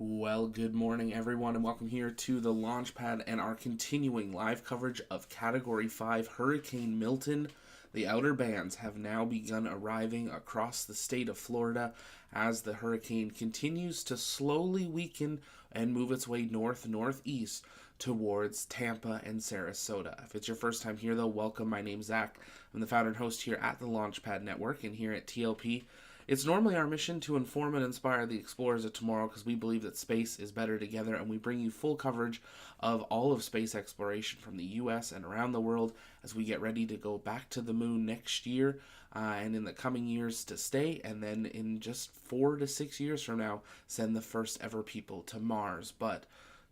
Well, good morning, everyone, and welcome here to the Launchpad and our continuing live coverage of Category 5 Hurricane Milton. The outer bands have now begun arriving across the state of Florida as the hurricane continues to slowly weaken and move its way northeast towards Tampa and Sarasota. If it's your first time here, though, welcome. My name's Zach. I'm the founder and host here at the Launchpad Network and here at TLP. It's normally our mission to inform and inspire the explorers of tomorrow because we believe that space is better together, and we bring you full coverage of all of space exploration from the U.S. and around the world as we get ready to go back to the moon next year and in the coming years to stay, and then in just 4 to 6 years from now, send the first ever people to Mars. But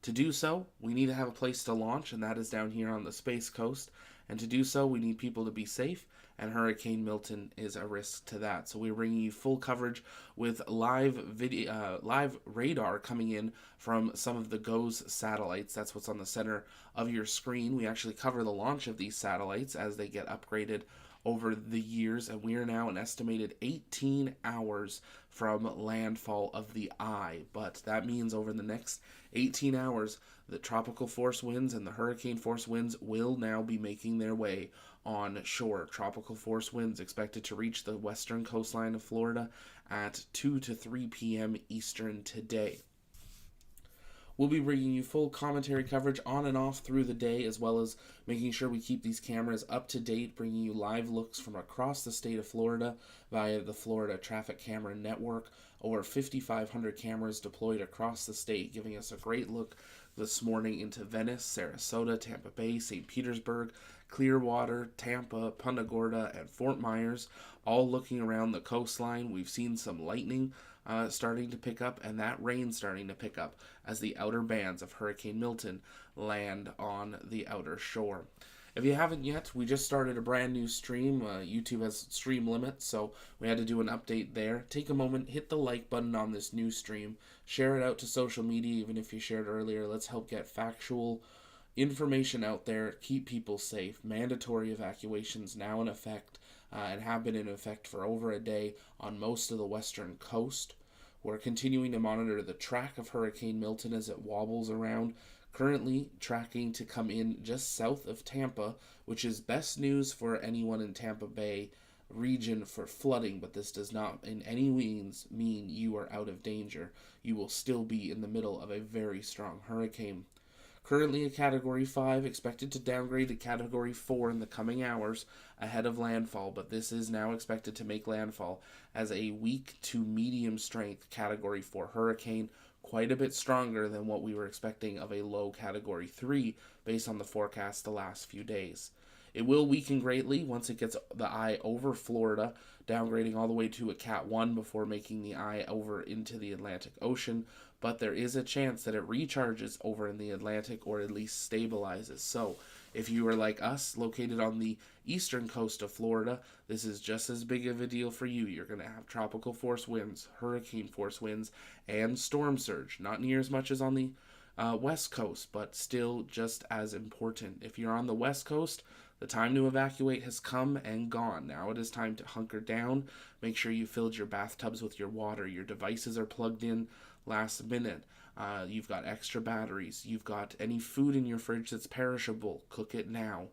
to do so, we need to have a place to launch, and that is down here on the Space Coast. And to do so, we need people to be safe, and Hurricane Milton is a risk to that. So we're bringing you full coverage with live radar coming in from some of the GOES satellites. That's what's on the center of your screen. We actually cover the launch of these satellites as they get upgraded over the years, and we are now an estimated 18 hours from landfall of the eye. But that means over the next 18 hours, the tropical force winds and the hurricane force winds will now be making their way on shore. Tropical force winds expected to reach the western coastline of Florida at 2 to 3 p.m. Eastern today. We'll be bringing you full commentary coverage on and off through the day, as well as making sure we keep these cameras up to date, bringing you live looks from across the state of Florida via the Florida Traffic Camera Network. Over 5,500 cameras deployed across the state, giving us a great look this morning into Venice, Sarasota, Tampa Bay, St. Petersburg, Clearwater, Tampa, Punta Gorda, and Fort Myers, all looking around the coastline. We've seen some lightning starting to pick up, and that rain starting to pick up as the outer bands of Hurricane Milton land on the outer shore. If you haven't yet, we just started a brand new stream. YouTube has stream limits, so we had to do an update there. Take a moment, hit the like button on this new stream, share it out to social media, even if you shared earlier. Let's help get factual information out there, keep people safe. Mandatory evacuations now in effect and have been in effect for over a day on most of the western coast. We're continuing to monitor the track of Hurricane Milton as it wobbles around, currently tracking to come in just south of Tampa, which is best news for anyone in Tampa Bay region for flooding, but this does not in any means mean you are out of danger. You will still be in the middle of a very strong hurricane. Currently a Category 5, expected to downgrade to Category 4 in the coming hours ahead of landfall, but this is now expected to make landfall as a weak to medium strength Category 4 hurricane, quite a bit stronger than what we were expecting of a low Category 3 based on the forecast the last few days. It will weaken greatly once it gets the eye over Florida, downgrading all the way to a Cat 1 before making the eye over into the Atlantic Ocean, but there is a chance that it recharges over in the Atlantic or at least stabilizes. So, if you are like us, located on the eastern coast of Florida, this is just as big of a deal for you. You're going to have tropical force winds, hurricane force winds, and storm surge. Not near as much as on the west coast, but still just as important. If you're on the west coast, the time to evacuate has come and gone. Now it is time to hunker down. Make sure you filled your bathtubs with your water. Your devices are plugged in last minute. You've got extra batteries. You've got any food in your fridge that's perishable. Cook it now.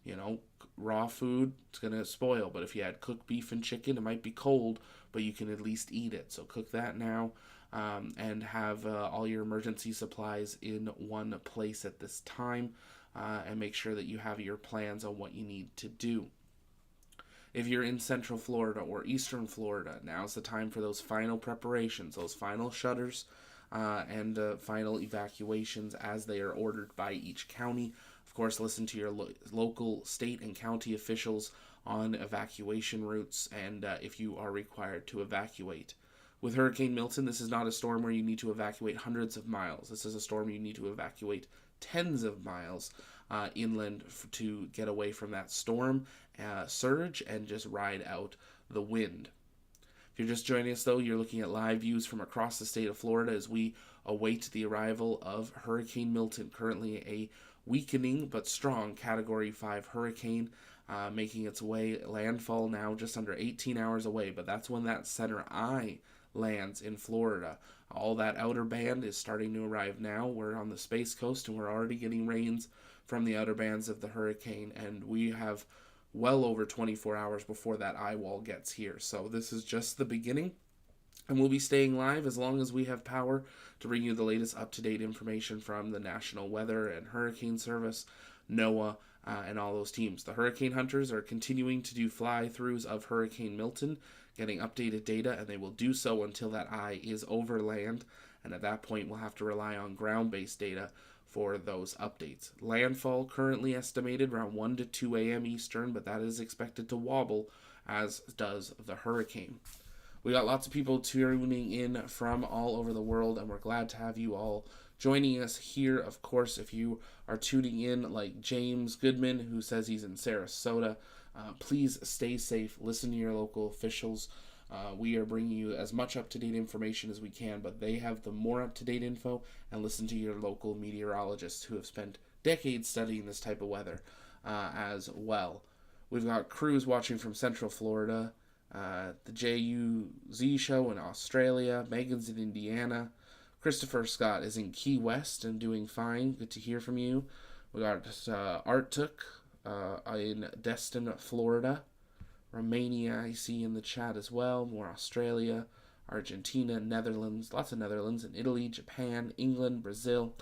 You know, raw food, it's going to spoil. But if you had cooked beef and chicken, it might be cold, but you can at least eat it. So cook that now. And have all your emergency supplies in one place at this time. And make sure that you have your plans on what you need to do. If you're in Central Florida or Eastern Florida, now's the time for those final preparations, those final shutters, and final evacuations as they are ordered by each county. Of course, listen to your local, state, and county officials on evacuation routes and if you are required to evacuate. With Hurricane Milton, this is not a storm where you need to evacuate hundreds of miles. This is a storm you need to evacuate tens of miles inland to get away from that storm surge and just ride out the wind. If you're just joining us, though, you're looking at live views from across the state of Florida as we await the arrival of Hurricane Milton, currently a weakening but strong Category 5 hurricane, making its way landfall now just under 18 hours away, but that's when that center eye lands in Florida. All that outer band is starting to arrive now. We're on the Space Coast and we're already getting rains from the outer bands of the hurricane, and we have well over 24 hours before that eye wall gets here. So this is just the beginning, and we'll be staying live as long as we have power to bring you the latest up-to-date information from the National Weather and Hurricane Service, NOAA, and all those teams. The hurricane hunters are continuing to do fly-throughs of Hurricane Milton, getting updated data, and they will do so until that eye is over land, and at that point we'll have to rely on ground-based data for those updates. Landfall currently estimated around 1 to 2 a.m. Eastern, but that is expected to wobble, as does the hurricane. We got lots of people tuning in from all over the world, and we're glad to have you all joining us here. Of course, if you are tuning in like James Goodman, who says he's in Sarasota, please stay safe, listen to your local officials. We are bringing you as much up-to-date information as we can, but they have the more up-to-date info, and listen to your local meteorologists who have spent decades studying this type of weather as well. We've got crews watching from Central Florida, the JUZ show in Australia, Megan's in Indiana, Christopher Scott is in Key West and doing fine. Good to hear from you. We got Artuk in Destin, Florida. Romania, I see in the chat as well. More Australia, Argentina, Netherlands, lots of Netherlands, and Italy, Japan, England, Brazil.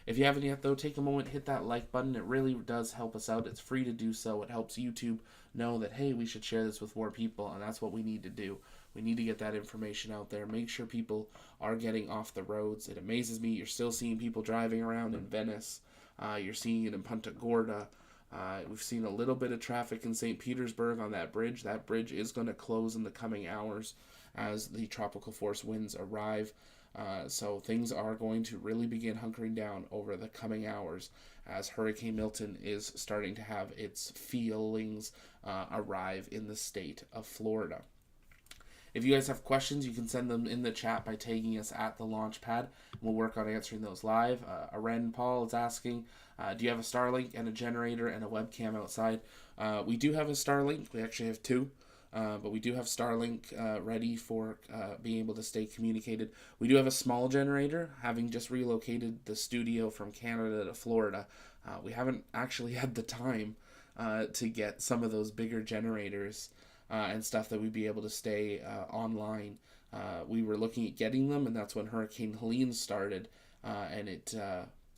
If you haven't yet, though, take a moment, hit that like button. It really does help us out. It's free to do so. It helps YouTube know that, hey, we should share this with more people, and that's what we need to do. We need to get that information out there. Make sure people are getting off the roads. It amazes me. You're still seeing people driving around in Venice. You're seeing it in Punta Gorda. We've seen a little bit of traffic in St. Petersburg on that bridge. That bridge is going to close in the coming hours as the tropical force winds arrive. So things are going to really begin hunkering down over the coming hours as Hurricane Milton is starting to have its feelings arrive in the state of Florida. If you guys have questions, you can send them in the chat by tagging us at the launch pad. We'll work on answering those live. Aren Paul is asking, do you have a Starlink and a generator and a webcam outside? We do have a Starlink. We actually have two. But we do have Starlink ready for being able to stay communicated. We do have a small generator, having just relocated the studio from Canada to Florida. We haven't actually had the time to get some of those bigger generators and stuff that we'd be able to stay online. We were looking at getting them, and that's when Hurricane Helene started. And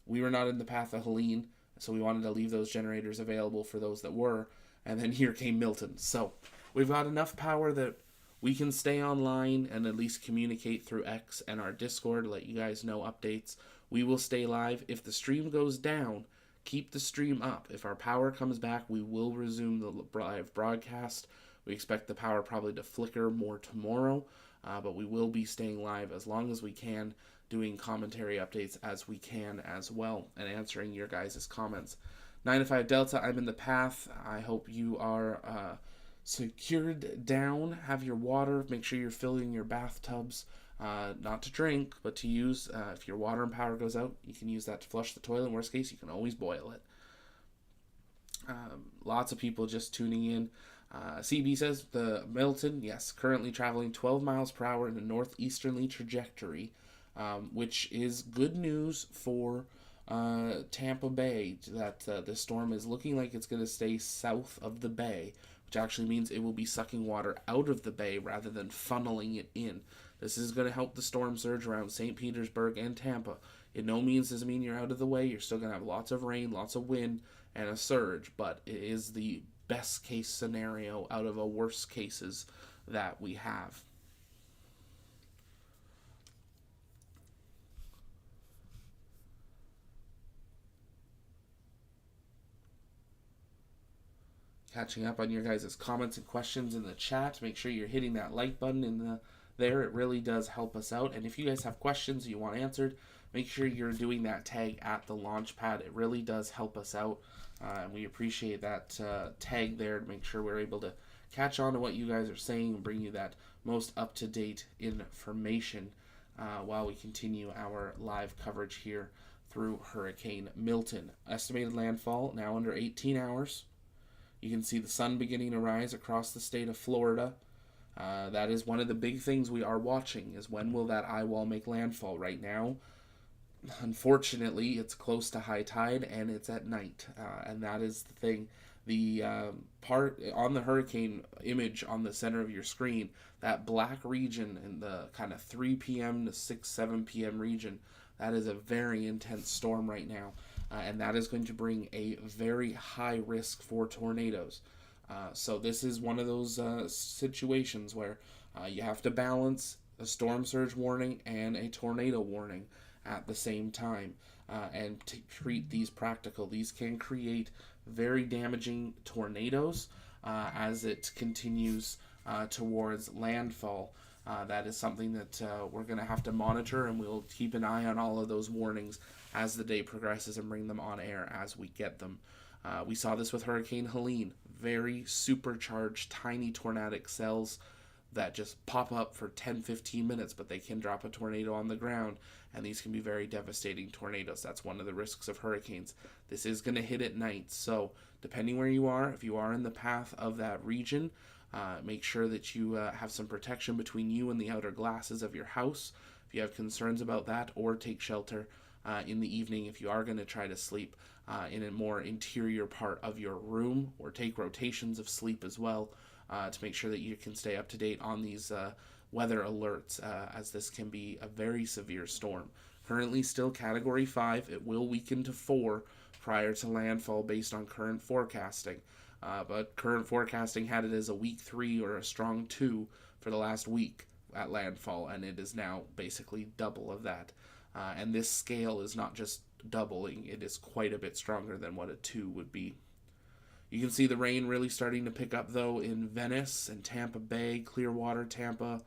we were not in the path of Helene, so we wanted to leave those generators available for those that were. And then here came Milton. So we've got enough power that we can stay online and at least communicate through X and our Discord, let you guys know updates. We will stay live. If the stream goes down, keep the stream up. If our power comes back, we will resume the live broadcast. We expect the power probably to flicker more tomorrow, but we will be staying live as long as we can, doing commentary updates as we can as well, and answering your guys' comments. 9 to 5 Delta, I'm in the path. I hope you are secured down, have your water, make sure you're filling your bathtubs, not to drink, but to use. If your water and power goes out, you can use that to flush the toilet. In worst case, you can always boil it. Lots of people just tuning in. CB says, the Milton, yes, currently traveling 12 miles per hour in a northeasterly trajectory, which is good news for Tampa Bay, that the storm is looking like it's going to stay south of the bay, which actually means it will be sucking water out of the bay rather than funneling it in. This is going to help the storm surge around St. Petersburg and Tampa. It no means doesn't mean you're out of the way. You're still going to have lots of rain, lots of wind, and a surge, but it is the best case scenario out of a worst cases that we have. Catching up on your guys' comments and questions in the chat. Make sure you're hitting that like button in there. It really does help us out. And if you guys have questions you want answered, make sure you're doing that tag at the launch pad. It really does help us out. And we appreciate that tag there to make sure we're able to catch on to what you guys are saying and bring you that most up-to-date information while we continue our live coverage here through Hurricane Milton. Estimated landfall now under 18 hours. You can see the sun beginning to rise across the state of Florida. That is one of the big things we are watching, is when will that eye wall make landfall. Right now, unfortunately, it's close to high tide and it's at night, and that is the thing. The part on the hurricane image on the center of your screen, that black region in the kind of 3 p.m. to 6, 7 p.m. region, that is a very intense storm right now, and that is going to bring a very high risk for tornadoes. So this is one of those situations where you have to balance a storm surge warning and a tornado warning at the same time, and to treat these practical. These can create very damaging tornadoes as it continues towards landfall. That is something that we're going to have to monitor, and we'll keep an eye on all of those warnings as the day progresses and bring them on air as we get them. We saw this with Hurricane Helene. Very supercharged, tiny tornadic cells that just pop up for 10-15 minutes, but they can drop a tornado on the ground, and these can be very devastating tornadoes. That's one of the risks of hurricanes. This is going to hit at night, so depending where you are, if you are in the path of that region, make sure that you have some protection between you and the outer glasses of your house if you have concerns about that, or take shelter in the evening if you are going to try to sleep in a more interior part of your room, or take rotations of sleep as well, to make sure that you can stay up to date on these weather alerts, as this can be a very severe storm. Currently still Category 5. It will weaken to 4 prior to landfall based on current forecasting. But current forecasting had it as a weak 3 or a strong 2 for the last week at landfall, and it is now basically double of that. And this scale is not just doubling, it is quite a bit stronger than what a 2 would be. You can see the rain really starting to pick up, though, in Venice and Tampa Bay, Clearwater, Tampa,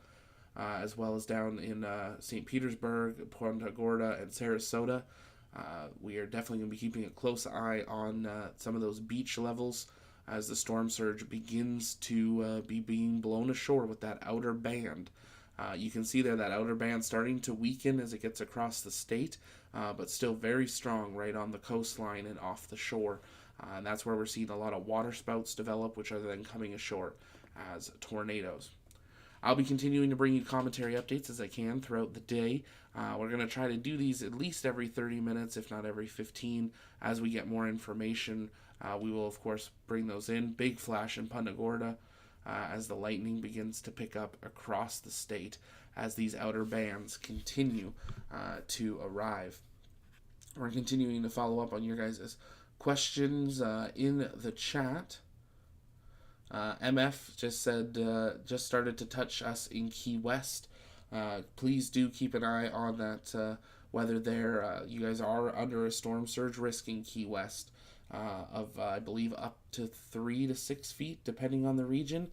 as well as down in St. Petersburg, Punta Gorda, and Sarasota. We are definitely going to be keeping a close eye on some of those beach levels as the storm surge begins to be being blown ashore with that outer band. You can see there that outer band starting to weaken as it gets across the state, but still very strong right on the coastline and off the shore. And that's where we're seeing a lot of waterspouts develop, which are then coming ashore as tornadoes. I'll be continuing to bring you commentary updates as I can throughout the day. We're going to try to do these at least every 30 minutes, if not every 15. As we get more information, we will, of course, bring those in. Big flash in Punta Gorda as the lightning begins to pick up across the state as these outer bands continue to arrive. We're continuing to follow up on your guys' questions in the chat. MF just said, just started to touch us in Key West. Please do keep an eye on that weather there. You guys are under a storm surge risk in Key West of, I believe, up to 3 to 6 feet, depending on the region.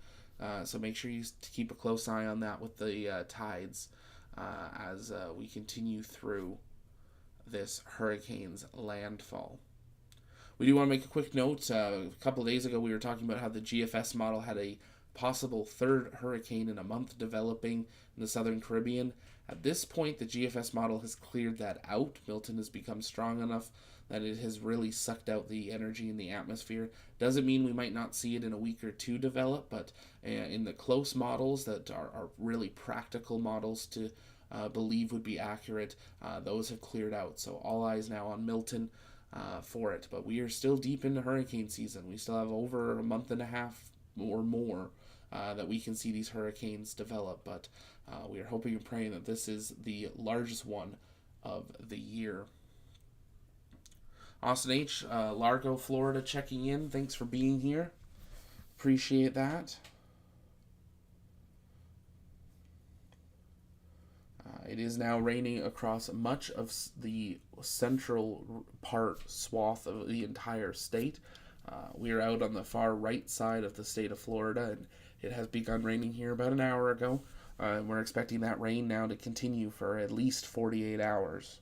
So make sure you keep a close eye on that with the tides as we continue through this hurricane's landfall. We do want to make a quick note. A couple of days ago, we were talking about how the GFS model had a possible third hurricane in a month developing in the southern Caribbean. At this point, the GFS model has cleared that out. Milton has become strong enough that it has really sucked out the energy in the atmosphere. Doesn't mean we might not see it in a week or two develop, but in the close models that are really practical models to believe would be accurate, those have cleared out. So all eyes now on Milton for it. But we are still deep into hurricane season. We still have over a month and a half or more that we can see these hurricanes develop. But we are hoping and praying that this is the largest one of the year. Austin H., Largo, Florida, checking in. Thanks for being here. Appreciate that. It is now raining across much of the central swath of the entire state. We are out on the far right side of the state of Florida, and it has begun raining here about an hour ago. We're expecting that rain now to continue for at least 48 hours.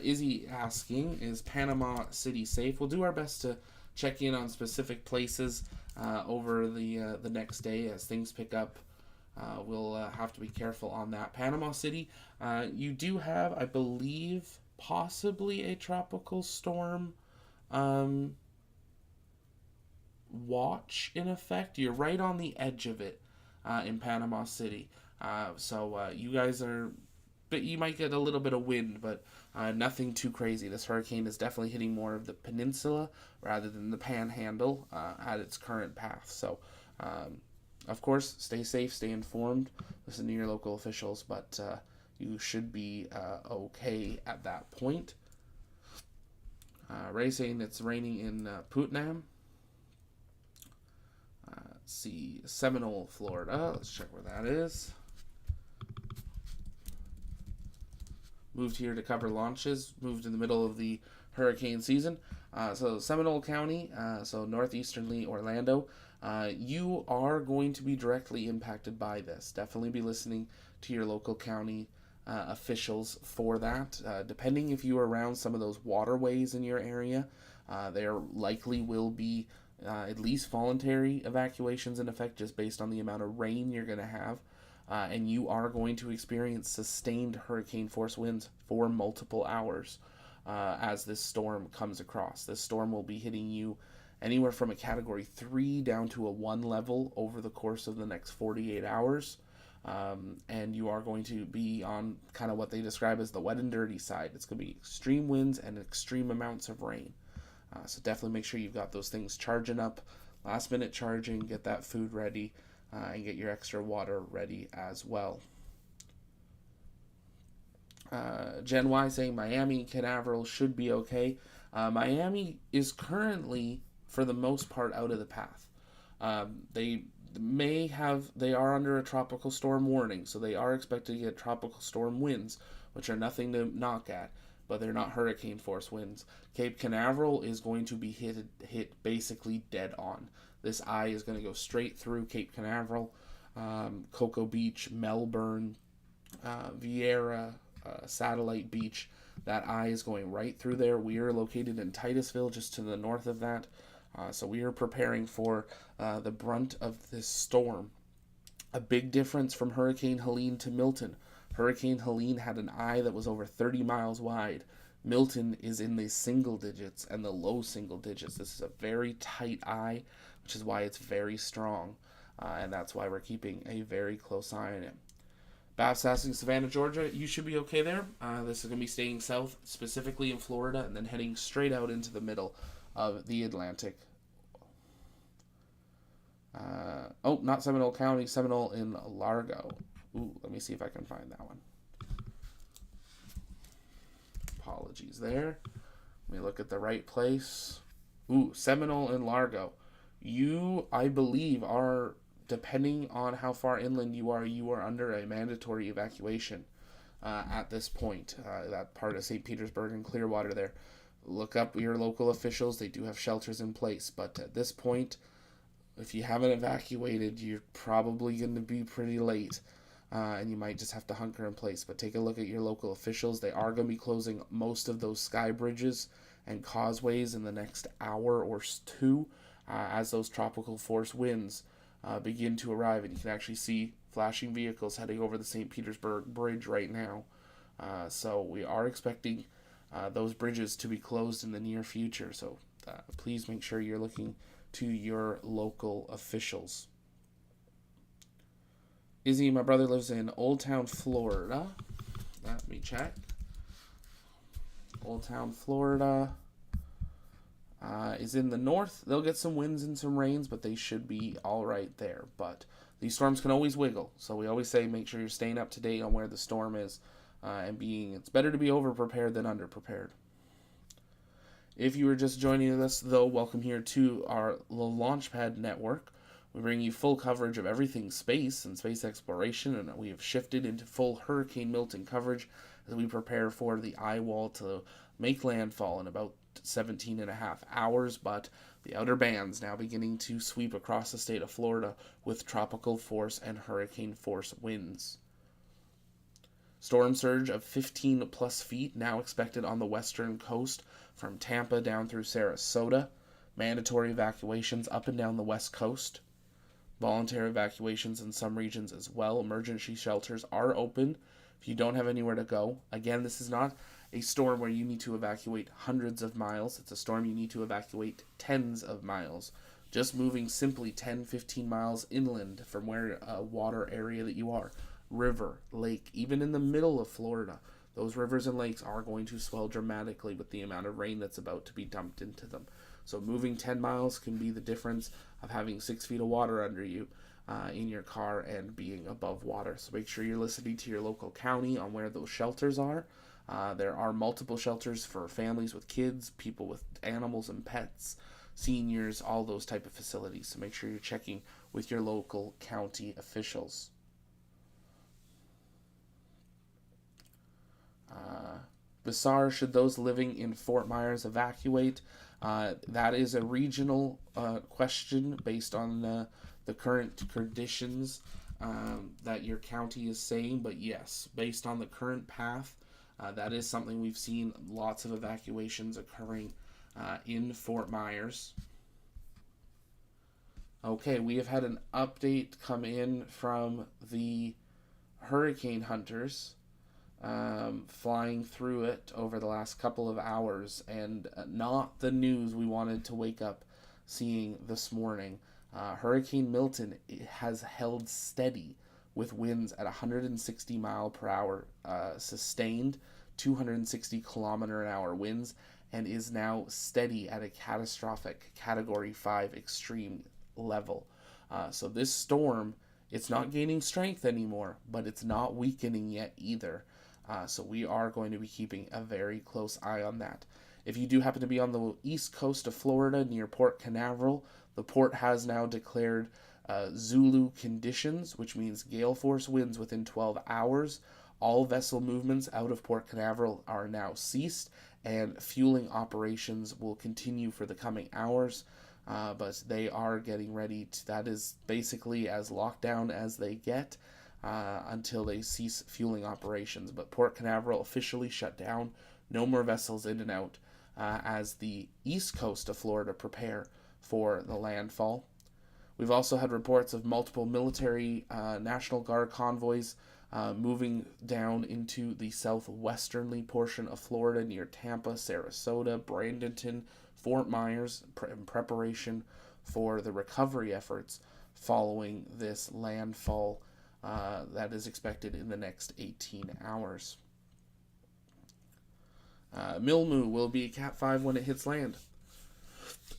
Izzy asking, is Panama City safe? We'll do our best to check in on specific places over the next day as things pick up. We'll have to be careful on that. Panama City, you do have, I believe, possibly a tropical storm watch in effect. You're right on the edge of it in Panama City. So you guys are, but you might get a little bit of wind, but nothing too crazy. This hurricane is definitely hitting more of the peninsula rather than the panhandle at its current path. So, of course, stay safe, stay informed, listen to your local officials, but you should be okay at that point. Ray saying it's raining in Putnam. Let's see, Seminole, Florida. Let's check where that is. Moved here to cover launches. Moved in the middle of the hurricane season. So Seminole County, so northeasternly Orlando. You are going to be directly impacted by this. Definitely be listening to your local county officials for that. Depending if you are around some of those waterways in your area, there likely will be at least voluntary evacuations in effect just based on the amount of rain you're going to have. And you are going to experience sustained hurricane force winds for multiple hours as this storm comes across. This storm will be hitting you anywhere from a category 3 down to a 1 level over the course of the next 48 hours. And you are going to be on kind of what they describe as the wet and dirty side. It's going to be extreme winds and extreme amounts of rain. So definitely make sure you've got those things charging up, last minute charging, get that food ready, and get your extra water ready as well. Gen Y saying Miami, Canaveral should be okay. Miami is currently, for the most part, out of the path. They are under a tropical storm warning, so they are expected to get tropical storm winds, which are nothing to knock at, but they're not hurricane force winds. Cape Canaveral is going to be hit basically dead on. This eye is going to go straight through Cape Canaveral, Cocoa Beach, Melbourne, Vieira, Satellite Beach. That eye is going right through there. We are located in Titusville, just to the north of that. So we are preparing for the brunt of this storm. A big difference from Hurricane Helene to Milton. Hurricane Helene had an eye that was over 30 miles wide. Milton is in the single digits and the low single digits. This is a very tight eye, which is why it's very strong. And that's why we're keeping a very close eye on it. Babs asking Savannah, Georgia, you should be okay there. This is going to be staying south, specifically in Florida, and then heading straight out into the middle of the Atlantic. Not Seminole County, Seminole in Largo. Ooh, let me see if I can find that one. Apologies there. Let me look at the right place. Ooh, Seminole in Largo. You, I believe, are, depending on how far inland you are under a mandatory evacuation at this point. That part of St. Petersburg and Clearwater there. Look up your local officials. They do have shelters in place. But at this point, if you haven't evacuated, you're probably going to be pretty late. And you might just have to hunker in place. But take a look at your local officials. They are going to be closing most of those sky bridges and causeways in the next hour or two as those tropical force winds begin to arrive. And you can actually see flashing vehicles heading over the St. Petersburg Bridge right now. So we are expecting those bridges to be closed in the near future. So please make sure you're looking to your local officials. Izzy, my brother, lives in Old Town, Florida. Let me check. Old Town, Florida is in the north. They'll get some winds and some rains, but they should be all right there. But these storms can always wiggle. So we always say make sure you're staying up to date on where the storm is it's better to be over-prepared than under-prepared. If you were just joining us, though, welcome here to our Launchpad Network. We bring you full coverage of everything space and space exploration, and we have shifted into full Hurricane Milton coverage as we prepare for the eye wall to make landfall in about 17 and a half hours, but the outer bands now beginning to sweep across the state of Florida with tropical force and hurricane force winds. Storm surge of 15 plus feet now expected on the western coast from Tampa down through Sarasota. Mandatory evacuations up and down the west coast. Voluntary evacuations in some regions as well. Emergency shelters are open if you don't have anywhere to go. Again, this is not a storm where you need to evacuate hundreds of miles. It's a storm you need to evacuate tens of miles just moving simply 10-15 miles inland from where water area that you are, river, lake, even in the middle of Florida, those rivers and lakes are going to swell dramatically with the amount of rain that's about to be dumped into them. So moving 10 miles can be the difference of having 6 feet of water under you in your car and being above water. So make sure you're listening to your local county on where those shelters are. There are multiple shelters for families with kids, people with animals and pets, seniors, all those type of facilities. So make sure you're checking with your local county officials. Bizarre, should those living in Fort Myers evacuate? That is a regional question based on the current conditions that your county is saying. But yes, based on the current path, that is something we've seen lots of evacuations occurring in Fort Myers. Okay, we have had an update come in from the hurricane hunters flying through it over the last couple of hours, and not the news we wanted to wake up seeing this morning. Hurricane Milton has held steady with winds at 160 mile per hour sustained, 260 kilometer an hour winds, and is now steady at a catastrophic Category 5 extreme level. So this storm, it's not gaining strength anymore, but it's not weakening yet either. So we are going to be keeping a very close eye on that. If you do happen to be on the east coast of Florida near Port Canaveral, the port has now declared Zulu conditions, which means gale force winds within 12 hours. All vessel movements out of Port Canaveral are now ceased, and fueling operations will continue for the coming hours. But they are getting ready that is basically as locked down as they get until they cease fueling operations. But Port Canaveral officially shut down. No more vessels in and out as the east coast of Florida prepare for the landfall. We've also had reports of multiple military National Guard convoys moving down into the southwesternly portion of Florida near Tampa, Sarasota, Bradenton, Fort Myers in preparation for the recovery efforts following this landfall that is expected in the next 18 hours. Milmu will be Cat 5 when it hits land.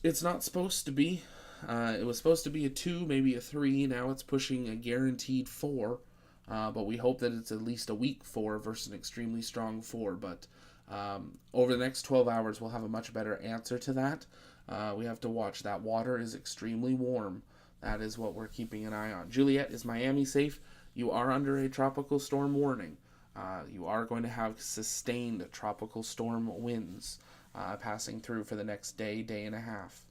It's not supposed to be. It was supposed to be a 2, maybe a 3. Now it's pushing a guaranteed 4. But we hope that it's at least a weak 4 versus an extremely strong 4. But over the next 12 hours, we'll have a much better answer to that. We have to watch. That water is extremely warm. That is what we're keeping an eye on. Juliet, is Miami safe? You are under a tropical storm warning. You are going to have sustained tropical storm winds passing through for the next day, day and a half.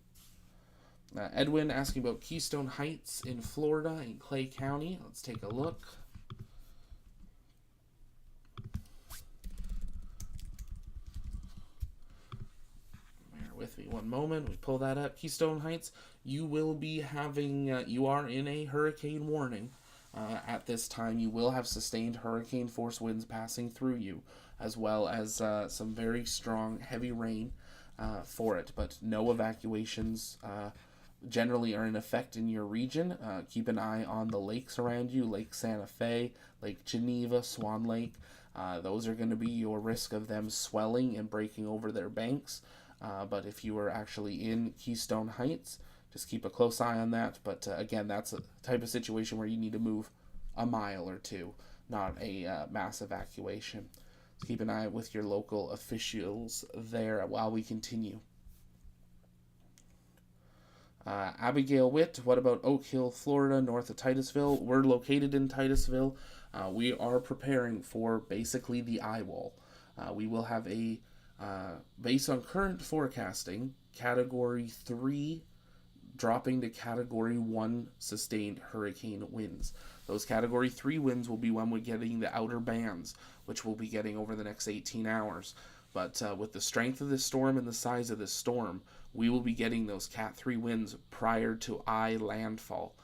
Edwin asking about Keystone Heights in Florida in Clay County. Let's take a look. Bear with me one moment. We pull that up. Keystone Heights, you will be having, you are in a hurricane warning. At this time, you will have sustained hurricane force winds passing through you, as well as some very strong, heavy rain for it, but no evacuations generally are in effect in your region. Keep an eye on the lakes around you, Lake Santa Fe, Lake Geneva, Swan Lake. Those are going to be your risk of them swelling and breaking over their banks. But if you are actually in Keystone Heights, just keep a close eye on that. But again, that's a type of situation where you need to move a mile or two, not a mass evacuation. So keep an eye with your local officials there while we continue. Abigail Witt, what about Oak Hill, Florida, north of Titusville? We're located in Titusville. We are preparing for basically the eye wall. We will have a, based on current forecasting, Category 3 dropping to Category 1 sustained hurricane winds. Those Category 3 winds will be when we're getting the outer bands, which we'll be getting over the next 18 hours. But with the strength of this storm and the size of this storm, we will be getting those Cat 3 winds prior to eye landfall.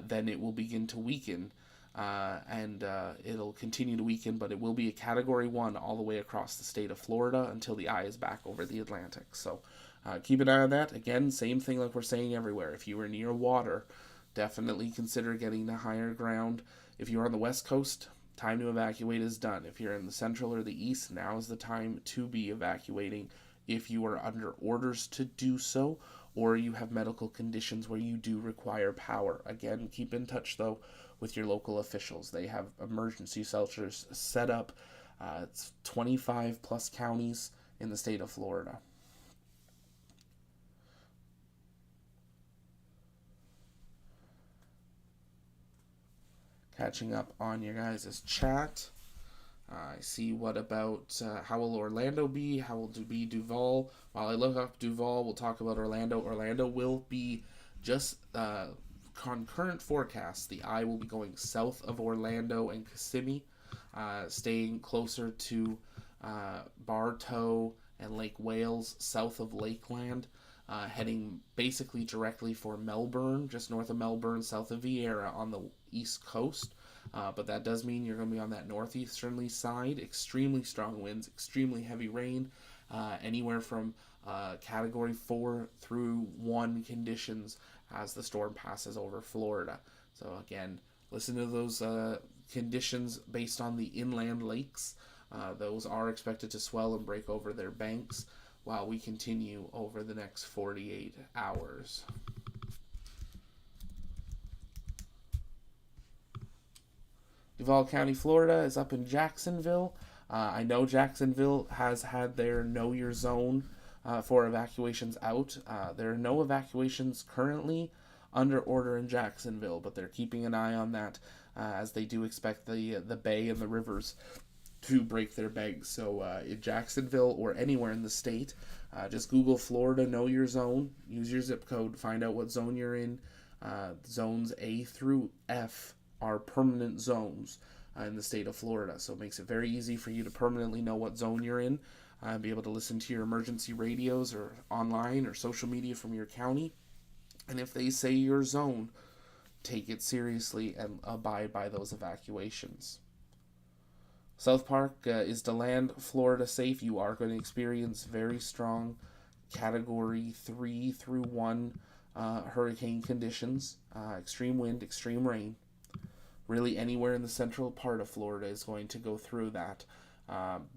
Then it will begin to weaken, and it'll continue to weaken, but it will be a Category 1 all the way across the state of Florida until the eye is back over the Atlantic. So Keep an eye on that. Again, same thing like we're saying everywhere. If you are near water, definitely consider getting to higher ground. If you're on the west coast, time to evacuate is done. If you're in the central or the east, now is the time to be evacuating if you are under orders to do so, or you have medical conditions where you do require power. Again, keep in touch though with your local officials. They have emergency shelters set up. It's 25 plus counties in the state of Florida. Catching up on your guys' chat. I see what about how will Orlando be? How will be Duval? While I look up Duval, we'll talk about Orlando. Orlando will be just concurrent forecast. The eye will be going south of Orlando and Kissimmee, staying closer to Bartow and Lake Wales, south of Lakeland, heading basically directly for Melbourne, just north of Melbourne, south of Vieira on the east coast. But that does mean you're going to be on that northeasterly side. Extremely strong winds, extremely heavy rain, anywhere from Category 4 through 1 conditions as the storm passes over Florida. So again, listen to those conditions based on the inland lakes. Those are expected to swell and break over their banks while we continue over the next 48 hours. Duval County, Florida is up in Jacksonville. I know Jacksonville has had their Know Your Zone for evacuations out. There are no evacuations currently under order in Jacksonville, but they're keeping an eye on that as they do expect the bay and the rivers to break their banks. So in Jacksonville or anywhere in the state, just Google Florida Know Your Zone. Use your zip code. Find out what zone you're in. Zones A through F are permanent zones in the state of Florida. So it makes it very easy for you to permanently know what zone you're in, be able to listen to your emergency radios or online or social media from your county. And if they say your zone, take it seriously and abide by those evacuations. South Park is to land Florida safe. You are going to experience very strong Category 3 through 1 hurricane conditions, extreme wind, extreme rain. Really anywhere in the central part of Florida is going to go through that.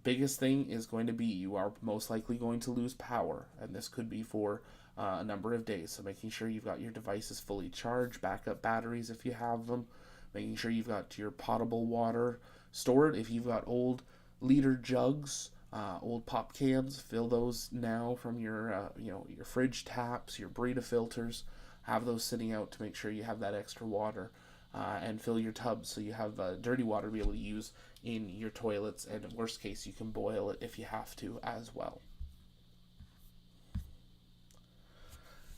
Biggest thing is going to be you are most likely going to lose power, and this could be for a number of days. So making sure you've got your devices fully charged, backup batteries if you have them, making sure you've got your potable water stored. If you've got old liter jugs, old pop cans, fill those now from your your fridge taps, your Brita filters. Have those sitting out to make sure you have that extra water. And fill your tubs so you have dirty water to be able to use in your toilets, and in worst case you can boil it if you have to as well.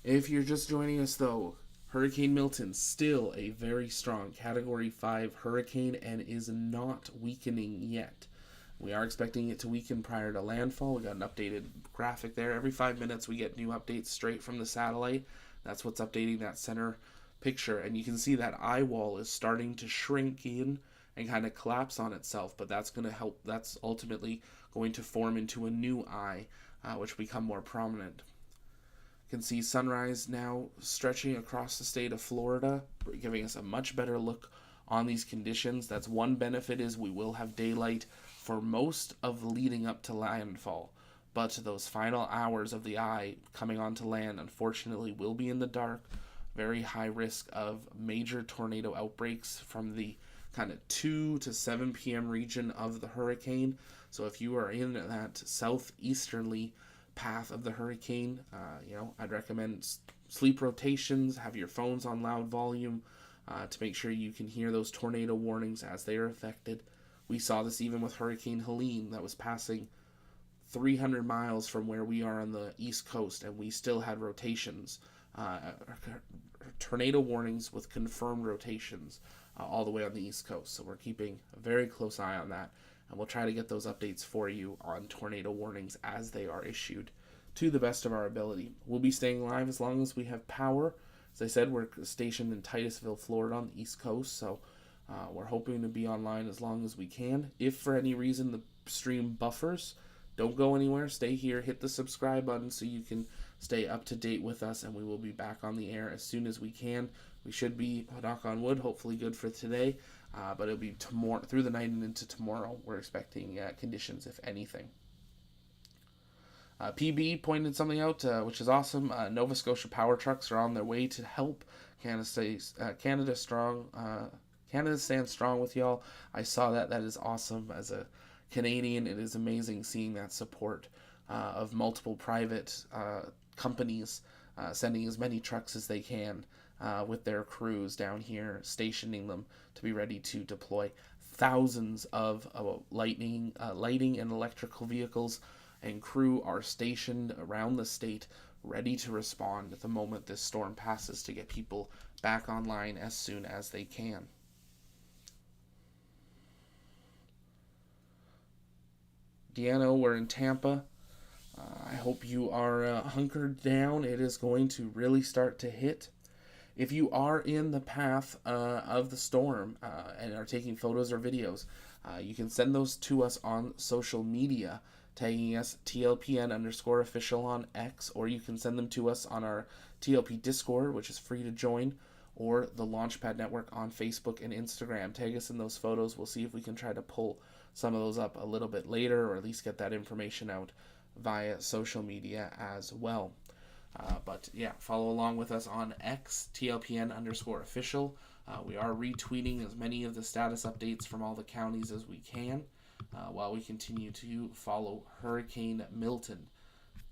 If you're just joining us though, Hurricane Milton still a very strong Category 5 hurricane and is not weakening yet. We are expecting it to weaken prior to landfall. We got an updated graphic there. Every 5 minutes we get new updates straight from the satellite. That's what's updating that center picture, and you can see that eye wall is starting to shrink in and kind of collapse on itself, but that's going to help. That's ultimately going to form into a new eye, which become more prominent. You can see sunrise now stretching across the state of Florida, giving us a much better look on these conditions. That's one benefit, is we will have daylight for most of leading up to landfall, but those final hours of the eye coming onto land unfortunately will be in the dark. Very high risk of major tornado outbreaks from the kind of 2 to 7 p.m. region of the hurricane. So if you are in that southeasterly path of the hurricane, I'd recommend sleep rotations, have your phones on loud volume to make sure you can hear those tornado warnings as they are affected. We saw this even with Hurricane Helene that was passing 300 miles from where we are on the East Coast, and we still had rotations. Tornado warnings with confirmed rotations all the way on the East Coast. So we're keeping a very close eye on that, and we'll try to get those updates for you on tornado warnings as they are issued to the best of our ability. We'll be staying live as long as we have power. As I said, we're stationed in Titusville, Florida on the East Coast, so we're hoping to be online as long as we can. If for any reason the stream buffers, Don't go anywhere. Stay here. Hit the subscribe button so you can stay up to date with us, and we will be back on the air as soon as we can. We should be, knock on wood, hopefully good for today, but it'll be tomorrow, through the night and into tomorrow. We're expecting conditions, if anything. PB pointed something out, which is awesome. Nova Scotia power trucks are on their way to help Canada strong. Canada stands strong with y'all. I saw that. That is awesome. As a Canadian, it is amazing seeing that support of multiple private companies sending as many trucks as they can with their crews down here, stationing them to be ready to deploy. Thousands of lighting and electrical vehicles and crew are stationed around the state, ready to respond the moment this storm passes to get people back online as soon as they can. Deanna, we're in Tampa. I hope you are hunkered down. It is going to really start to hit. If you are in the path of the storm and are taking photos or videos, you can send those to us on social media, tagging us TLPN_official on X, or you can send them to us on our TLP Discord, which is free to join, or the Launchpad Network on Facebook and Instagram. Tag us in those photos. We'll see if we can try to pull some of those up a little bit later, or at least get that information out via social media as well. But yeah, follow along with us on X, TLPN_official. We are retweeting as many of the status updates from all the counties as we can while we continue to follow Hurricane Milton.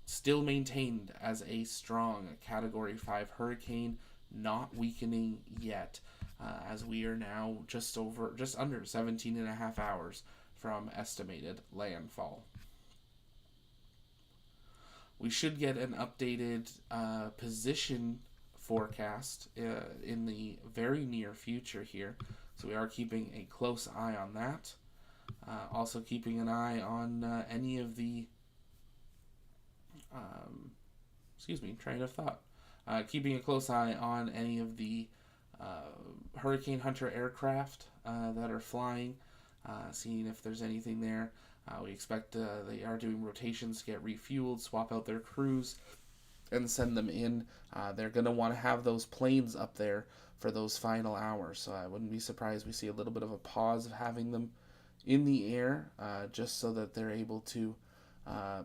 Still maintained as a strong Category 5 hurricane, not weakening yet, as we are now just under 17 and a half hours from estimated landfall. We should get an updated position forecast in the very near future here. So we are keeping a close eye on that. Also keeping an eye on any of the... train of thought. Keeping a close eye on any of the Hurricane Hunter aircraft that are flying. Seeing if there's anything there. We expect they are doing rotations to get refueled, swap out their crews, and send them in. They're going to want to have those planes up there for those final hours, so I wouldn't be surprised we see a little bit of a pause of having them in the air, just so that they're able to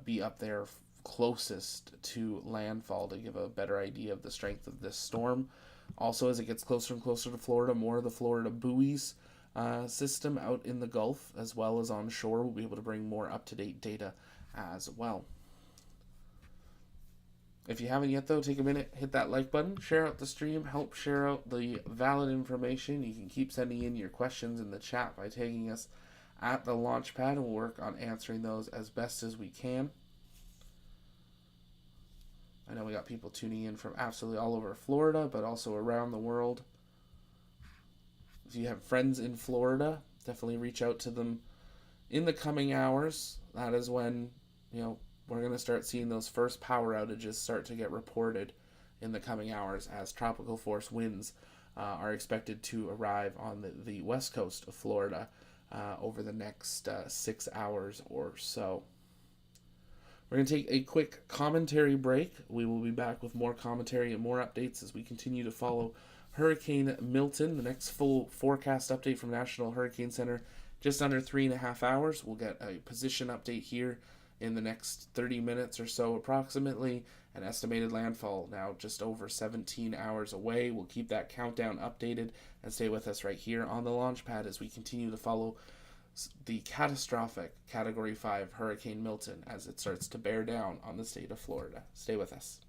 be up there closest to landfall to give a better idea of the strength of this storm. Also, as it gets closer and closer to Florida, more of the Florida buoys system out in the Gulf as well as on shore will be able to bring more up-to-date data as well. If you haven't yet, though, take a minute, hit that like button, share out the stream, help share out the valid information. You can keep sending in your questions in the chat by tagging us at the Launchpad, and we'll work on answering those as best as we can. I know we got people tuning in from absolutely all over Florida, but also around the world. If you have friends in Florida, definitely reach out to them in the coming hours. That is when, we're going to start seeing those first power outages start to get reported in the coming hours, as tropical force winds are expected to arrive on the west coast of Florida over the next 6 hours or so. We're going to take a quick commentary break. We will be back with more commentary and more updates as we continue to follow Hurricane Milton. The next full forecast update from National Hurricane Center, just under 3.5 hours. We'll get a position update here in the next 30 minutes or so approximately. An estimated landfall now just over 17 hours away. We'll keep that countdown updated and stay with us right here on the Launchpad as we continue to follow the catastrophic Category 5 Hurricane Milton as it starts to bear down on the state of Florida. Stay with us.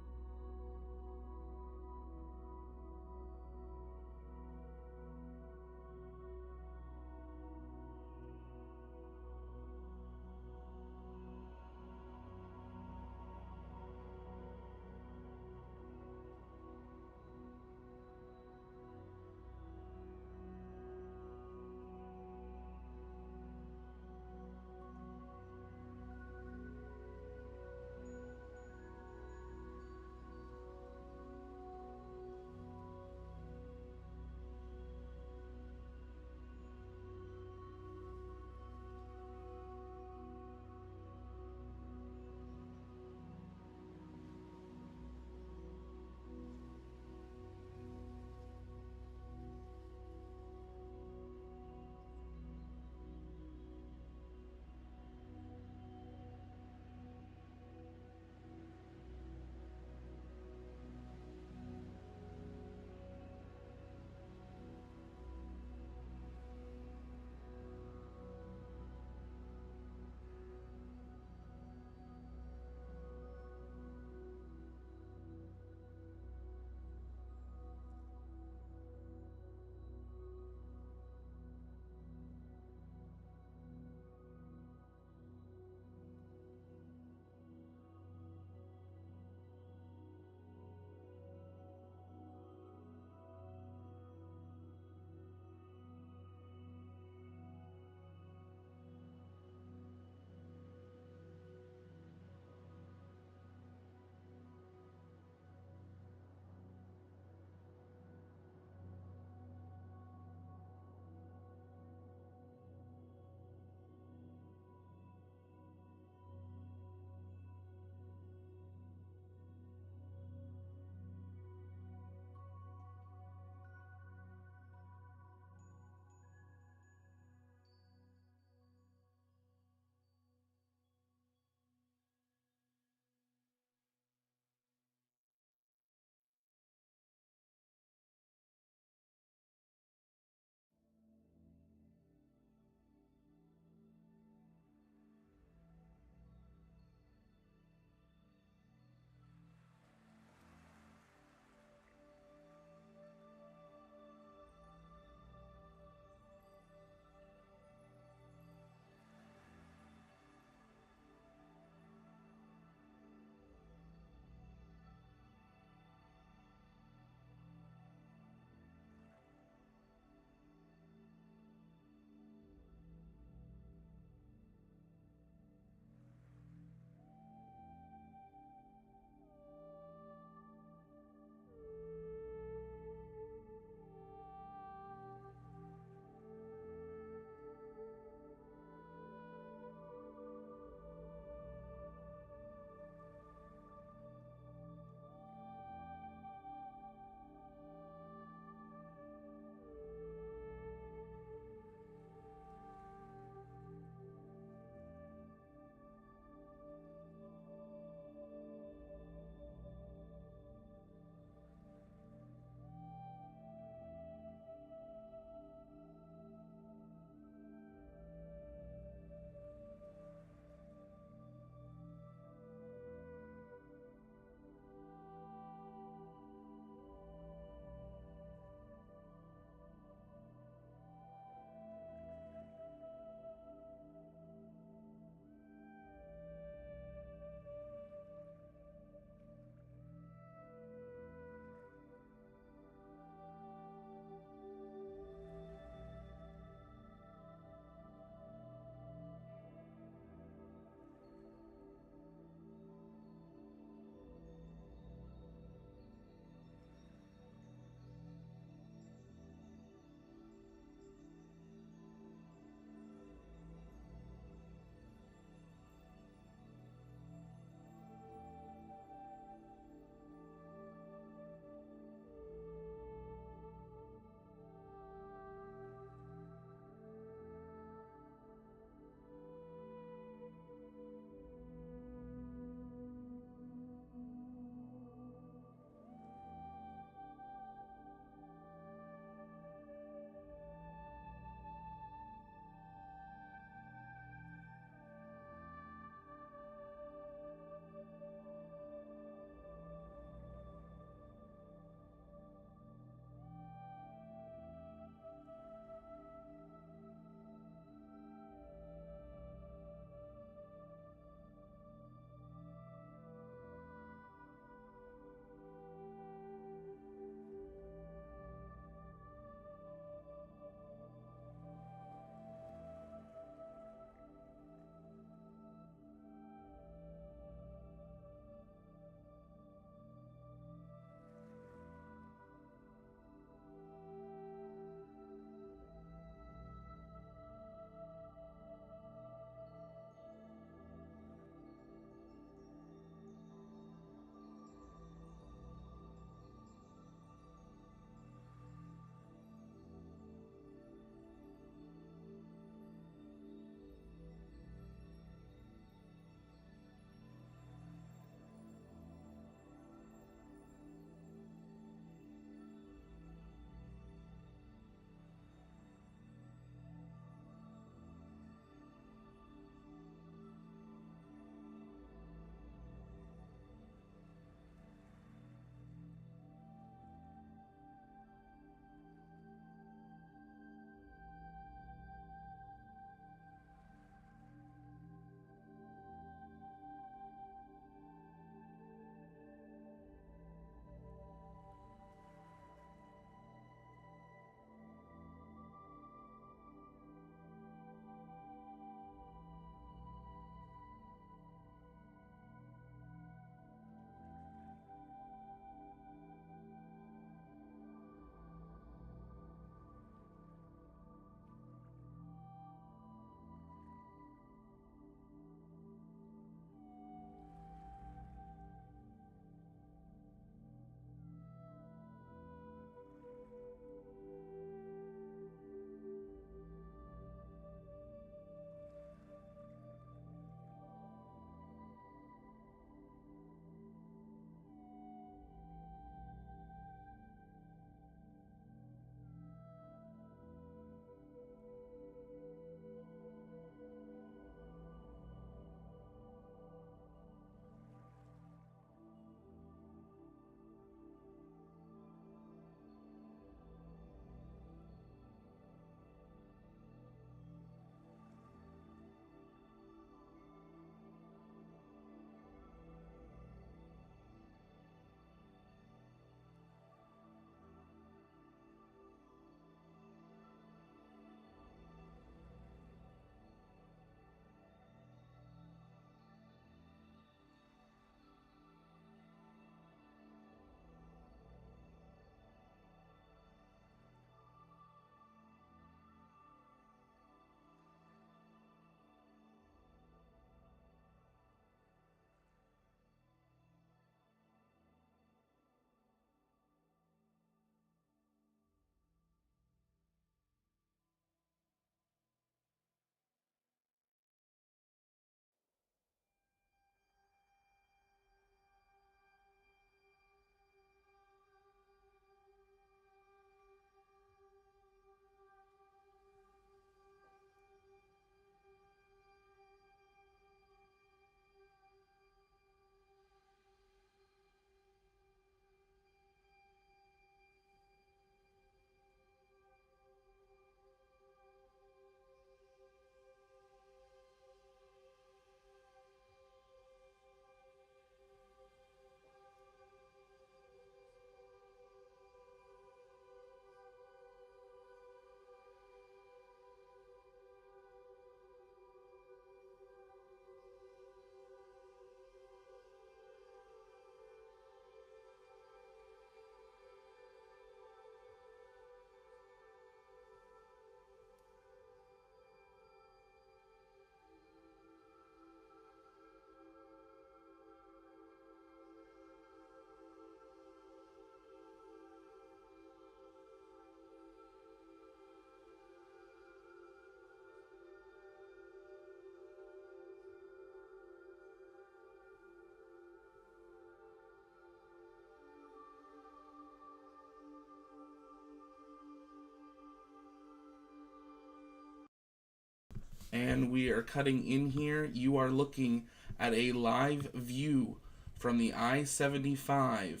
And we are cutting in here. You are looking at a live view from the I-75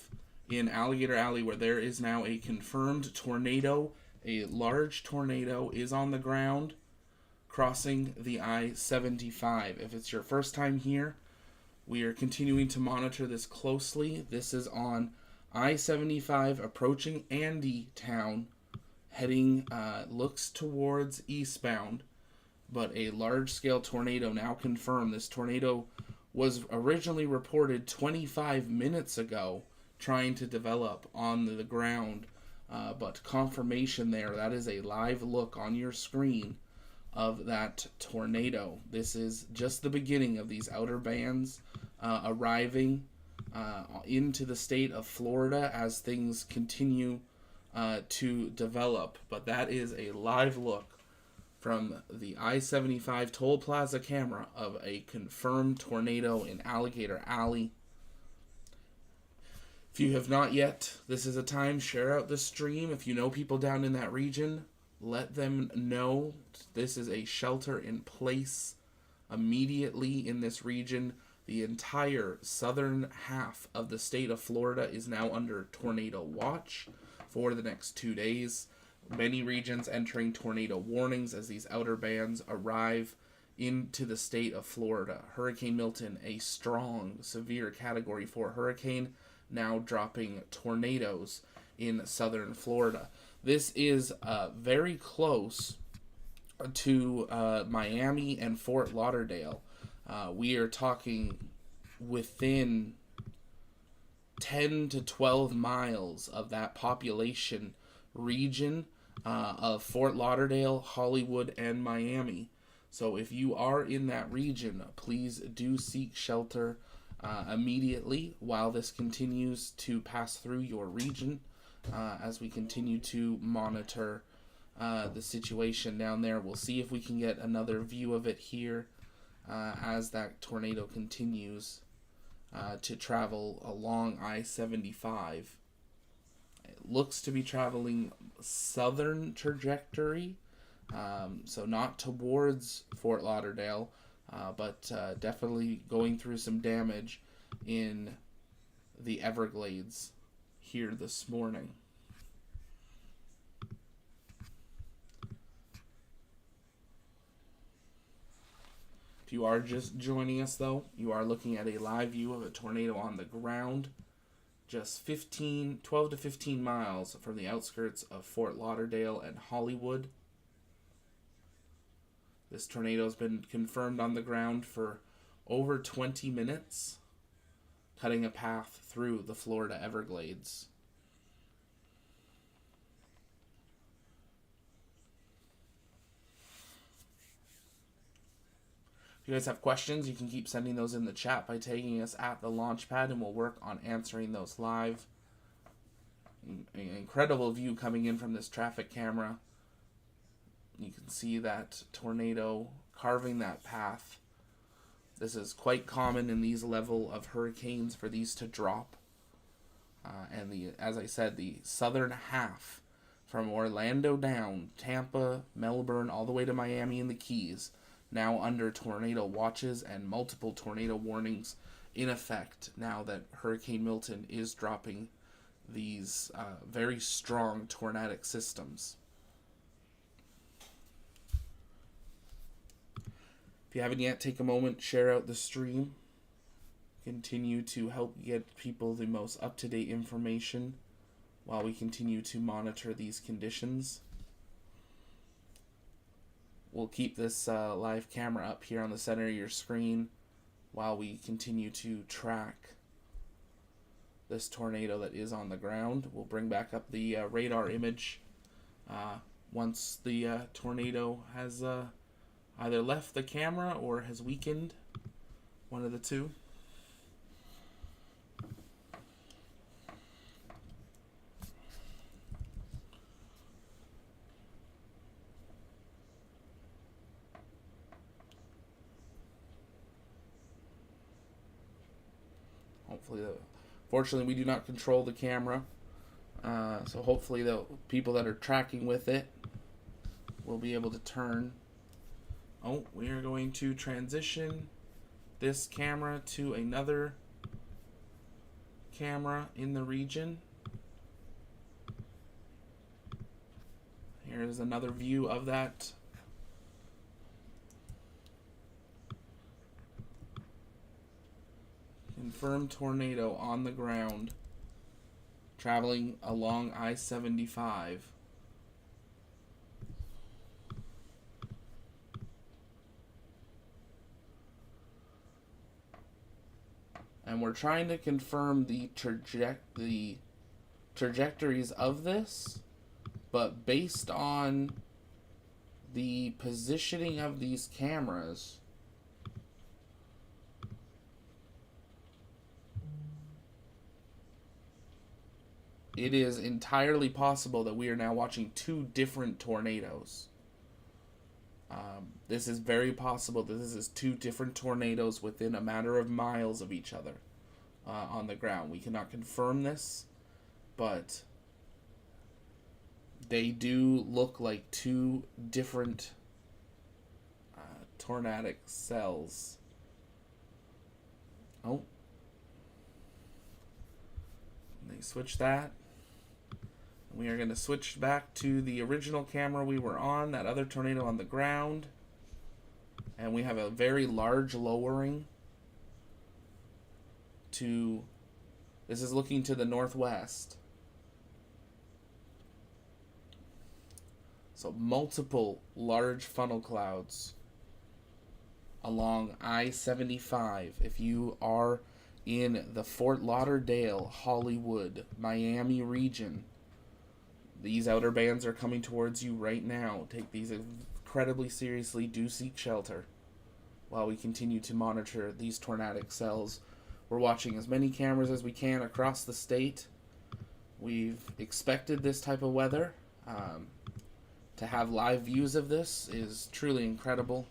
in Alligator Alley, where there is now a confirmed tornado. A large tornado is on the ground crossing the I-75. If it's your first time here, we are continuing to monitor this closely. This is on I-75 approaching Andy Town, heading, looks towards eastbound, but a large-scale tornado now confirmed. This tornado was originally reported 25 minutes ago, trying to develop on the ground, but confirmation there. That is a live look on your screen of that tornado. This is just the beginning of these outer bands arriving into the state of Florida as things continue to develop. But that is a live look from the I-75 toll plaza camera of a confirmed tornado in Alligator Alley. If you have not yet, this is a time, share out the stream. If you know people down in that region, let them know. This is a shelter in place immediately in this region. The entire southern half of the state of Florida is now under tornado watch for the next 2 days. Many regions entering tornado warnings as these outer bands arrive into the state of Florida. Hurricane Milton, a strong, severe Category 4 hurricane, now dropping tornadoes in southern Florida. This is very close to Miami and Fort Lauderdale. We are talking within 10 to 12 miles of that population region of Fort Lauderdale, Hollywood, and Miami. So if you are in that region, please do seek shelter immediately while this continues to pass through your region, as we continue to monitor the situation down there. We'll see if we can get another view of it here as that tornado continues to travel along I-75. It looks to be traveling southern trajectory, so not towards Fort Lauderdale, but definitely going through some damage in the Everglades here this morning. If you are just joining us, though, you are looking at a live view of a tornado on the ground just 12 to 15 miles from the outskirts of Fort Lauderdale and Hollywood. This tornado has been confirmed on the ground for over 20 minutes, cutting a path through the Florida Everglades. If you guys have questions, you can keep sending those in the chat by tagging us at the Launchpad, and we'll work on answering those live. An incredible view coming in from this traffic camera. You can see that tornado carving that path. This is quite common in these level of hurricanes for these to drop. And as I said, the southern half from Orlando down, Tampa, Melbourne, all the way to Miami and the Keys, now under tornado watches and multiple tornado warnings in effect now that Hurricane Milton is dropping these very strong tornadic systems. If you haven't yet, take a moment, share out the stream. Continue to help get people the most up-to-date information while we continue to monitor these conditions. We'll keep this live camera up here on the center of your screen while we continue to track this tornado that is on the ground. We'll bring back up the radar image once the tornado has either left the camera or has weakened, one of the two. Fortunately, we do not control the camera, so hopefully the people that are tracking with it will be able to turn Oh, we are going to transition this camera to another camera in the region. Here's another view of that. Confirmed tornado on the ground, traveling along I-75. And we're trying to confirm the trajectories of this, but based on the positioning of these cameras, it is entirely possible that we are now watching two different tornadoes. This is very possible that this is two different tornadoes within a matter of miles of each other on the ground. We cannot confirm this, but they do look like two different tornadic cells. Oh. They switched that. We are going to switch back to the original camera we were on, that other tornado on the ground. And we have a very large lowering to... This is looking to the northwest. So multiple large funnel clouds along I-75. If you are in the Fort Lauderdale, Hollywood, Miami region, these outer bands are coming towards you right now. Take these incredibly seriously. Do seek shelter while we continue to monitor these tornadic cells. We're watching as many cameras as we can across the state. We've expected this type of weather. To have live views of this is truly incredible.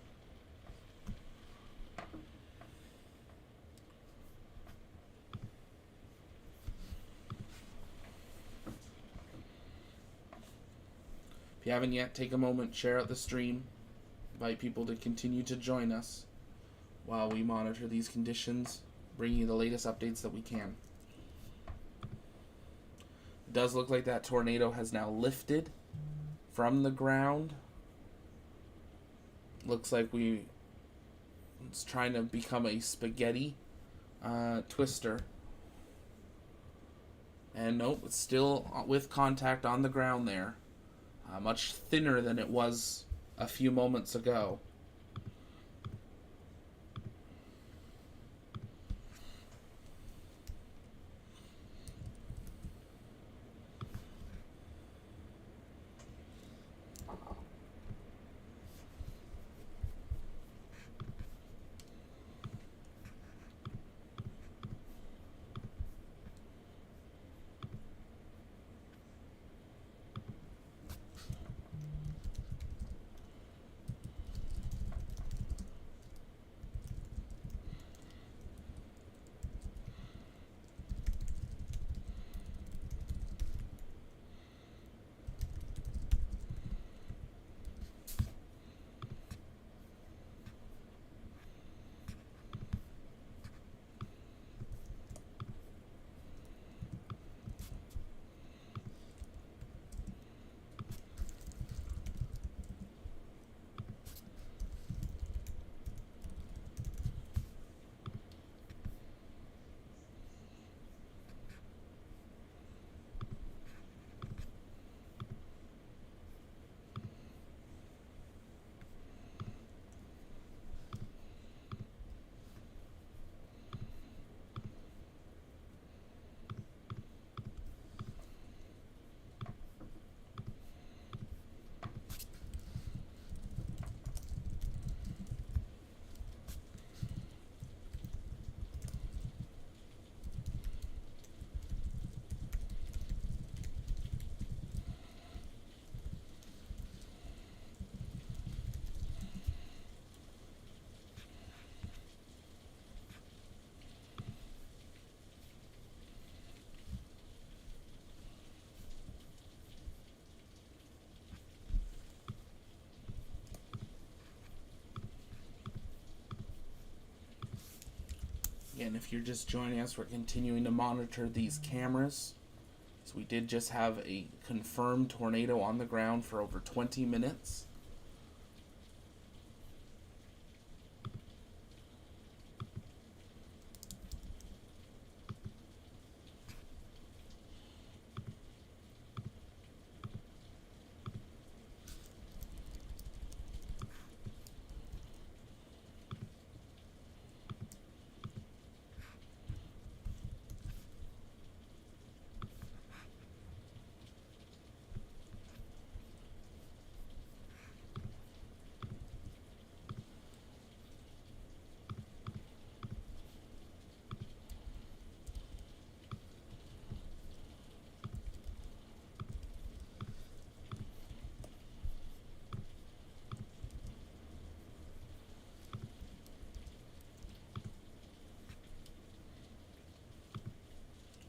If you haven't yet, take a moment, share out the stream, invite people to continue to join us while we monitor these conditions, bringing you the latest updates that we can. It does look like that tornado has now lifted from the ground. Looks like it's trying to become a spaghetti twister. And nope, it's still with contact on the ground there. Much thinner than it was a few moments ago. And if you're just joining us, we're continuing to monitor these cameras. So we did just have a confirmed tornado on the ground for over 20 minutes.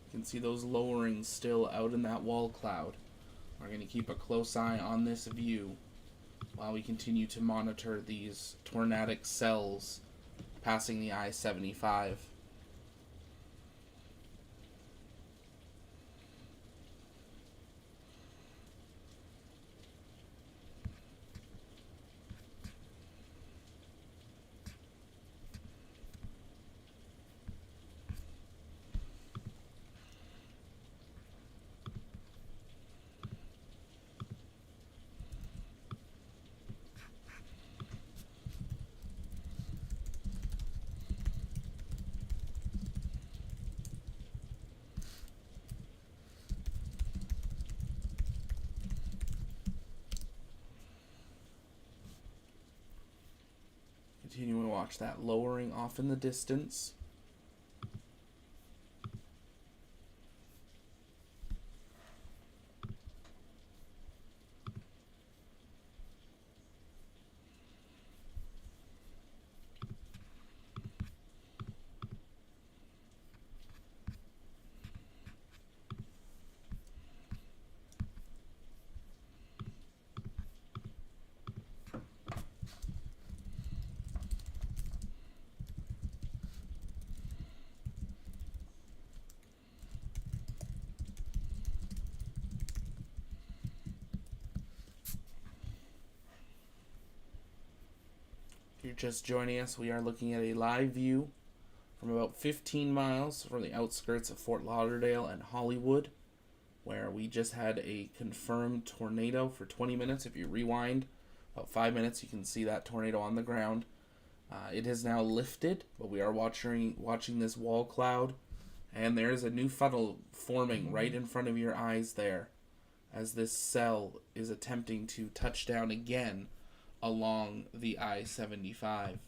You can see those lowerings still out in that wall cloud. We're going to keep a close eye on this view while we continue to monitor these tornadic cells passing the I-75. Continuing to watch that lowering off in the distance. If you're just joining us, we are looking at a live view from about 15 miles from the outskirts of Fort Lauderdale and Hollywood, where we just had a confirmed tornado for 20 minutes. If you rewind about 5 minutes, you can see that tornado on the ground. It has now lifted, but we are watching this wall cloud, and there is a new funnel forming right in front of your eyes there, as this cell is attempting to touch down again along the I-75.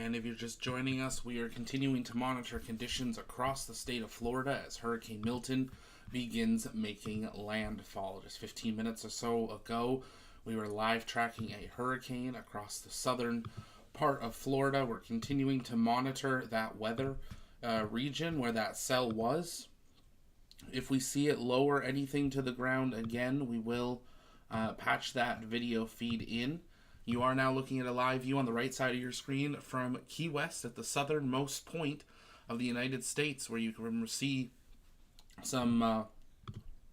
And if you're just joining us, we are continuing to monitor conditions across the state of Florida as Hurricane Milton begins making landfall. Just 15 minutes or so ago, we were live tracking a hurricane across the southern part of Florida. We're continuing to monitor that weather region where that cell was. If we see it lower anything to the ground again, we will patch that video feed in. You are now looking at a live view on the right side of your screen from Key West at the southernmost point of the United States, where you can see some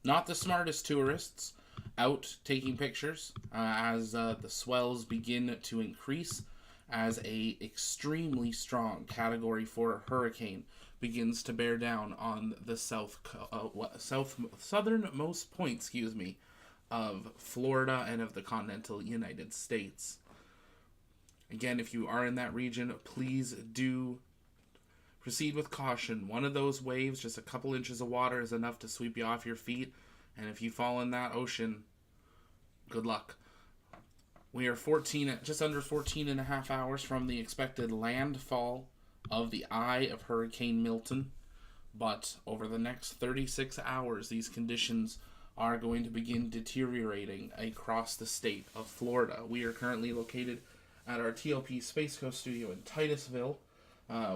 not the smartest tourists out taking pictures as the swells begin to increase as a extremely strong Category 4 hurricane begins to bear down on the southernmost point, of Florida and of the continental United States. Again, if you are in that region, please do proceed with caution. One of those waves, just a couple inches of water, is enough to sweep you off your feet, and if you fall in that ocean, good luck. We are just under 14 and a half hours from the expected landfall of the eye of Hurricane Milton, but over the next 36 hours, these conditions are going to begin deteriorating across the state of Florida. We are currently located at our TLP Space Coast studio in Titusville.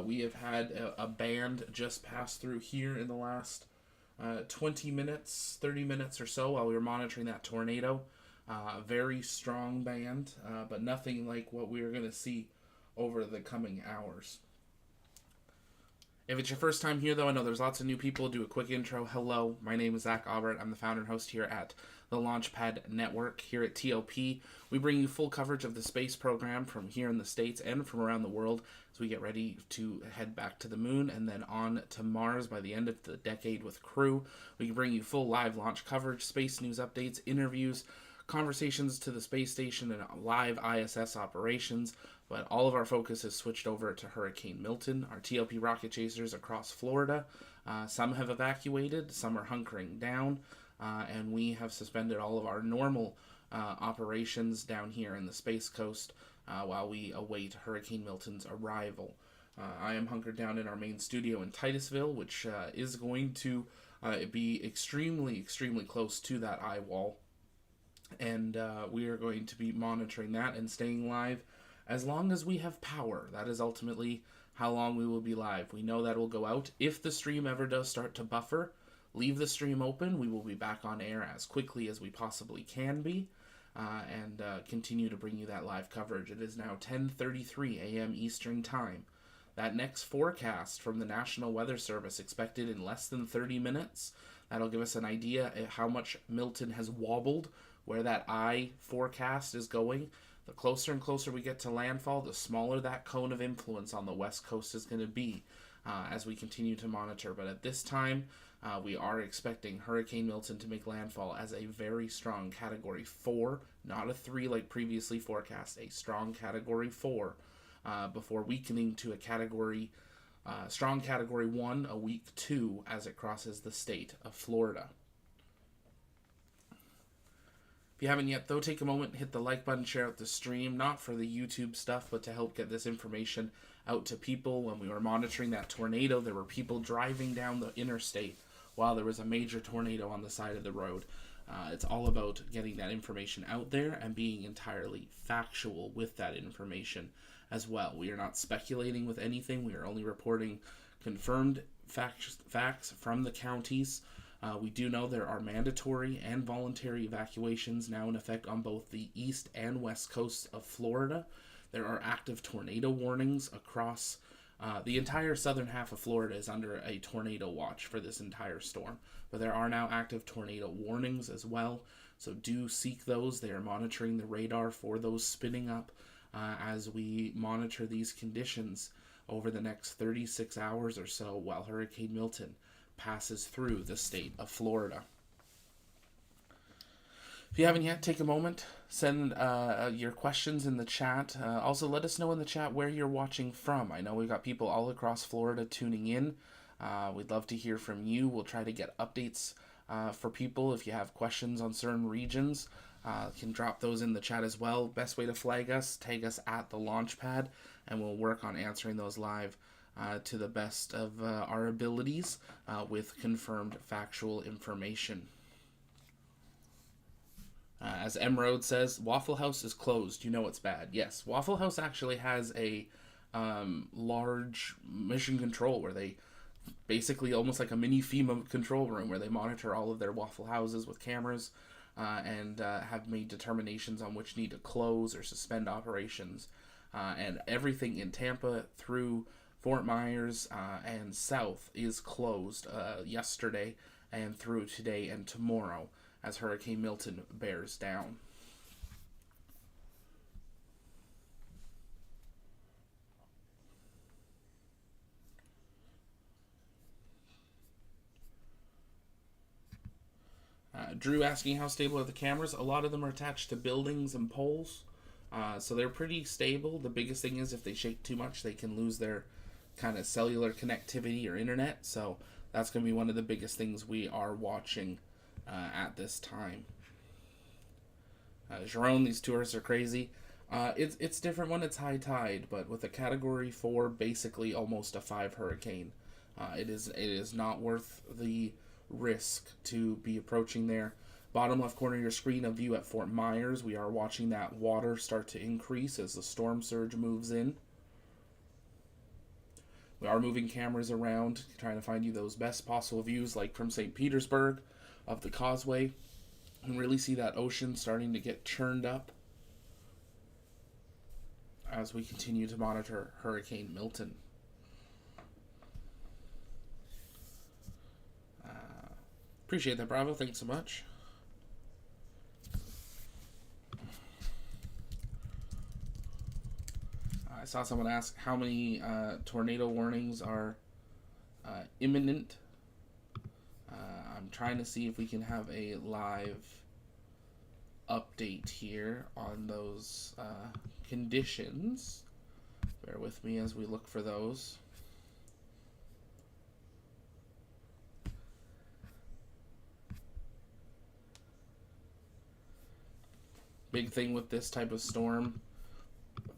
We have had a band just pass through here in the last 20 minutes, 30 minutes or so while we were monitoring that tornado. Very strong band, but nothing like what we are going to see over the coming hours. If it's your first time here, though, I know there's lots of new people. Do a quick intro. Hello, my name is Zach Aubert. I'm the founder and host here at the Launchpad Network here at TLP. We bring you full coverage of the space program from here in the States and from around the world as we get ready to head back to the moon and then on to Mars by the end of the decade with Crew. We can bring you full live launch coverage, space news updates, interviews, conversations to the space station, and live ISS operations. But all of our focus is switched over to Hurricane Milton, our TLP rocket chasers across Florida. Some have evacuated, some are hunkering down, and we have suspended all of our normal operations down here in the Space Coast while we await Hurricane Milton's arrival. I am hunkered down in our main studio in Titusville, which is going to be extremely, extremely close to that eye wall. And we are going to be monitoring that and staying live as long as we have power. That is ultimately how long we will be live. We know that will go out. If the stream ever does start to buffer, leave the stream open. We will be back on air as quickly as we possibly can be and continue to bring you that live coverage. It is now 10:33 a.m. Eastern Time. That next forecast from the National Weather Service expected in less than 30 minutes. That'll give us an idea of how much Milton has wobbled, where that eye forecast is going. The closer and closer we get to landfall, the smaller that cone of influence on the west coast is going to be as we continue to monitor. But at this time, we are expecting Hurricane Milton to make landfall as a very strong Category 4, not a 3 like previously forecast, a strong Category 4 before weakening to a strong Category 1 a week 2 as it crosses the state of Florida. If you haven't yet, though, take a moment, hit the like button, share out the stream, not for the YouTube stuff, but to help get this information out to people. When we were monitoring that tornado, there were people driving down the interstate while there was a major tornado on the side of the road. It's all about getting that information out there and being entirely factual with that information as well. We are not speculating with anything. We are only reporting confirmed facts from the counties. We do know there are mandatory and voluntary evacuations now in effect on both the east and west coasts of Florida. There are active tornado warnings across the entire southern half of Florida is under a tornado watch for this entire storm. But there are now active tornado warnings as well, so do seek those. They are monitoring the radar for those spinning up as we monitor these conditions over the next 36 hours or so while Hurricane Milton passes through the state of Florida. If you haven't yet, take a moment, send your questions in the chat. Also, let us know in the chat where you're watching from. I know we've got people all across Florida tuning in. We'd love to hear from you. We'll try to get updates for people. If you have questions on certain regions, can drop those in the chat as well. Best way to flag us, tag us at the Launchpad, and we'll work on answering those live to the best of our abilities with confirmed factual information. As Emerald says, Waffle House is closed. You know it's bad. Yes, Waffle House actually has a large mission control where they basically almost like a mini FEMA control room where they monitor all of their Waffle Houses with cameras and have made determinations on which need to close or suspend operations. And everything in Tampa through Fort Myers and south is closed yesterday and through today and tomorrow as Hurricane Milton bears down. Drew asking how stable are the cameras. A lot of them are attached to buildings and poles, so they're pretty stable. The biggest thing is if they shake too much, they can lose their kind of cellular connectivity or internet, so that's going to be one of the biggest things we are watching at this time. Jerome, these tourists are crazy. It's different when it's high tide, but with a Category 4, basically almost a 5 hurricane, it is not worth the risk to be approaching there. Bottom left corner of your screen, a view at Fort Myers. We are watching that water start to increase as the storm surge moves in. We are moving cameras around, trying to find you those best possible views, like from St. Petersburg, of the causeway. You can really see that ocean starting to get churned up as we continue to monitor Hurricane Milton. Appreciate that, Bravo. Thanks so much. I saw someone ask how many tornado warnings are imminent. I'm trying to see if we can have a live update here on those conditions. Bear with me as we look for those. Big thing with this type of storm,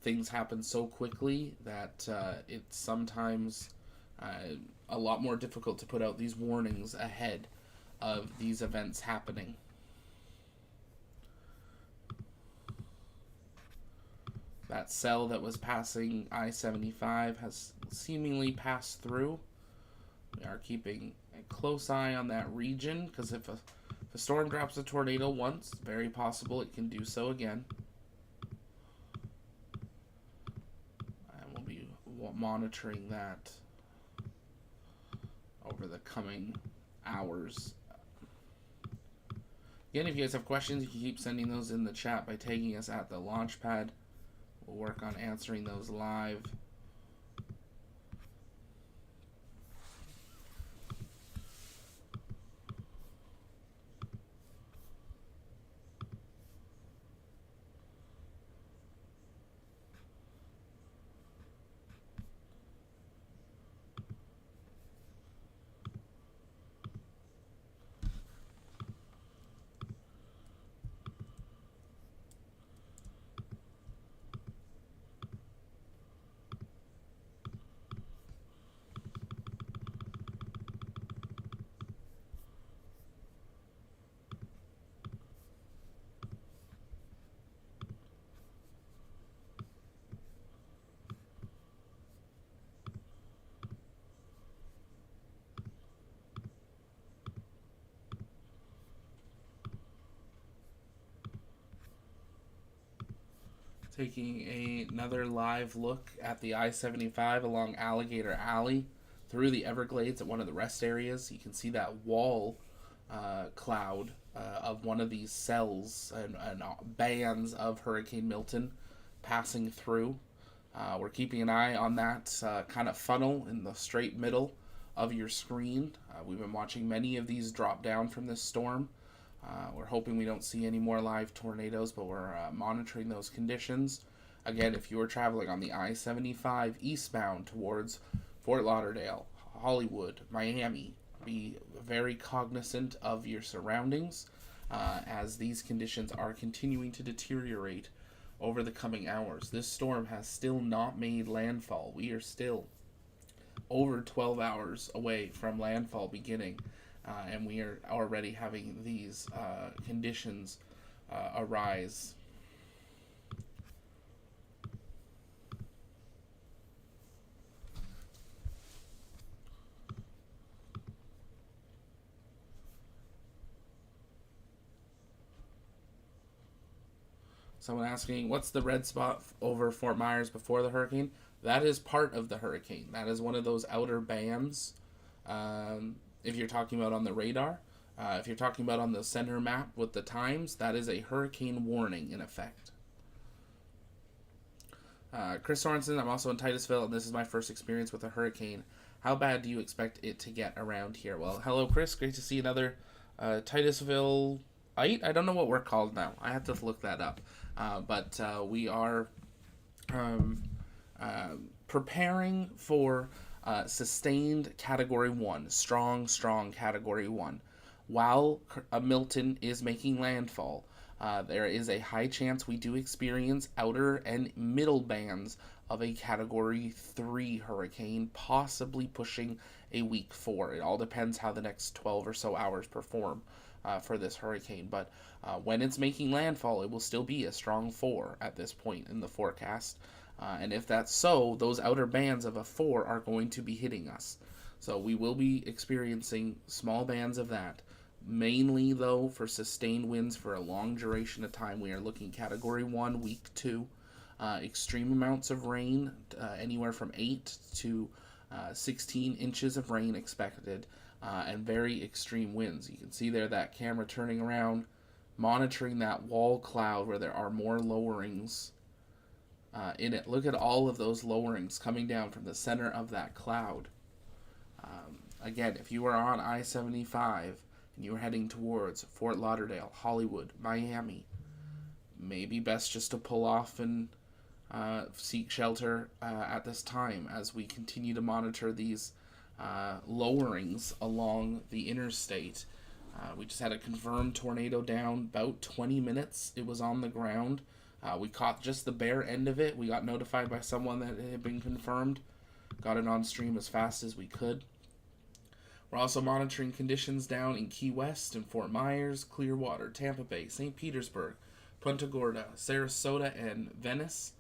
things happen so quickly that it's sometimes a lot more difficult to put out these warnings ahead of these events happening. That cell that was passing I-75 has seemingly passed through. We are keeping a close eye on that region because if a storm drops a tornado once, very possible it can do so again. And we'll be monitoring that over the coming hours. Again, if you guys have questions, you can keep sending those in the chat by tagging us at the Launchpad. We'll work on answering those live. Taking another live look at the I-75 along Alligator Alley through the Everglades at one of the rest areas. You can see that wall cloud of one of these cells and bands of Hurricane Milton passing through. We're keeping an eye on that kind of funnel in the straight middle of your screen. We've been watching many of these drop down from this storm. We're hoping we don't see any more live tornadoes, but we're monitoring those conditions. Again, if you are traveling on the I-75 eastbound towards Fort Lauderdale, Hollywood, Miami, Be very cognizant of your surroundings as these conditions are continuing to deteriorate over the coming hours. This storm has still not made landfall. We are still over 12 hours away from landfall beginning, and we are already having these conditions arise. Someone asking, what's the red spot over Fort Myers before the hurricane? That is part of the hurricane. That is one of those outer bands. If you're talking about on the radar, if you're talking about on the center map with the times, that is a hurricane warning in effect. Chris Sorensen, I'm also in Titusville, and this is my first experience with a hurricane. How bad do you expect it to get around here? Well, hello, Chris. Great to see another Titusville. I don't know what we're called now. I have to look that up. But we are preparing for sustained Category 1, strong Category 1. While Milton is making landfall, there is a high chance we do experience outer and middle bands of a Category 3 hurricane, possibly pushing a week 4. It all depends how the next 12 or so hours perform for this hurricane. But when it's making landfall, it will still be a strong 4 at this point in the forecast. And if that's so, those outer bands of a 4 are going to be hitting us. So we will be experiencing small bands of that. Mainly, though, for sustained winds for a long duration of time, we are looking Category 1, Week 2. Extreme amounts of rain, anywhere from 8 to 16 inches of rain expected, and very extreme winds. You can see there that camera turning around, monitoring that wall cloud where there are more lowerings in it. Look at all of those lowerings coming down from the center of that cloud. Again, if you are on I-75 and you are heading towards Fort Lauderdale, Hollywood, Miami, maybe best just to pull off and seek shelter at this time as we continue to monitor these lowerings along the interstate. We just had a confirmed tornado down about 20 minutes. It was on the ground. We caught just the bare end of it. We got notified by someone that it had been confirmed. Got it on stream as fast as we could. We're also monitoring conditions down in Key West and Fort Myers, Clearwater, Tampa Bay, St. Petersburg, Punta Gorda, Sarasota, and Venice.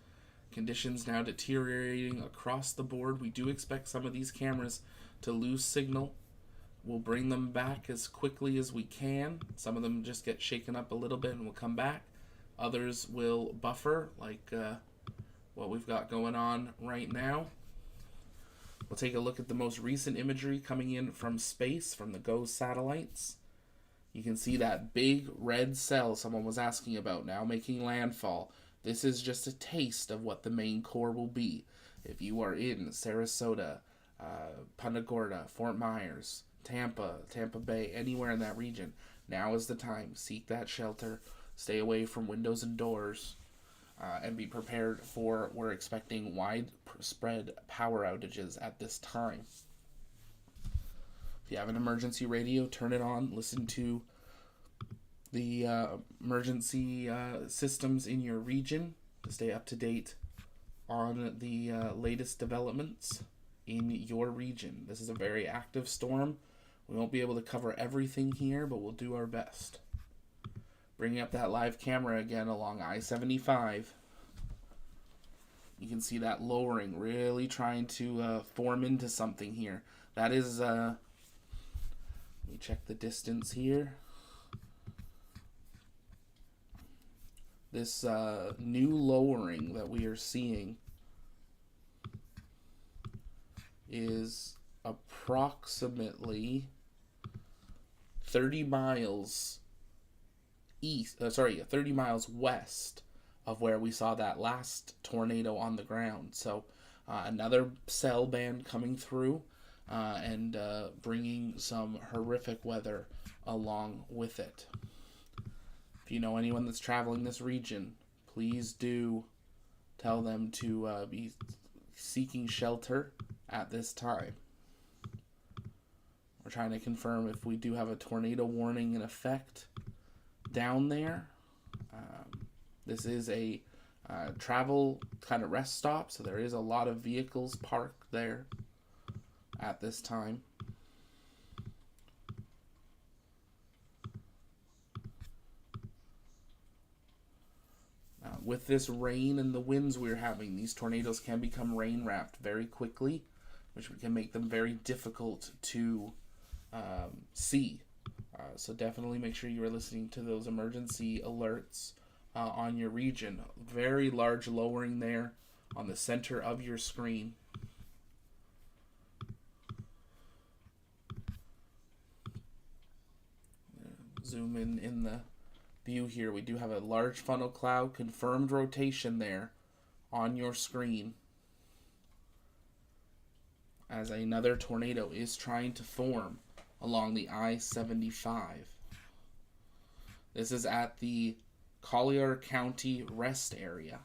Conditions now deteriorating across the board. We do expect some of these cameras to lose signal. We'll bring them back as quickly as we can. Some of them just get shaken up a little bit and will come back. Others will buffer, like what we've got going on right now. We'll take a look at the most recent imagery coming in from space, from the GOES satellites. You can see that big red cell someone was asking about now making landfall. This is just a taste of what the main core will be. If you are in Sarasota, Punta Gorda, Fort Myers, Tampa Bay, anywhere in that region, now is the time. Seek that shelter. Stay away from windows and doors. And be prepared for, we're expecting widespread power outages at this time. If you have an emergency radio, turn it on. Listen to the emergency systems in your region to stay up to date on the latest developments in your region. This is a very active storm. We won't be able to cover everything here, but we'll do our best. Bringing up that live camera again along I-75. You can see that lowering really trying to form into something here. That is, let me check the distance here. This new lowering that we are seeing is approximately 30 miles 30 miles west of where we saw that last tornado on the ground. So another cell band coming through and bringing some horrific weather along with it. If you know anyone that's traveling this region, please do tell them to be seeking shelter at this time. We're trying to confirm if we do have a tornado warning in effect down there. This is a travel kind of rest stop, so there is a lot of vehicles parked there at this time. With this rain and the winds we're having, these tornadoes can become rain wrapped very quickly, which can make them very difficult to see. So definitely make sure you are listening to those emergency alerts on your region. Very large lowering there on the center of your screen. Zoom in the view here. We do have a large funnel cloud, confirmed rotation there on your screen, as another tornado is trying to form along the I-75. This is at the Collier County rest area.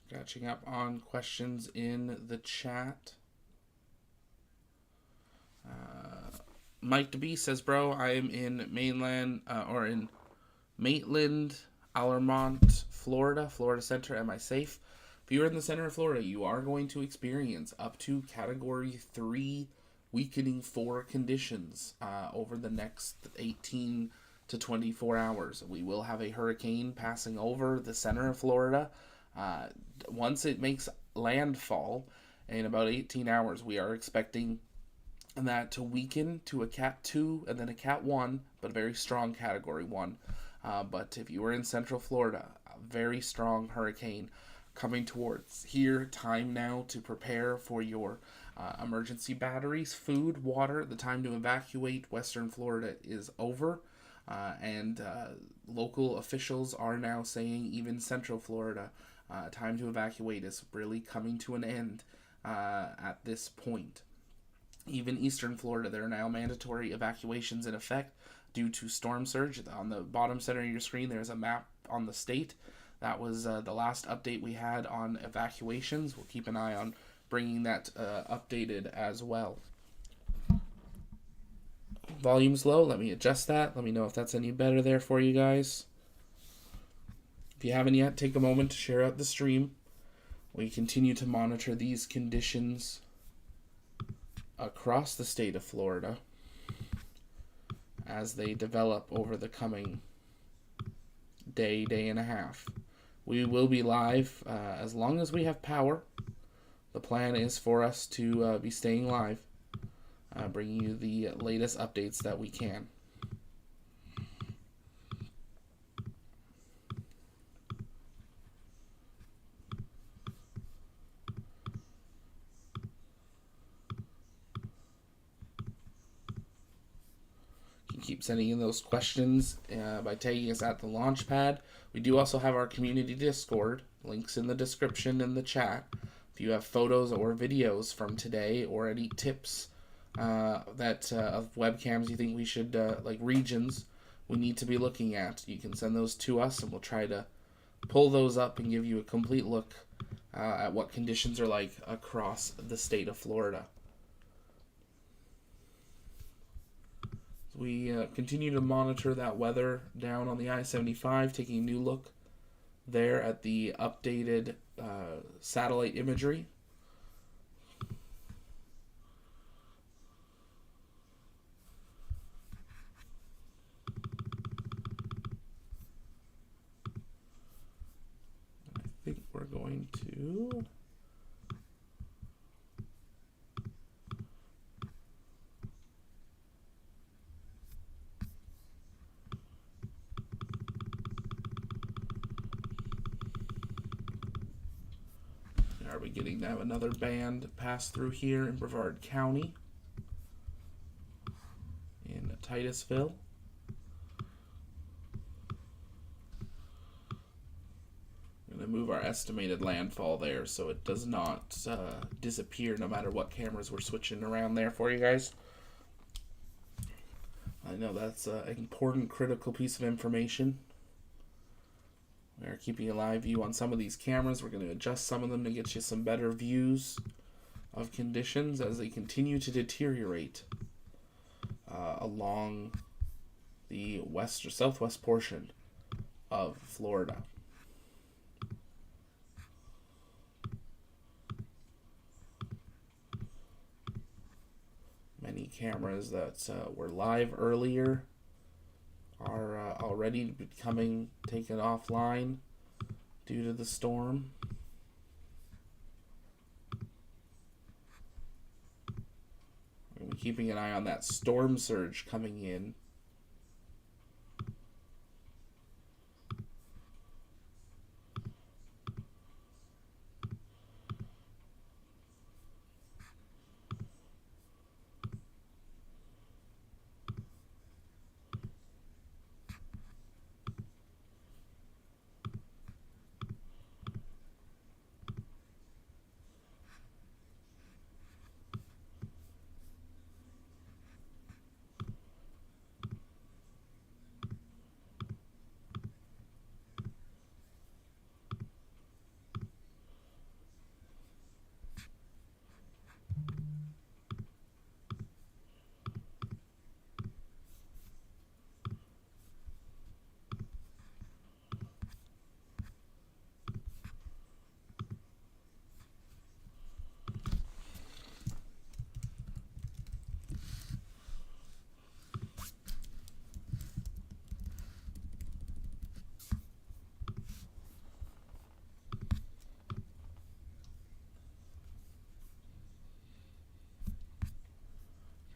Catching up on questions in the chat. Mike DeB says, bro, I am in in Maitland, Allermont, Florida Center. Am I safe? If you're in the center of Florida, you are going to experience up to Category 3 weakening 4 conditions over the next 18 to 24 hours. We will have a hurricane passing over the center of Florida. Once it makes landfall in about 18 hours, we are expecting that to weaken to a Cat 2 and then a Cat 1, but a very strong Category 1. But if you are in Central Florida, a very strong hurricane coming towards here. Time now to prepare for your emergency batteries, food, water. The time to evacuate Western Florida is over. And local officials are now saying even Central Florida, time to evacuate is really coming to an end at this point. Even Eastern Florida, there are now mandatory evacuations in effect due to storm surge. On the bottom center of your screen, there's a map on the state. That was the last update we had on evacuations. We'll keep an eye on bringing that updated as well. Volume's low. Let me adjust that. Let me know if that's any better there for you guys. If you haven't yet, take a moment to share out the stream. We continue to monitor these conditions across the state of Florida as they develop over the coming day and a half. We will be live as long as we have power. The plan is for us to be staying live, bringing you the latest updates that we can. Keep sending in those questions by tagging us at the launch pad. We do also have our community Discord, links in the description and the chat. If you have photos or videos from today or any tips of webcams you think we should, like regions we need to be looking at, you can send those to us and we'll try to pull those up and give you a complete look at what conditions are like across the state of Florida. We continue to monitor that weather down on the I-75, taking a new look there at the updated satellite imagery. I think we're going to... Are we getting to have another band pass through here in Brevard County? Titusville. I'm going to move our estimated landfall there so it does not disappear no matter what cameras we're switching around there for you guys. I know that's an important, critical piece of information. We are keeping a live view on some of these cameras. We're going to adjust some of them to get you some better views of conditions as they continue to deteriorate along the west or southwest portion of Florida. Many cameras that were live earlier are already becoming taken offline due to the storm. We're keeping an eye on that storm surge coming in.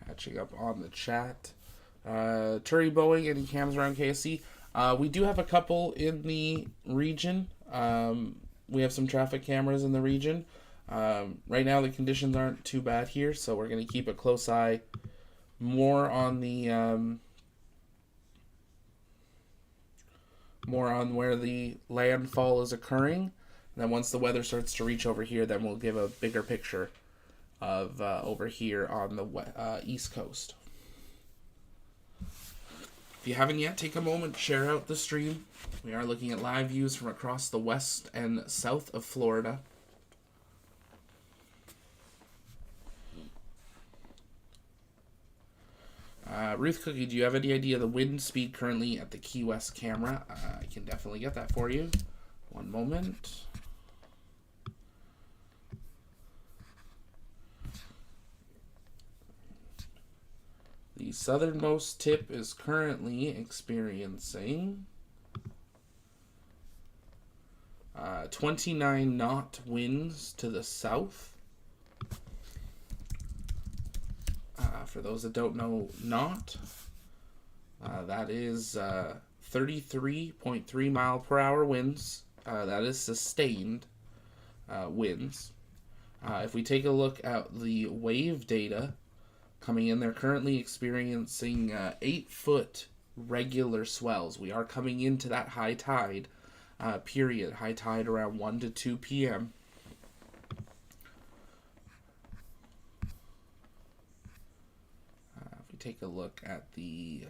Catching up on the chat. Turi Boeing, any cams around KSC? We do have a couple in the region. We have some traffic cameras in the region. Right now the conditions aren't too bad here, so we're going to keep a close eye more on the more on where the landfall is occurring. And then once the weather starts to reach over here, then we'll give a bigger picture of over here on the East Coast. If you haven't yet, take a moment, share out the stream. We are looking at live views from across the west and south of Florida. Ruth Cookie, do you have any idea the wind speed currently at the Key West camera? I can definitely get that for you. One moment. The southernmost tip is currently experiencing 29 knot winds to the south. For those that don't know knot, that is 33.3 mile per hour winds. That is sustained winds. If we take a look at the wave data coming in, they're currently experiencing 8-foot regular swells. We are coming into that high tide period. High tide around 1 to 2 p.m. If we take a look at the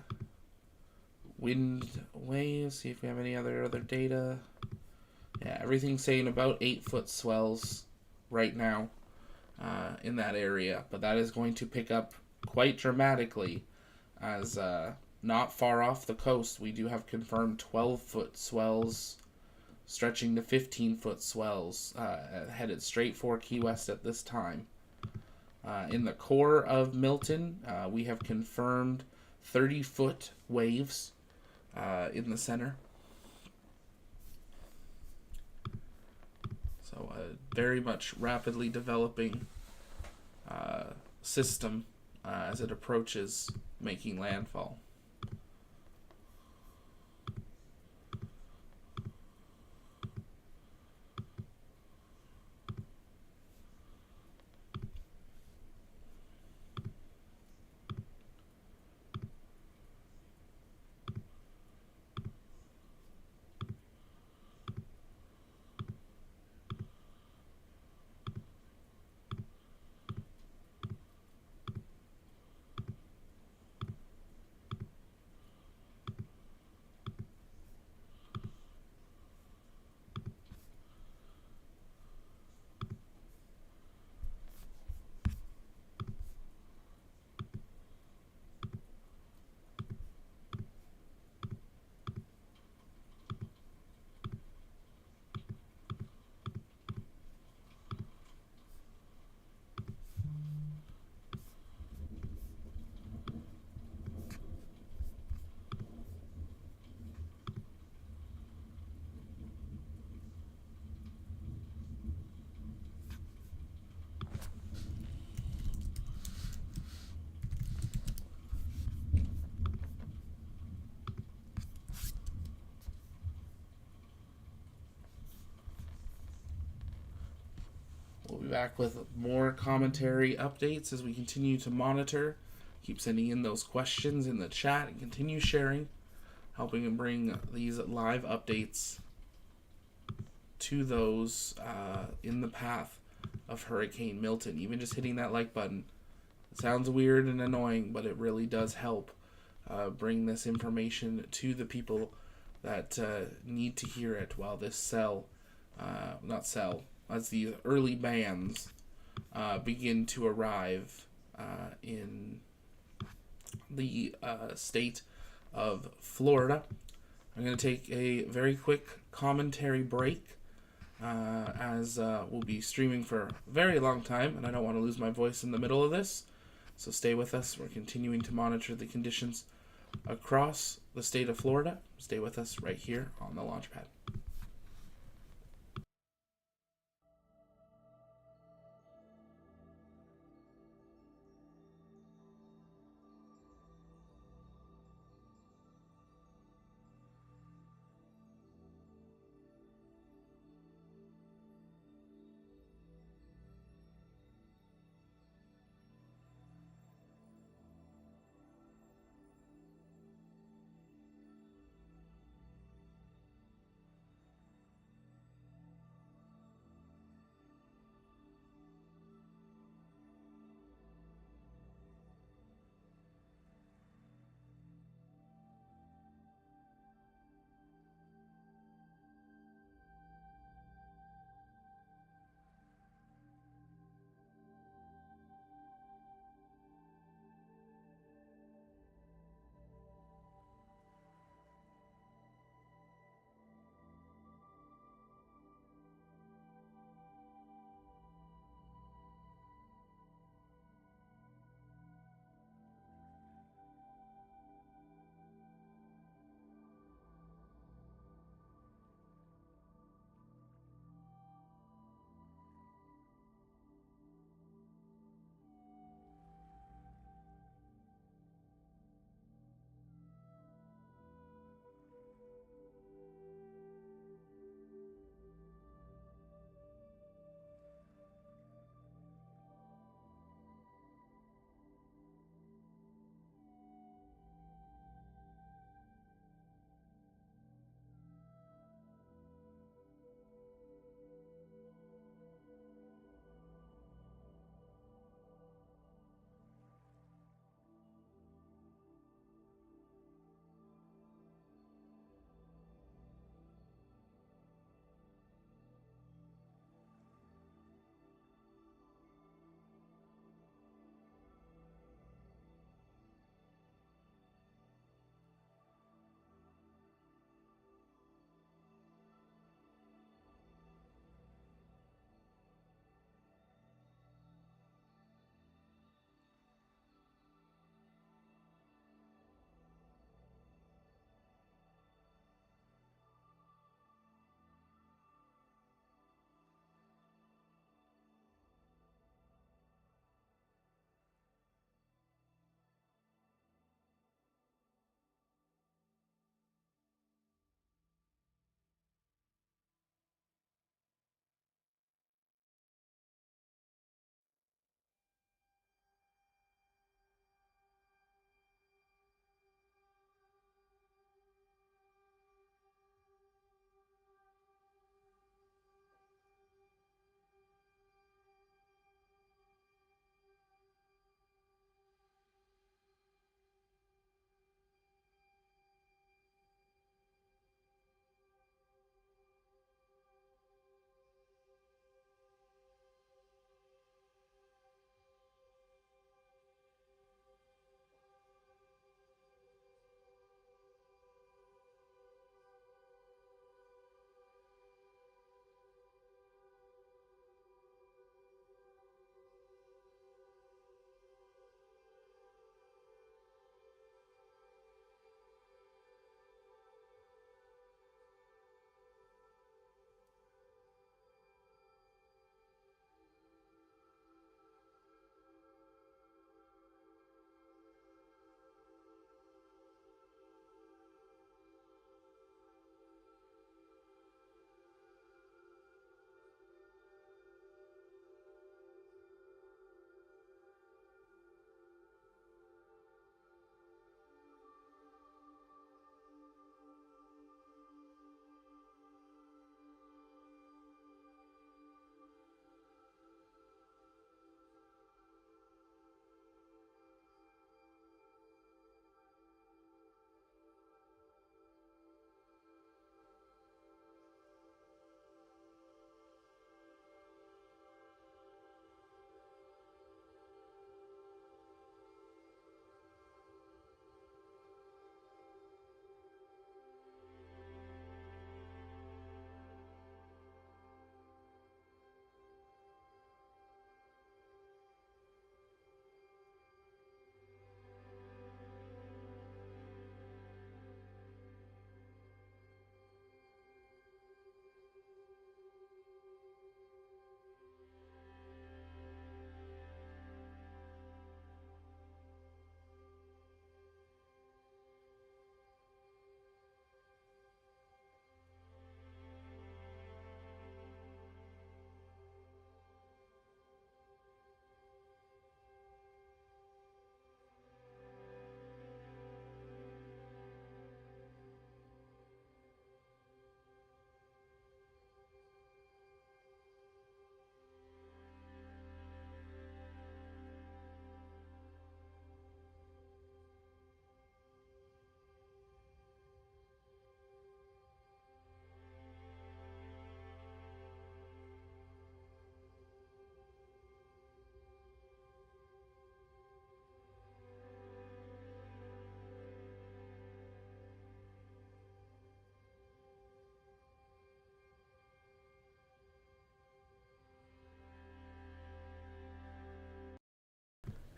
wind waves, see if we have any other data. Yeah, everything's saying about 8-foot swells right now in that area, but that is going to pick up quite dramatically as not far off the coast we do have confirmed 12-foot swells stretching to 15-foot swells headed straight for Key West at this time. In the core of Milton, we have confirmed 30-foot waves in the center. So a very much rapidly developing system as it approaches making landfall. back with more commentary updates as we continue to monitor. Keep sending in those questions in the chat and continue sharing, helping to bring these live updates to those in the path of Hurricane Milton. Even just hitting that like button. It sounds weird and annoying, but it really does help bring this information to the people that need to hear it while this as the early bands begin to arrive in the state of Florida. I'm going to take a very quick commentary break as we'll be streaming for a very long time, and I don't want to lose my voice in the middle of this. So stay with us. We're continuing to monitor the conditions across the state of Florida. Stay with us right here on the Launchpad.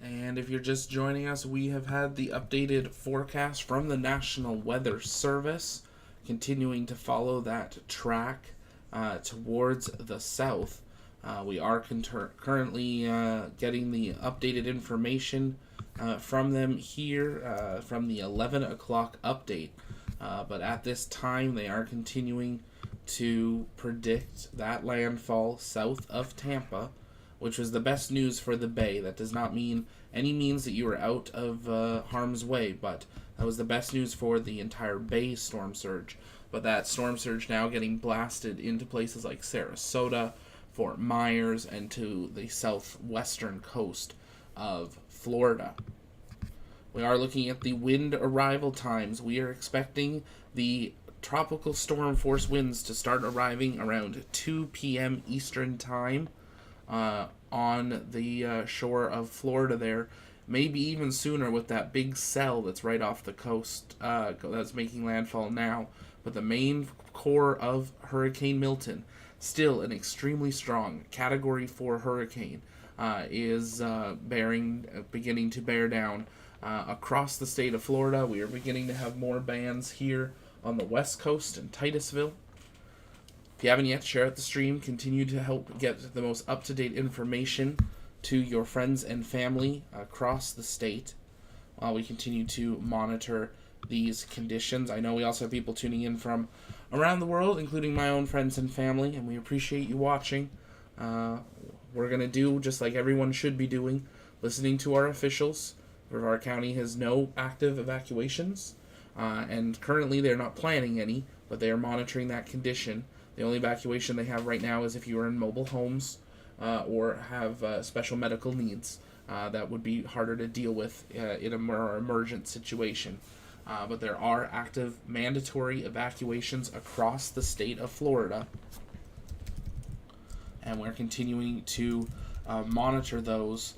And if you're just joining us, we have had the updated forecast from the National Weather Service, continuing to follow that track towards the south. We are currently getting the updated information from them here from the 11 o'clock update. But at this time, they are continuing to predict that landfall south of Tampa, which was the best news for the Bay. That does not mean any means that you are out of harm's way, but that was the best news for the entire Bay storm surge. But that storm surge now getting blasted into places like Sarasota, Fort Myers, and to the southwestern coast of Florida. We are looking at the wind arrival times. We are expecting the tropical storm force winds to start arriving around 2 p.m. Eastern time on the shore of Florida there. Maybe even sooner with that big cell that's right off the coast that's making landfall now. But the main core of Hurricane Milton, still an extremely strong Category 4 hurricane, is beginning to bear down across the state of Florida. We are beginning to have more bands here on the west coast in Titusville. If you haven't yet, share out the stream. Continue to help get the most up-to-date information to your friends and family across the state while we continue to monitor these conditions. I know we also have people tuning in from around the world, including my own friends and family, and we appreciate you watching. We're going to do just like everyone should be doing, listening to our officials. Brevard County has no active evacuations, and currently they're not planning any, but they are monitoring that condition. The only evacuation they have right now is if you are in mobile homes or have special medical needs. That would be harder to deal with in a more emergent situation. But there are active mandatory evacuations across the state of Florida, and we're continuing to monitor those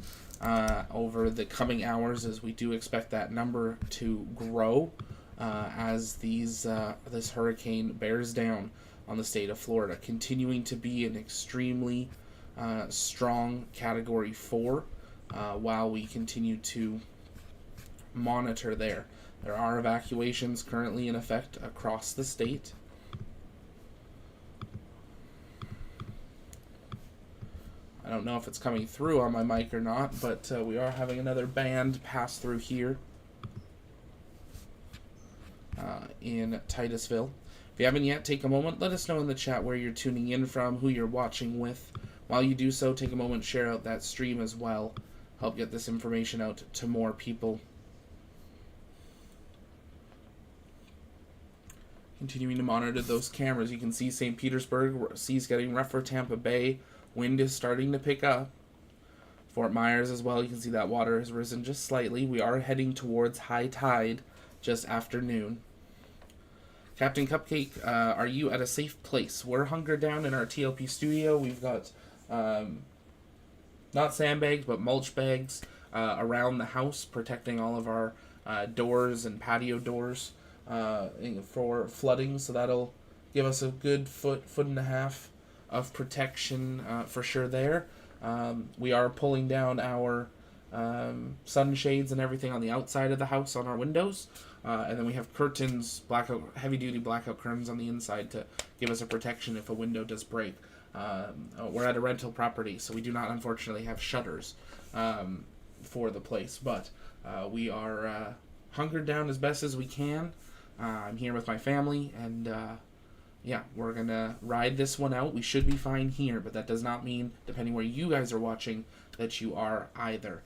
over the coming hours, as we do expect that number to grow as this hurricane bears down on the state of Florida, continuing to be an extremely strong Category 4 while we continue to monitor there. There are evacuations currently in effect across the state. I don't know if it's coming through on my mic or not, but we are having another band pass through here in Titusville. If you haven't yet, take a moment. Let us know in the chat where you're tuning in from, who you're watching with. While you do so, take a moment, share out that stream as well. Help get this information out to more people. Continuing to monitor those cameras. You can see St. Petersburg, seas getting rougher. Tampa Bay, wind is starting to pick up. Fort Myers as well, you can see that water has risen just slightly. We are heading towards high tide just after noon. Captain Cupcake, are you at a safe place? We're hunkered down in our TLP studio. We've got not sandbags, but mulch bags around the house, protecting all of our doors and patio doors for flooding. So that'll give us a good foot and a half of protection for sure there. We are pulling down our sunshades and everything on the outside of the house on our windows. And then we have curtains, heavy-duty blackout curtains on the inside to give us a protection if a window does break. We're at a rental property, so we do not, unfortunately, have shutters for the place. But we are hunkered down as best as we can. I'm here with my family, and we're going to ride this one out. We should be fine here, but that does not mean, depending where you guys are watching, that you are either.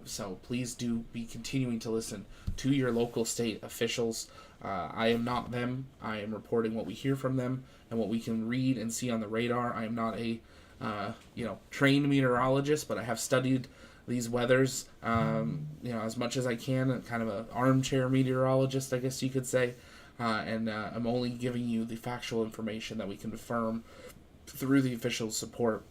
So please do be continuing to listen to your local state officials. I am not them. I am reporting what we hear from them and what we can read and see on the radar. I am not a trained meteorologist, but I have studied these weathers as much as I can. Kind of an armchair meteorologist, I guess you could say. And I'm only giving you the factual information that we can confirm through the official support.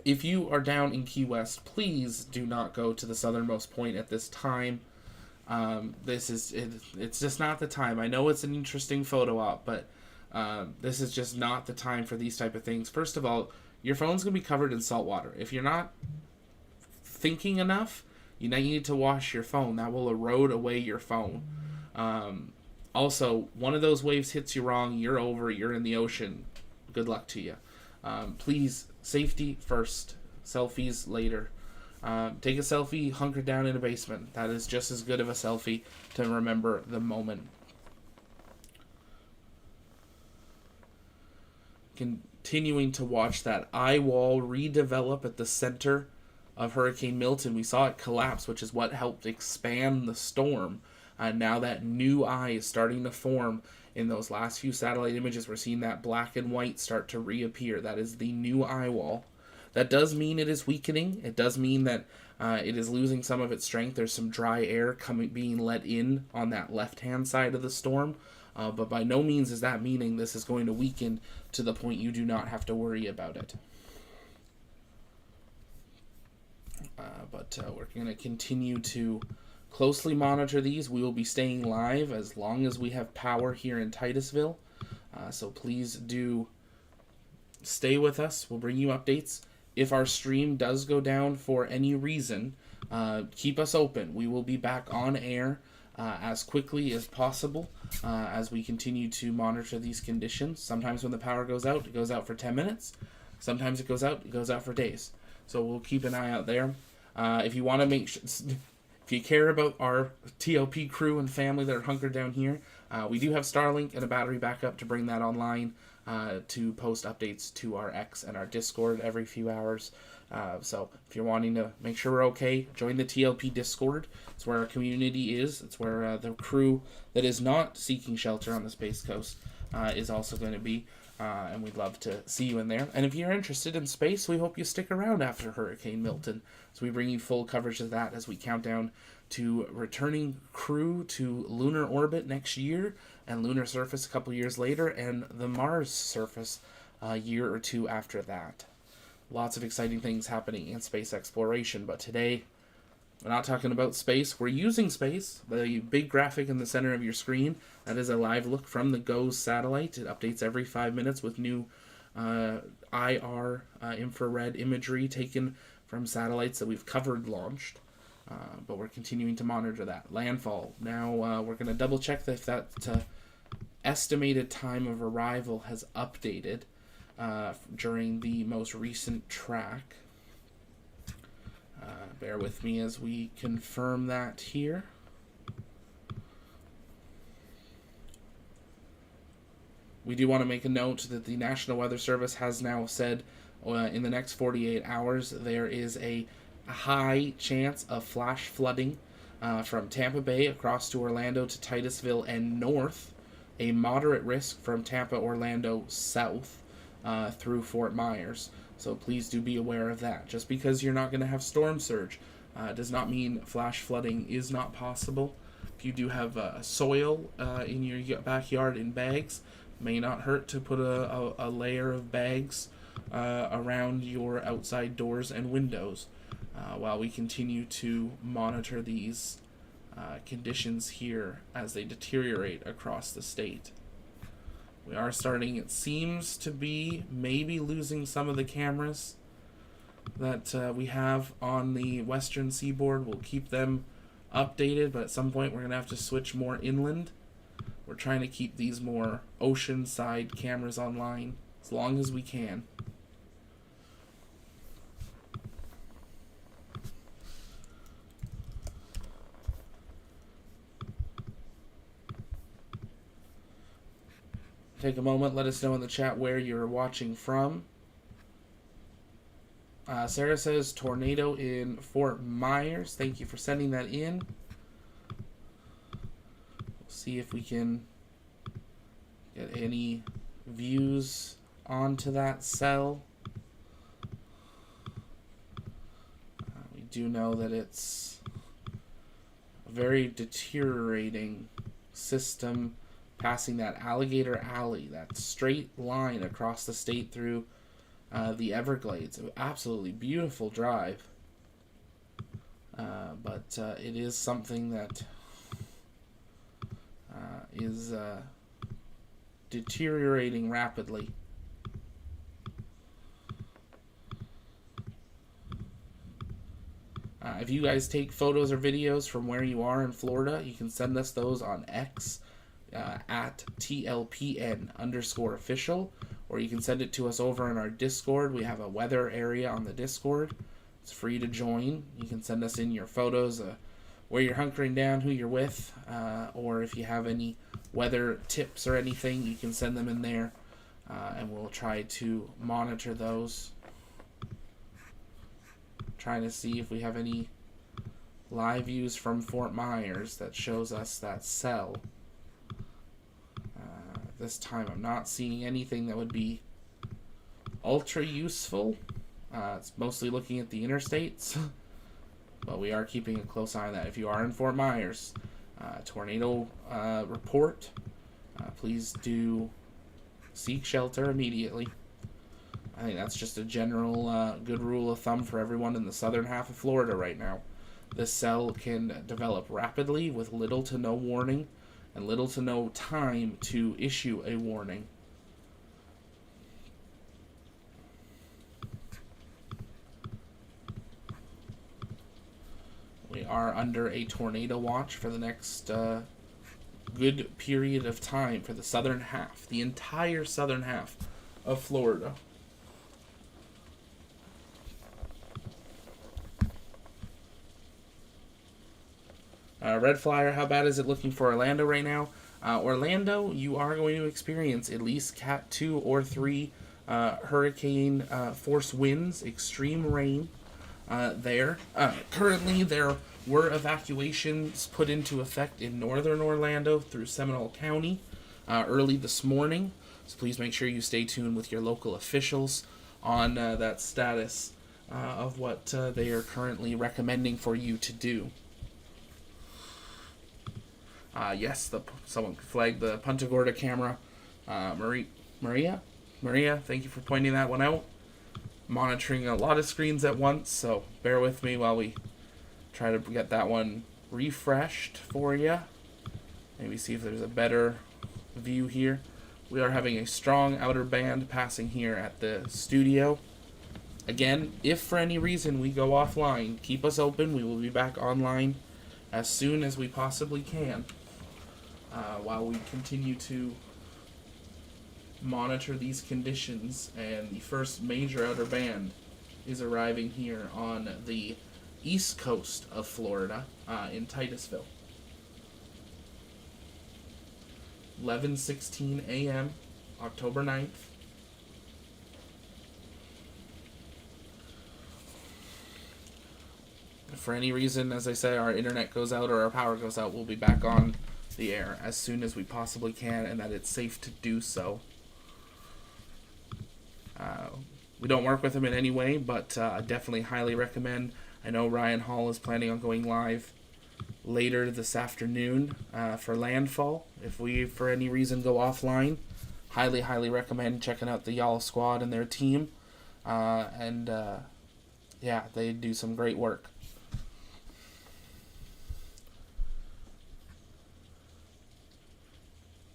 If you are down in Key West, please do not go to the southernmost point at this time. It's just not the time. I know it's an interesting photo op, but this is just not the time for these type of things. First of all, your phone's going to be covered in salt water. If you're not thinking enough, You need to wash your phone. That will erode away your phone. Also, one of those waves hits you wrong, you're over, you're in the ocean. Good luck to you. Please, safety first, selfies later. Take a selfie, hunker down in a basement. That is just as good of a selfie to remember the moment. Continuing to watch that eye wall redevelop at the center of Hurricane Milton. We saw it collapse, which is what helped expand the storm. Now that new eye is starting to form in those last few satellite images. We're seeing that black and white start to reappear. That is the new eye wall. That does mean it is weakening. It does mean that it is losing some of its strength. There's some dry air being let in on that left-hand side of the storm. But by no means is that meaning this is going to weaken to the point you do not have to worry about it. But we're going to continue to closely monitor these. We will be staying live as long as we have power here in Titusville. So please do stay with us. We'll bring you updates. If our stream does go down for any reason, keep us open. We will be back on air as quickly as possible as we continue to monitor these conditions. Sometimes when the power goes out, it goes out for 10 minutes. Sometimes it goes out for days. So we'll keep an eye out there. If you want to if you care about our TLP crew and family that are hunkered down here, we do have Starlink and a battery backup to bring that online to post updates to our X and our Discord every few hours. So if you're wanting to make sure we're okay, join the TLP Discord. It's where our community is. It's where the crew that is not seeking shelter on the Space Coast is also going to be. And we'd love to see you in there. And if you're interested in space, we hope you stick around after Hurricane Milton. So we bring you full coverage of that as we count down to returning crew to lunar orbit next year, and lunar surface a couple years later, and the Mars surface a year or two after that. Lots of exciting things happening in space exploration, but today we're not talking about space. We're using space. The big graphic in the center of your screen, that is a live look from the GOES satellite. It updates every 5 minutes with new IR infrared imagery taken from satellites that we've covered launched. But we're continuing to monitor that. Landfall. Now we're going to double check if that estimated time of arrival has updated during the most recent track. Bear with me as we confirm that here. We do want to make a note that the National Weather Service has now said in the next 48 hours there is a high chance of flash flooding from Tampa Bay across to Orlando to Titusville and north, a moderate risk from Tampa, Orlando south through Fort Myers. So please do be aware of that. Just because you're not going to have storm surge does not mean flash flooding is not possible. If you do have soil in your backyard in bags, may not hurt to put a layer of bags around your outside doors and windows while we continue to monitor these conditions here as they deteriorate across the state. We are starting, it seems to be, maybe losing some of the cameras that we have on the western seaboard. We'll keep them updated, but at some point we're going to have to switch more inland. We're trying to keep these more ocean-side cameras online as long as we can. Take a moment, let us know in the chat where you're watching from. Sarah says tornado in Fort Myers. Thank you for sending that in. We'll see if we can get any views onto that cell. We do know that it's a very deteriorating system passing that Alligator Alley, that straight line across the state through the Everglades. Absolutely beautiful drive. But it is something that is deteriorating rapidly. If you guys take photos or videos from where you are in Florida, you can send us those on X at TLPN_official, or you can send it to us over in our Discord. We have a weather area on the Discord. It's free to join. You can send us in your photos, where you're hunkering down, who you're with, or if you have any weather tips or anything, you can send them in there, and we'll try to monitor those. Trying to see if we have any live views from Fort Myers that shows us that cell. This time I'm not seeing anything that would be ultra useful. It's mostly looking at the interstates, but we are keeping a close eye on that. If you are in Fort Myers, tornado report, please do seek shelter immediately. I think that's just a general good rule of thumb for everyone in the southern half of Florida right now. This cell can develop rapidly with little to no warning and little to no time to issue a warning. We are under a tornado watch for the next good period of time for the southern half, the entire southern half of Florida. Red Flyer, how bad is it looking for Orlando right now? Orlando, you are going to experience at least Cat 2 or 3 hurricane force winds, extreme rain there. Currently, there were evacuations put into effect in northern Orlando through Seminole County early this morning. So please make sure you stay tuned with your local officials on that status of what they are currently recommending for you to do. Yes, someone flagged the Punta Gorda camera. Maria, thank you for pointing that one out. Monitoring a lot of screens at once, so bear with me while we try to get that one refreshed for you. Maybe see if there's a better view here. We are having a strong outer band passing here at the studio. Again, if for any reason we go offline, keep us open. We will be back online as soon as we possibly can. While we continue to monitor these conditions, and the first major outer band is arriving here on the east coast of Florida in Titusville. 11:16 a.m. October 9th. If for any reason, as I say, our internet goes out or our power goes out, we'll be back on the air as soon as we possibly can, and that it's safe to do so. We don't work with them in any way, but I definitely highly recommend. I know Ryan Hall is planning on going live later this afternoon for Landfall. If we, for any reason, go offline, highly recommend checking out the Y'all Squad and their team. Yeah, they do some great work.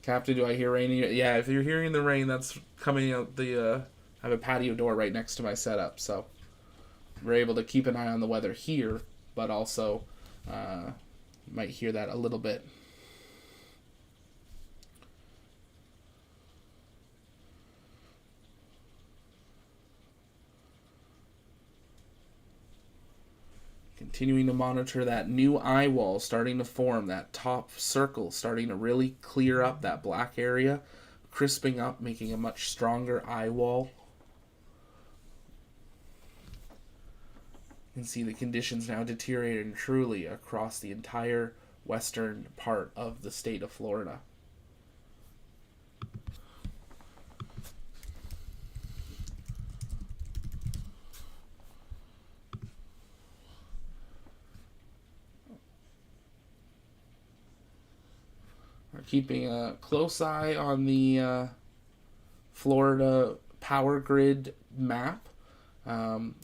Captain, do I hear rain? Yeah, if you're hearing the rain, that's coming out the... I have a patio door right next to my setup, so we're able to keep an eye on the weather here, but also might hear that a little bit. Continuing to monitor that new eye wall starting to form, that top circle starting to really clear up that black area, crisping up, making a much stronger eye wall. You can see the conditions now deteriorating truly across the entire western part of the state of Florida. We're keeping a close eye on the Florida power grid map,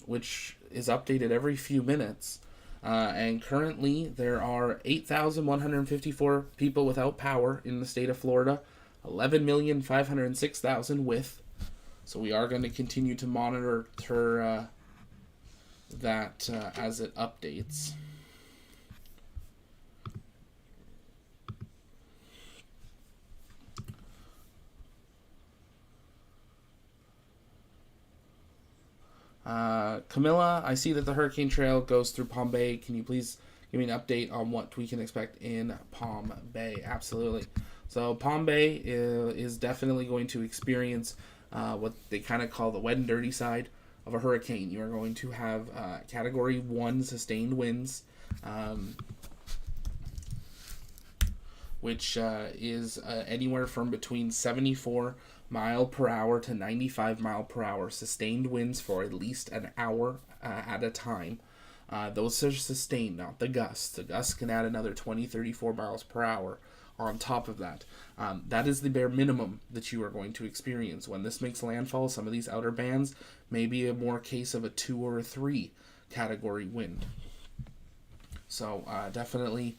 which is updated every few minutes. And currently there are 8,154 people without power in the state of Florida, 11,506,000 with. So we are going to continue to monitor that as it updates. Camilla, I see that the hurricane trail goes through Palm Bay. Can you please give me an update on what we can expect in Palm Bay? Absolutely. So Palm Bay is definitely going to experience what they kind of call the wet and dirty side of a hurricane. You are going to have Category 1 sustained winds, which is anywhere from between 74 mile per hour to 95 mile per hour sustained winds for at least an hour at a time. Those are sustained, not the gusts. The gusts can add another 20, 34 miles per hour on top of that. That is the bare minimum that you are going to experience. When this makes landfall, some of these outer bands may be a more case of a 2 or a 3 category wind. So definitely,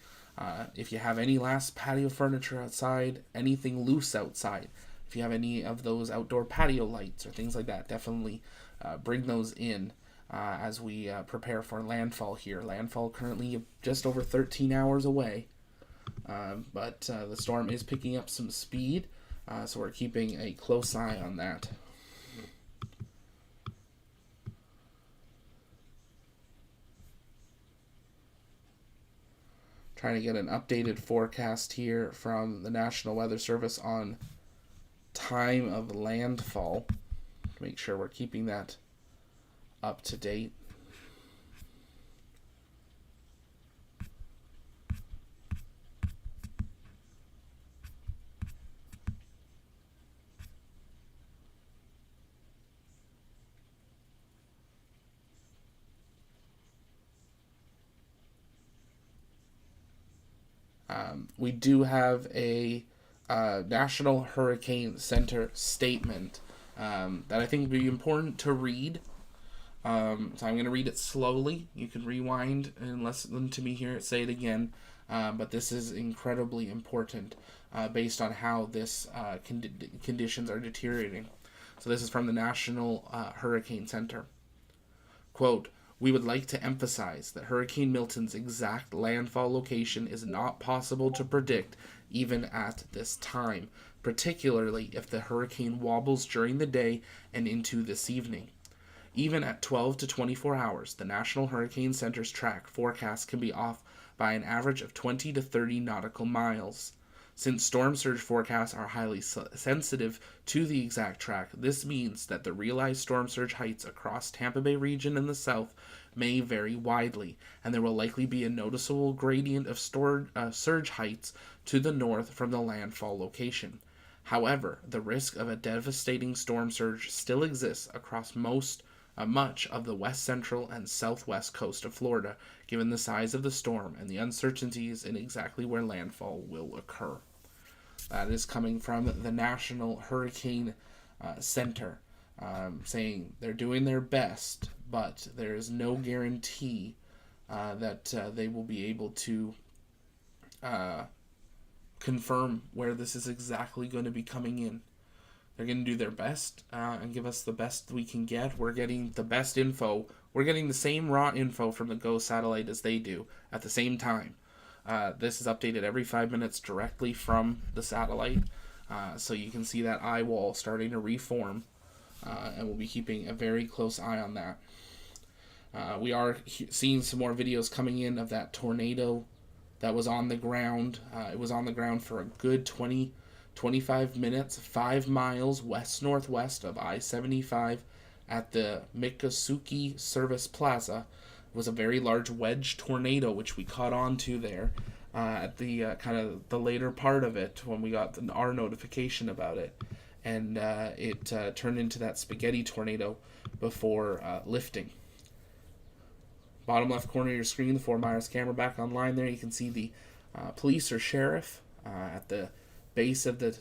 if you have any last patio furniture outside, anything loose outside, if you have any of those outdoor patio lights or things like that, definitely bring those in as we prepare for landfall here. Landfall currently just over 13 hours away, but the storm is picking up some speed, so we're keeping a close eye on that. Trying to get an updated forecast here from the National Weather Service on time of landfall. Make sure we're keeping that up to date. We do have a National Hurricane Center statement that I think would be important to read. So I'm going to read it slowly. You can rewind and listen to me hear it say it again. But this is incredibly important based on how this conditions are deteriorating. So this is from the National Hurricane Center. Quote, "We would like to emphasize that Hurricane Milton's exact landfall location is not possible to predict even at this time, particularly if the hurricane wobbles during the day and into this evening. Even at 12 to 24 hours, the National Hurricane Center's track forecast can be off by an average of 20 to 30 nautical miles. Since storm surge forecasts are highly sensitive to the exact track, this means that the realized storm surge heights across Tampa Bay region and the south may vary widely, and there will likely be a noticeable gradient of surge heights to the north from the landfall location. However, the risk of a devastating storm surge still exists across much of the west central and southwest coast of Florida, given the size of the storm and the uncertainties in exactly where landfall will occur." That is coming from the National Hurricane Center, saying they're doing their best, but there is no guarantee that they will be able to confirm where this is exactly going to be coming in. They're going to do their best and give us the best we can get. We're getting the best info. We're getting the same raw info from the GO satellite as they do at the same time. This is updated every 5 minutes directly from the satellite. So you can see that eye wall starting to reform. And we'll be keeping a very close eye on that. We are seeing some more videos coming in of that tornado that was on the ground. It was on the ground for a good 25 minutes, 5 miles west-northwest of I-75 at the Miccosukee Service Plaza. It was a very large wedge tornado, which we caught on to there at the kind of the later part of it when we got our notification about it. And it turned into that spaghetti tornado before lifting. Bottom left corner of your screen, the Fort Myers camera back online there. You can see the police or sheriff at the base of the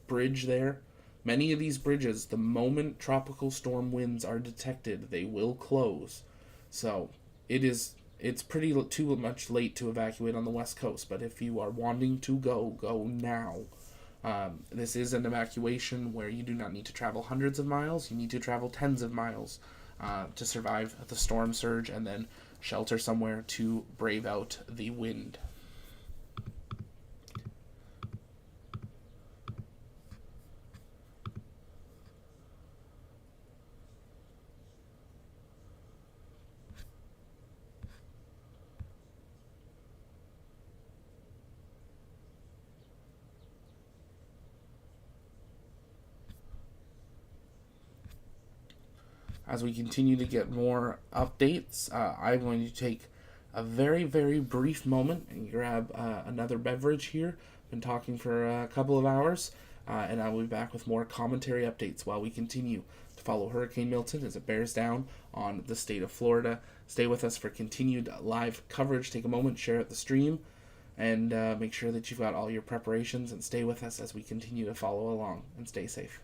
bridge there. Many of these bridges, the moment tropical storm winds are detected, they will close. So it's pretty too much late to evacuate on the West Coast, but if you are wanting to go now. This is an evacuation where you do not need to travel hundreds of miles, you need to travel tens of miles to survive the storm surge and then shelter somewhere to brave out the wind. As we continue to get more updates, I'm going to take a very, very brief moment and grab another beverage here. Been talking for a couple of hours, and I will be back with more commentary updates while we continue to follow Hurricane Milton as it bears down on the state of Florida. Stay with us for continued live coverage. Take a moment, share out the stream, and make sure that you've got all your preparations, and stay with us as we continue to follow along, and stay safe.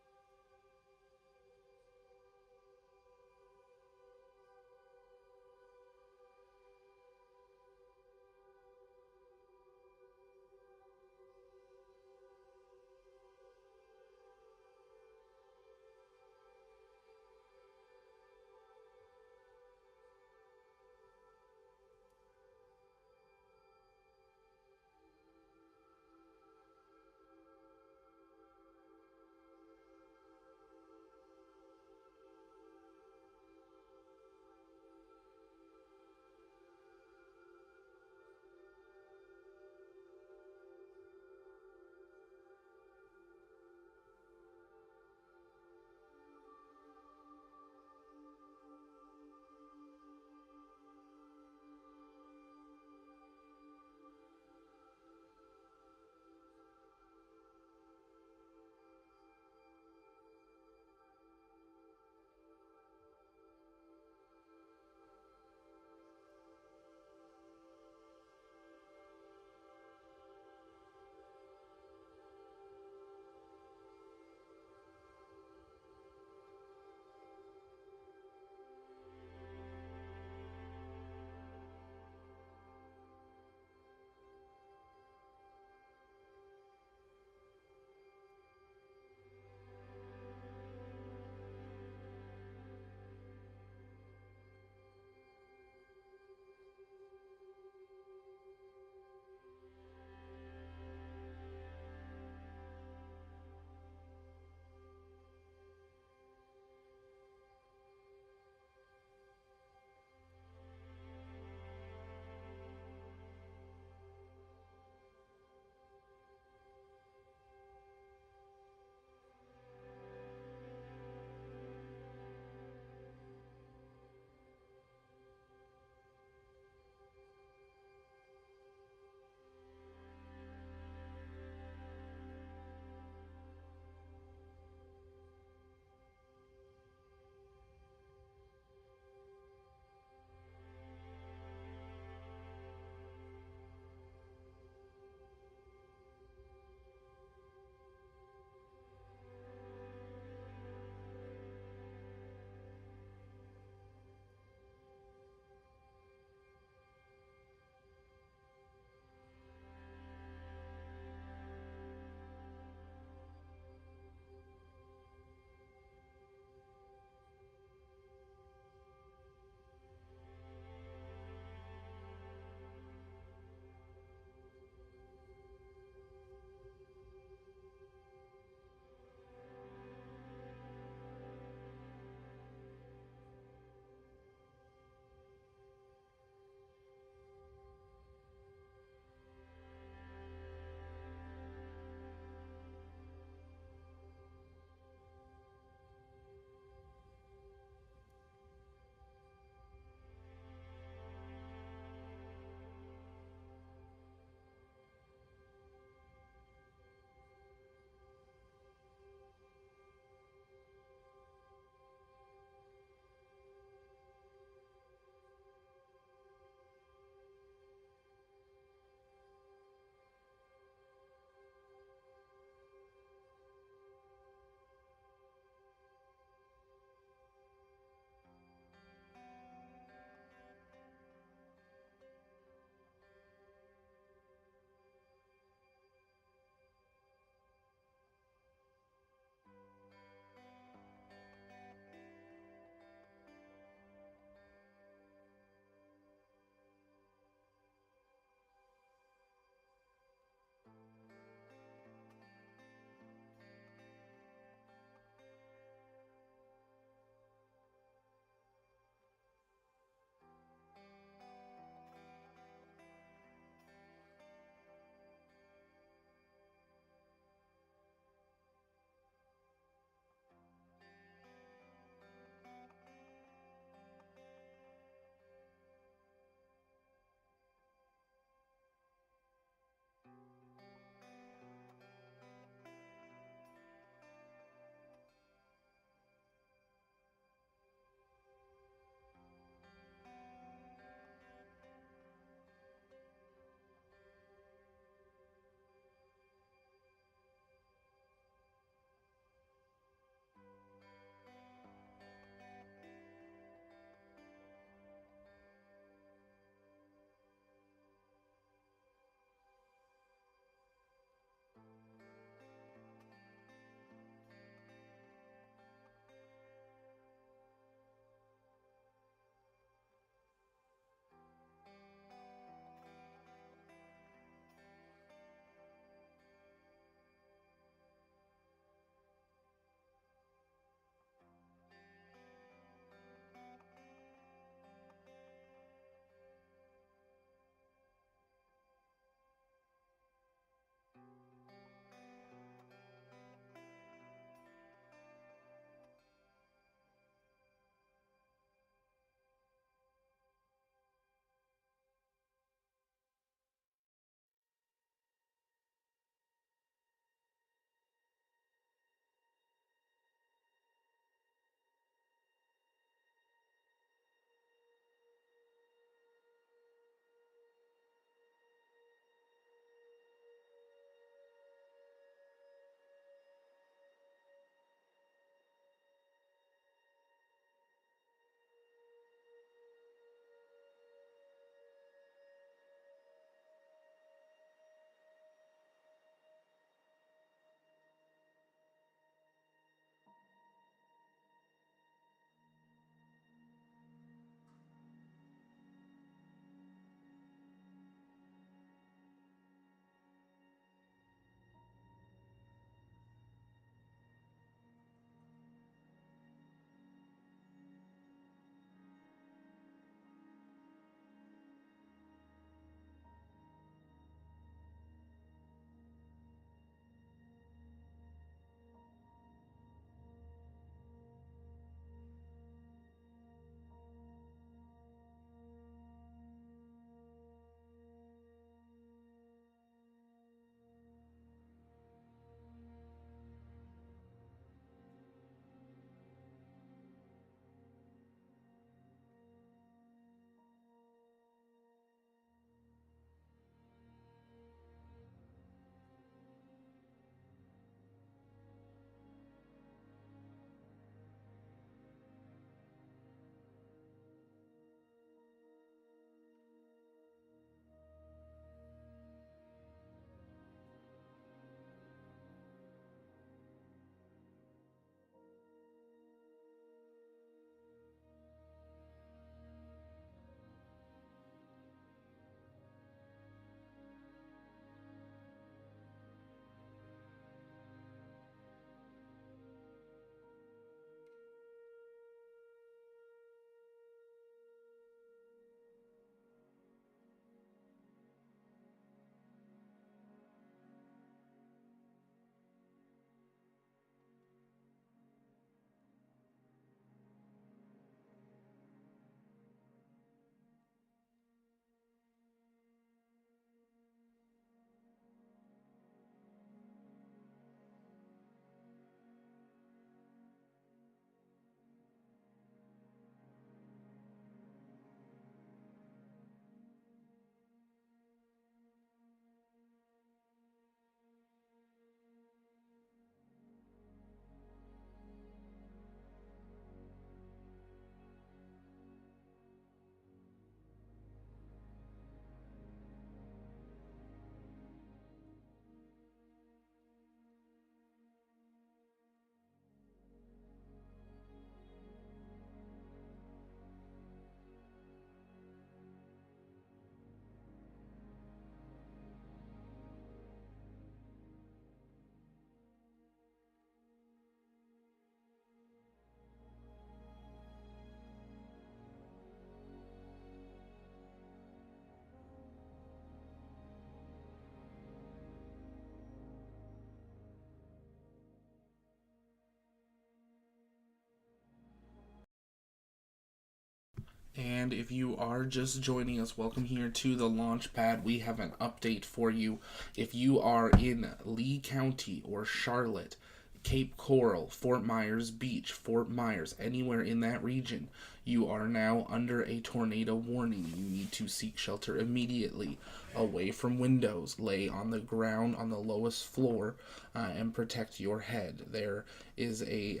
And if you are just joining us, welcome here to the launch pad. We have an update for you. If you are in Lee County or Charlotte, Cape Coral, Fort Myers Beach, Fort Myers, anywhere in that region, you are now under a tornado warning. You need to seek shelter immediately, away from windows, lay on the ground on the lowest floor, and protect your head. There is a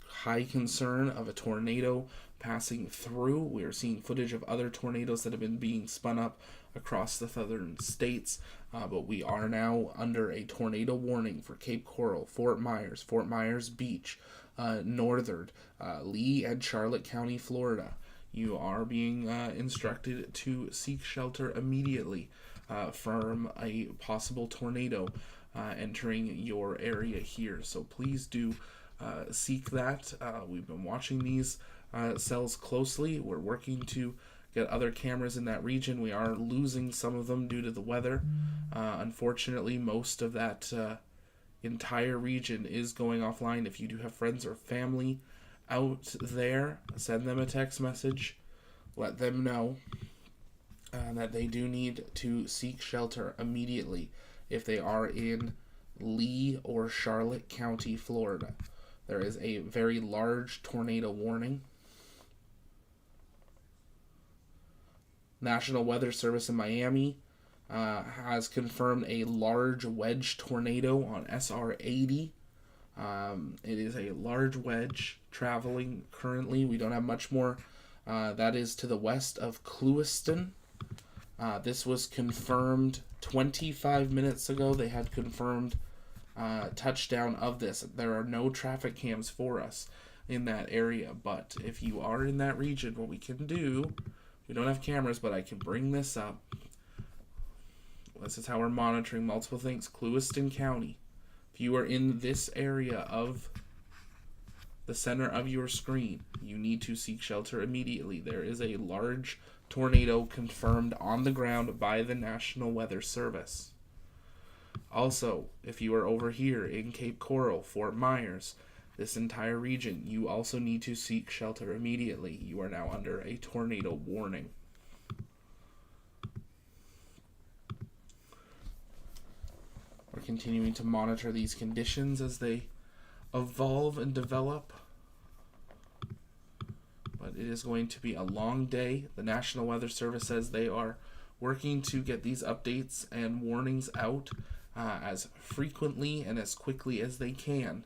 high concern of a tornado passing through. We are seeing footage of other tornadoes that have been being spun up across the southern states, but we are now under a tornado warning for Cape Coral, Fort Myers Beach, northern Lee and Charlotte County, Florida. You are being instructed to seek shelter immediately from a possible tornado entering your area here. So please do seek that. We've been watching these cells closely. We're working to get other cameras in that region. We are losing some of them due to the weather. Unfortunately, most of that entire region is going offline. If you do have friends or family out there, send them a text message. Let them know that they do need to seek shelter immediately if they are in Lee or Charlotte County, Florida. There is a very large tornado warning. National Weather Service in Miami has confirmed a large wedge tornado on SR 80. It is a large wedge traveling currently. We don't have much more. That is to the west of Clewiston. This was confirmed 25 minutes ago. They had confirmed touchdown of this. There are no traffic cams for us in that area, but if you are in that region, what we can do, we don't have cameras, but I can bring this up. This is how we're monitoring multiple things. Clewiston County. If you are in this area of the center of your screen, you need to seek shelter immediately. There is a large tornado confirmed on the ground by the National Weather Service. Also, if you are over here in Cape Coral, Fort Myers, this entire region, you also need to seek shelter immediately. You are now under a tornado warning. We're continuing to monitor these conditions as they evolve and develop. But it is going to be a long day. The National Weather Service says they are working to get these updates and warnings out as frequently and as quickly as they can.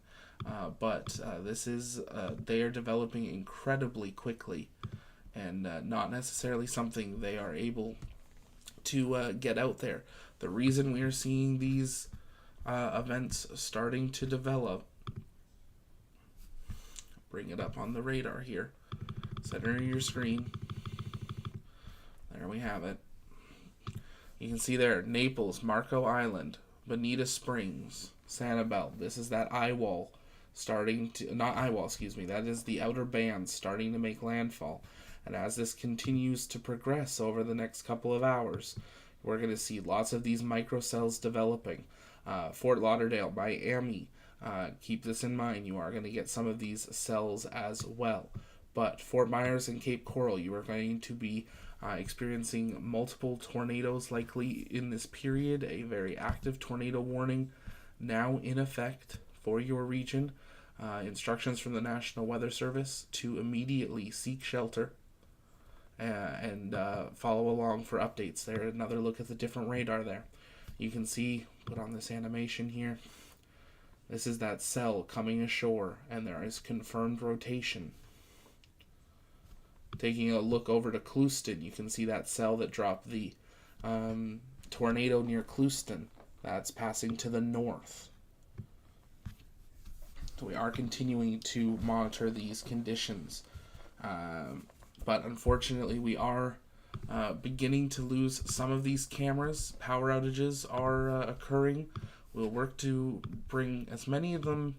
But this is, they are developing incredibly quickly and not necessarily something they are able to get out there. The reason we are seeing these events starting to develop, bring it up on the radar here, center your screen, there we have it. You can see there, Naples, Marco Island, Bonita Springs, Sanibel. This is that eye wall starting to, not eye wall, excuse me, that is the outer bands starting to make landfall. And as this continues to progress over the next couple of hours, we're going to see lots of these microcells developing. Fort Lauderdale, Miami, keep this in mind. You are going to get some of these cells as well. But Fort Myers and Cape Coral, you are going to be experiencing multiple tornadoes likely in this period. A very active tornado warning now in effect for your region. Instructions from the National Weather Service to immediately seek shelter and follow along for updates there. Another look at the different radar there. You can see, put on this animation here, this is that cell coming ashore, and there is confirmed rotation. Taking a look over to Clewiston, you can see that cell that dropped the tornado near Clewiston. That's passing to the north. So we are continuing to monitor these conditions. But unfortunately, we are beginning to lose some of these cameras. Power outages are occurring. We'll work to bring as many of them.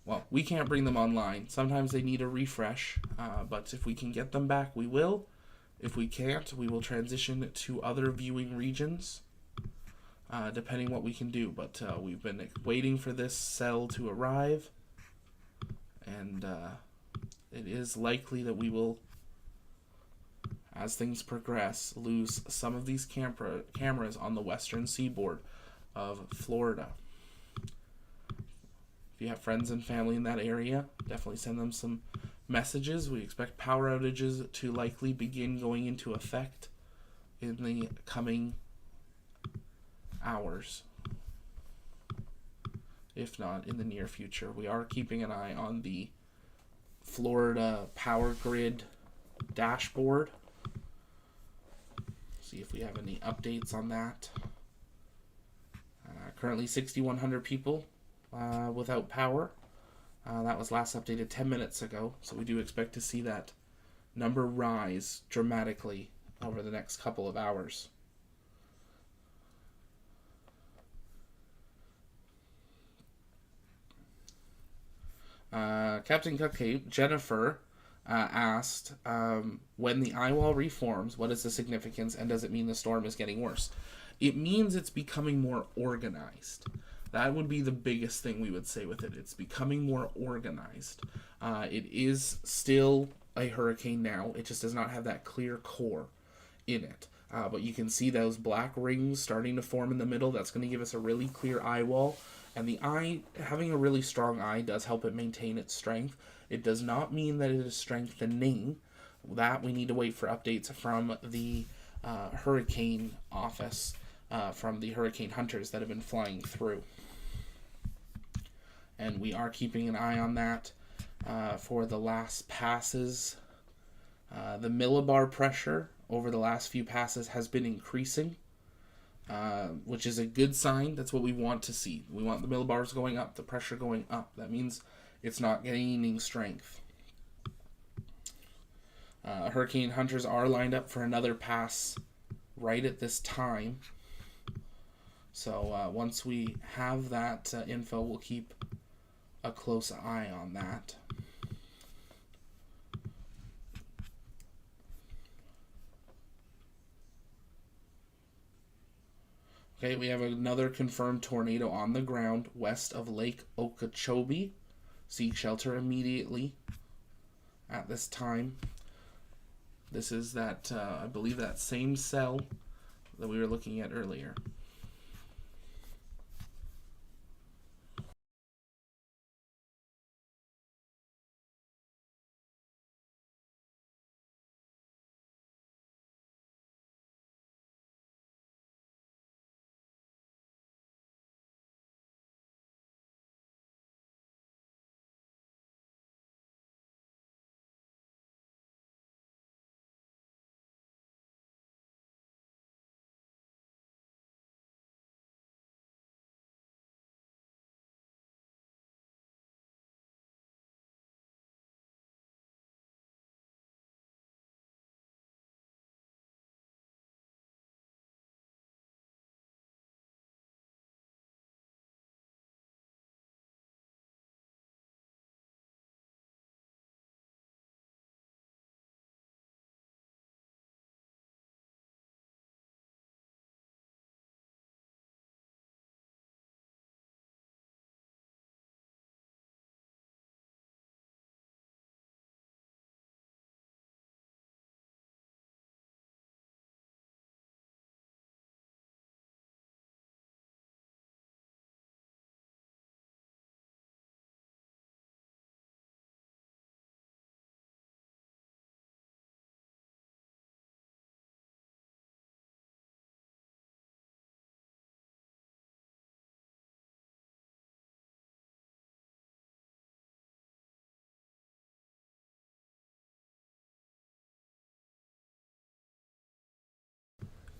Well, we can't bring them online. Sometimes they need a refresh, but if we can get them back, we will. If we can't, we will transition to other viewing regions, depending what we can do. But we've been waiting for this cell to arrive, and it is likely that we will as things progress, lose some of these cameras on the western seaboard of Florida. If you have friends and family in that area, definitely send them some messages. We expect power outages to likely begin going into effect in the coming hours, if not in the near future. We are keeping an eye on the Florida power grid dashboard. See if we have any updates on that. Currently 6,100 people without power. That was last updated 10 minutes ago, so we do expect to see that number rise dramatically over the next couple of hours. Captain Cupcake, Jennifer, asked, when the eye wall reforms, what is the significance, and does it mean the storm is getting worse? It means it's becoming more organized. That would be the biggest thing we would say with it. It's becoming more organized. It is still a hurricane now. It just does not have that clear core in it. But you can see those black rings starting to form in the middle. That's going to give us a really clear eye wall. And the eye, having a really strong eye does help it maintain its strength. It does not mean that it is strengthening. That we need to wait for updates from the hurricane office, from the hurricane hunters that have been flying through. And we are keeping an eye on that for the last passes. The millibar pressure over the last few passes has been increasing, which is a good sign. That's what we want to see. We want the millibars going up, the pressure going up. That means it's not gaining strength. Hurricane hunters are lined up for another pass right at this time. So once we have that info, we'll keep a close eye on that. Okay, we have another confirmed tornado on the ground west of Lake Okeechobee. Seek shelter immediately at this time. This is that, I believe, that same cell that we were looking at earlier.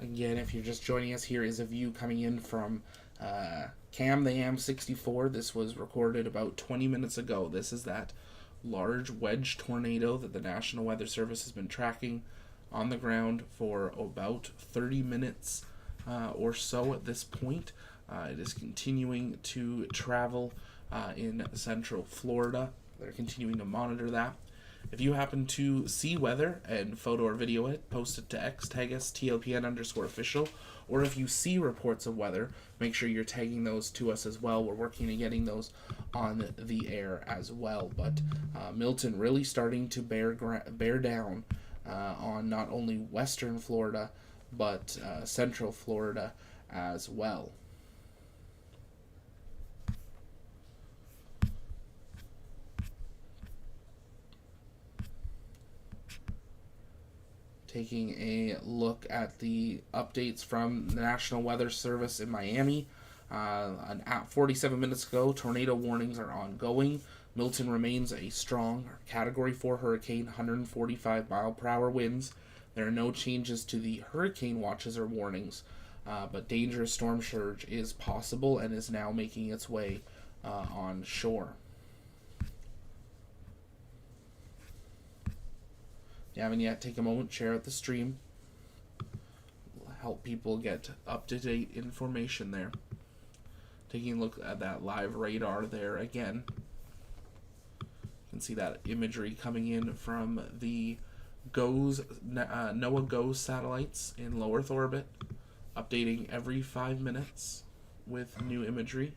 Again, if you're just joining us, here is a view coming in from Cam the Am 64. This was recorded about 20 minutes ago. This is that large wedge tornado that the National Weather Service has been tracking on the ground for about 30 minutes or so at this point. It is continuing to travel in central Florida. They're continuing to monitor that. If you happen to see weather and photo or video it, post it to X, tag us @TLPN_official, or if you see reports of weather, make sure you're tagging those to us as well. We're working on getting those on the air as well. But Milton really starting to bear down on not only western Florida, but central Florida as well. Taking a look at the updates from the National Weather Service in Miami. At 47 minutes ago, tornado warnings are ongoing. Milton remains a strong Category 4 hurricane, 145 mile per hour winds. There are no changes to the hurricane watches or warnings, but dangerous storm surge is possible and is now making its way on shore. If you haven't yet, take a moment, share out the stream. Help people get up-to-date information there. Taking a look at that live radar there again. You can see that imagery coming in from the NOAA GOES satellites in low Earth orbit, updating every 5 minutes with new imagery.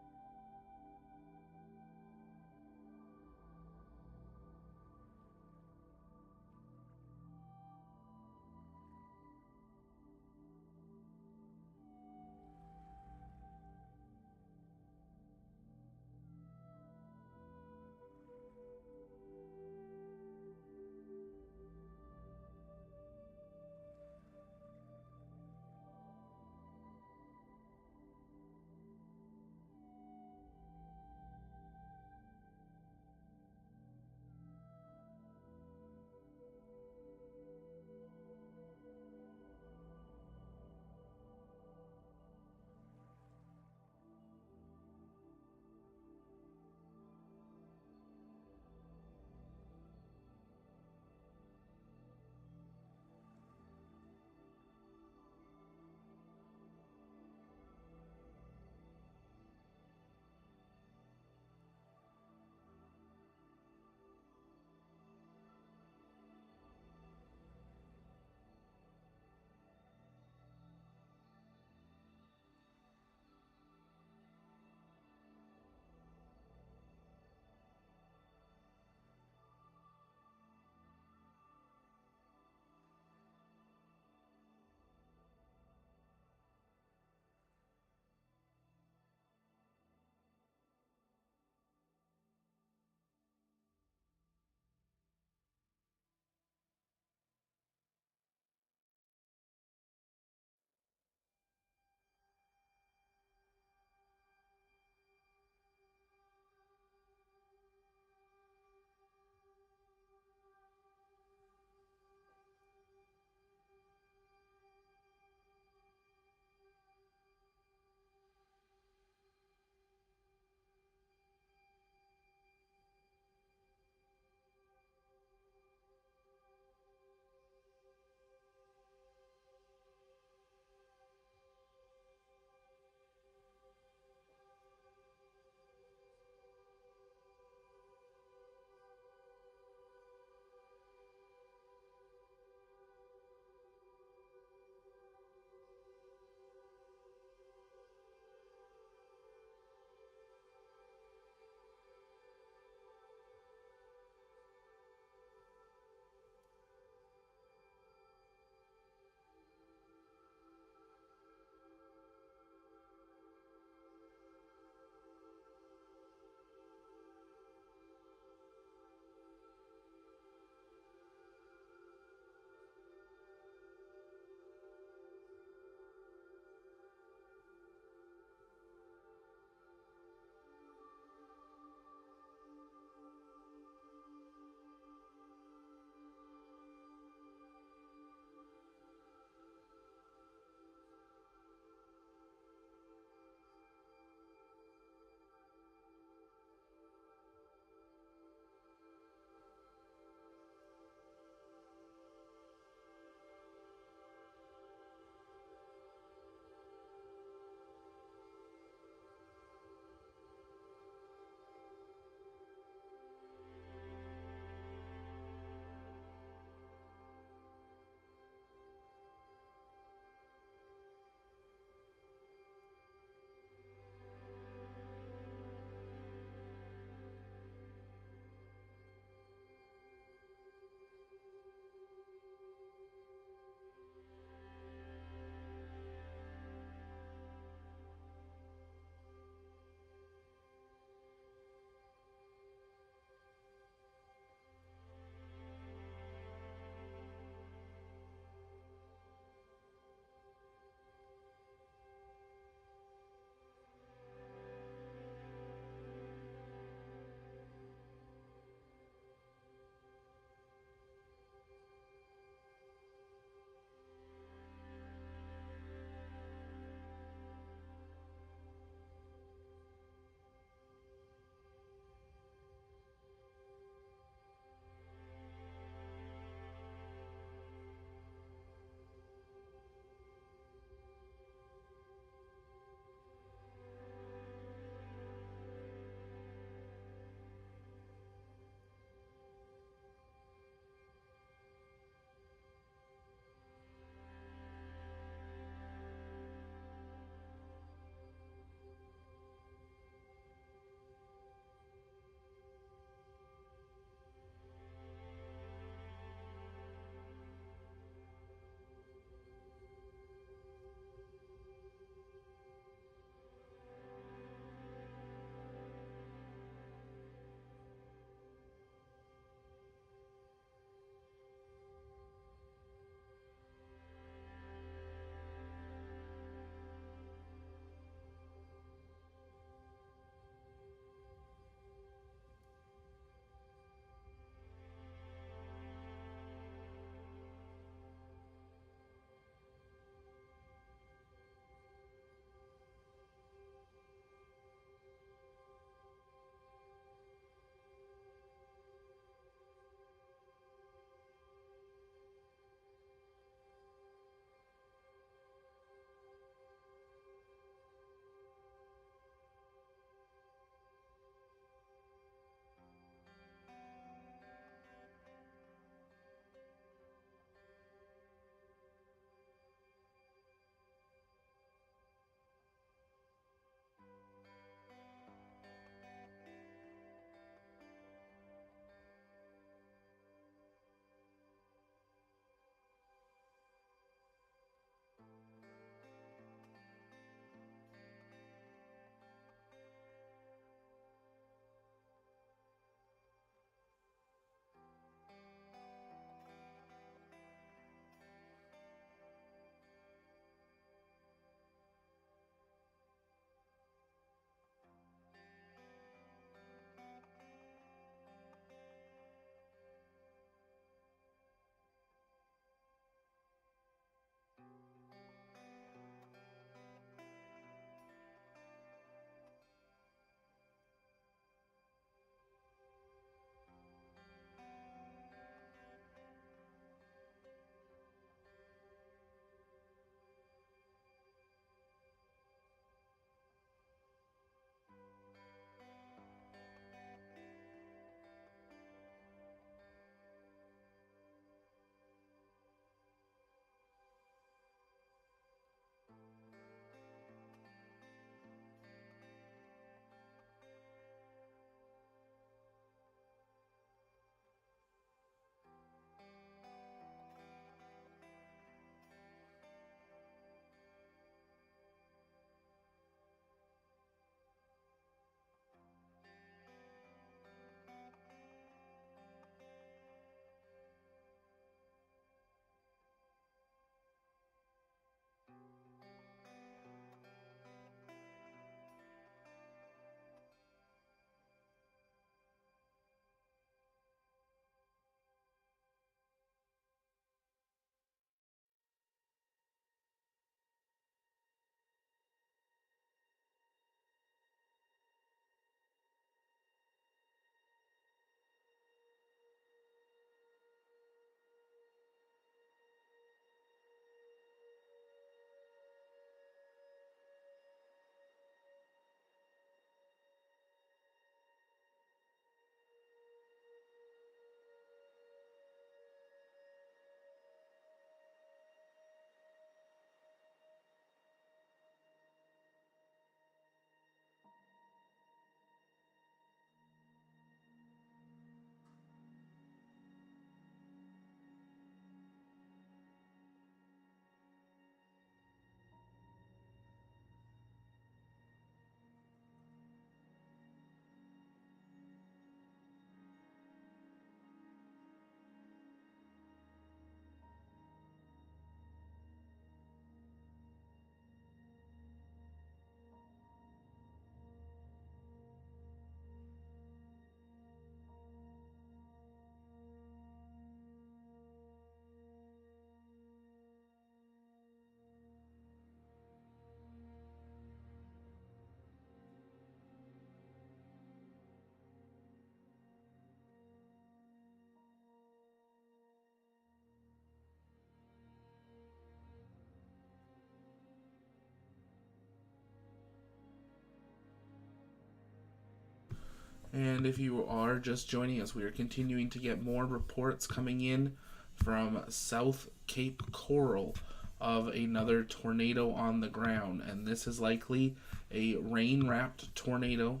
And if you are just joining us, we are continuing to get more reports coming in from South Cape Coral of another tornado on the ground. And this is likely a rain-wrapped tornado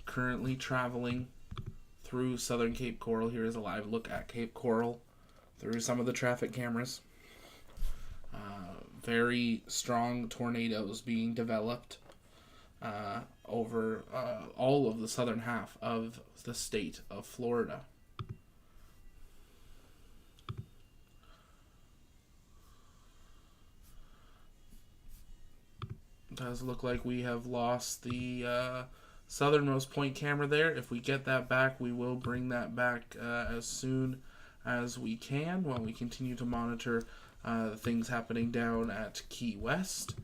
currently traveling through southern Cape Coral. Here is a live look at Cape Coral through some of the traffic cameras. Very strong tornadoes being developed over all of the southern half of the state of Florida. It does look like we have lost the southernmost point camera there. If we get that back, we will bring that back as soon as we can while we continue to monitor things happening down at Key West.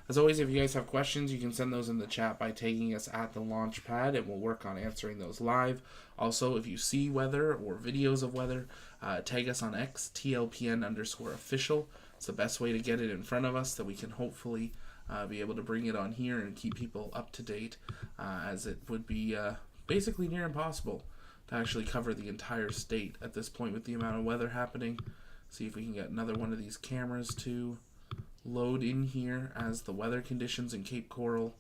As always, if you guys have questions, you can send those in the chat by tagging us at the launch pad, and we'll work on answering those live. Also, if you see weather or videos of weather, tag us on X, TLPN_official. It's the best way to get it in front of us, that we can hopefully be able to bring it on here and keep people up to date, as it would be basically near impossible to actually cover the entire state at this point with the amount of weather happening. See if we can get another one of these cameras to load in here as the weather conditions in Cape Coral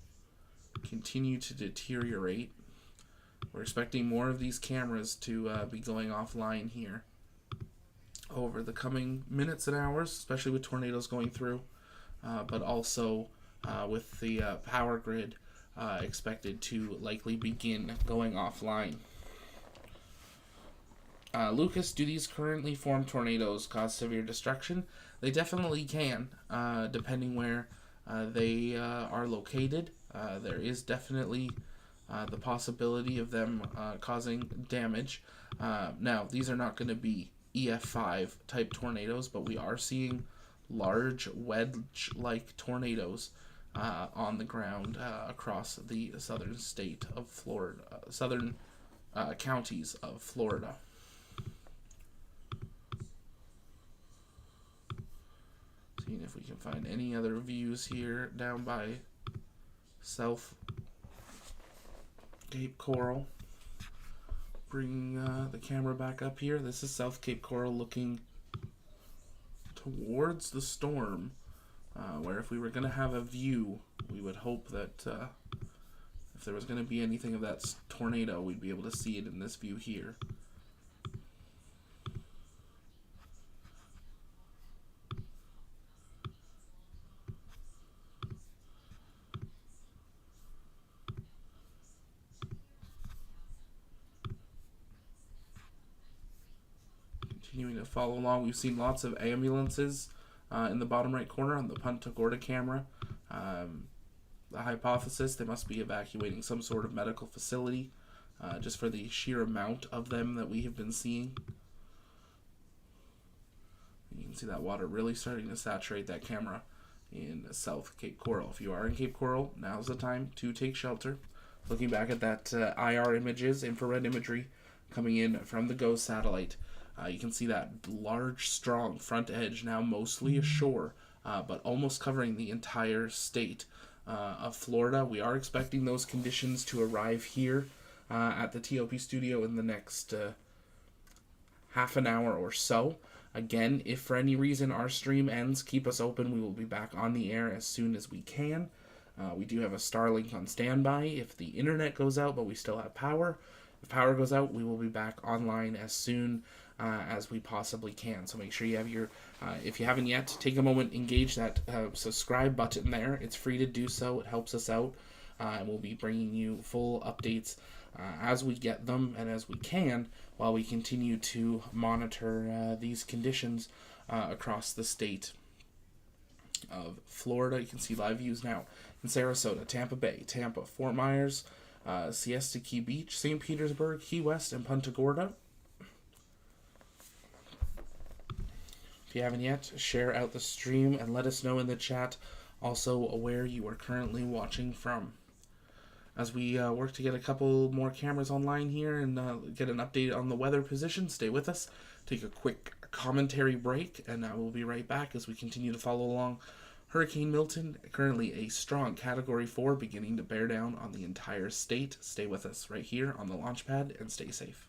continue to deteriorate. We're expecting more of these cameras to be going offline here over the coming minutes and hours, especially with tornadoes going through, but also with the power grid expected to likely begin going offline. Lucas, do these currently formed tornadoes cause severe destruction? They definitely can, depending where they are located. There is definitely the possibility of them causing damage. Now, these are not going to be EF5 type tornadoes, but we are seeing large wedge-like tornadoes on the ground across the southern state of Florida, southern counties of Florida. Seeing if we can find any other views here down by South Cape Coral. Bringing the camera back up here. This is South Cape Coral looking towards the storm, where if we were going to have a view, we would hope that if there was going to be anything of that tornado, we'd be able to see it in this view here. Continuing to follow along, we've seen lots of ambulances in the bottom right corner on the Punta Gorda camera. The hypothesis, they must be evacuating some sort of medical facility, just for the sheer amount of them that we have been seeing. You can see that water really starting to saturate that camera in South Cape Coral. If you are in Cape Coral, now's the time to take shelter. Looking back at that IR images, infrared imagery coming in from the GO satellite, you can see that large, strong front edge now mostly ashore, but almost covering the entire state of Florida. We are expecting those conditions to arrive here at the TOP studio in the next half an hour or so. Again, if for any reason our stream ends, keep us open. We will be back on the air as soon as we can. We do have a Starlink on standby if the internet goes out, but we still have power. If power goes out, we will be back online as soon as we possibly can. So make sure you have your, if you haven't yet, take a moment, engage that subscribe button there. It's free to do so. It helps us out. And we'll be bringing you full updates as we get them and as we can, while we continue to monitor these conditions across the state of Florida. You can see live views now in Sarasota, Tampa Bay, Tampa, Fort Myers, Siesta Key Beach, St. Petersburg, Key West, and Punta Gorda. If you haven't yet, share out the stream and let us know in the chat also where you are currently watching from. As we work to get a couple more cameras online here and get an update on the weather position, stay with us. Take a quick commentary break, and we'll be right back as we continue to follow along Hurricane Milton, currently a strong Category 4, beginning to bear down on the entire state. Stay with us right here on the launch pad and stay safe.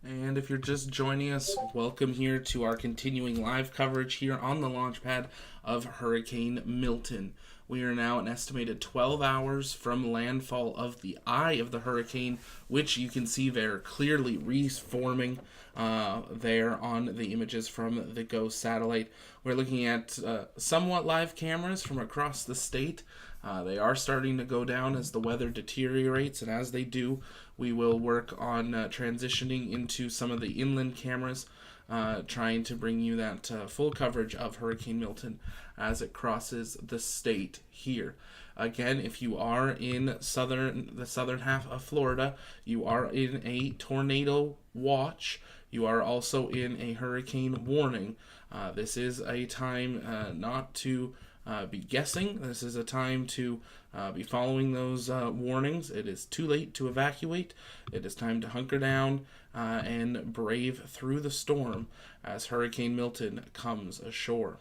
And if you're just joining us, welcome here to our continuing live coverage here on the launch pad of Hurricane Milton. We are now an estimated 12 hours from landfall of the eye of the hurricane, which you can see there clearly reforming there on the images from the GOES satellite. We're looking at somewhat live cameras from across the state. They are starting to go down as the weather deteriorates, and as they do, we will work on transitioning into some of the inland cameras, trying to bring you that full coverage of Hurricane Milton as it crosses the state here. Again, if you are in the southern half of Florida, you are in a tornado watch. You are also in a hurricane warning. This is a time not to be guessing. This is a time to be following those warnings. It is too late to evacuate. It is time to hunker down and brave through the storm as Hurricane Milton comes ashore.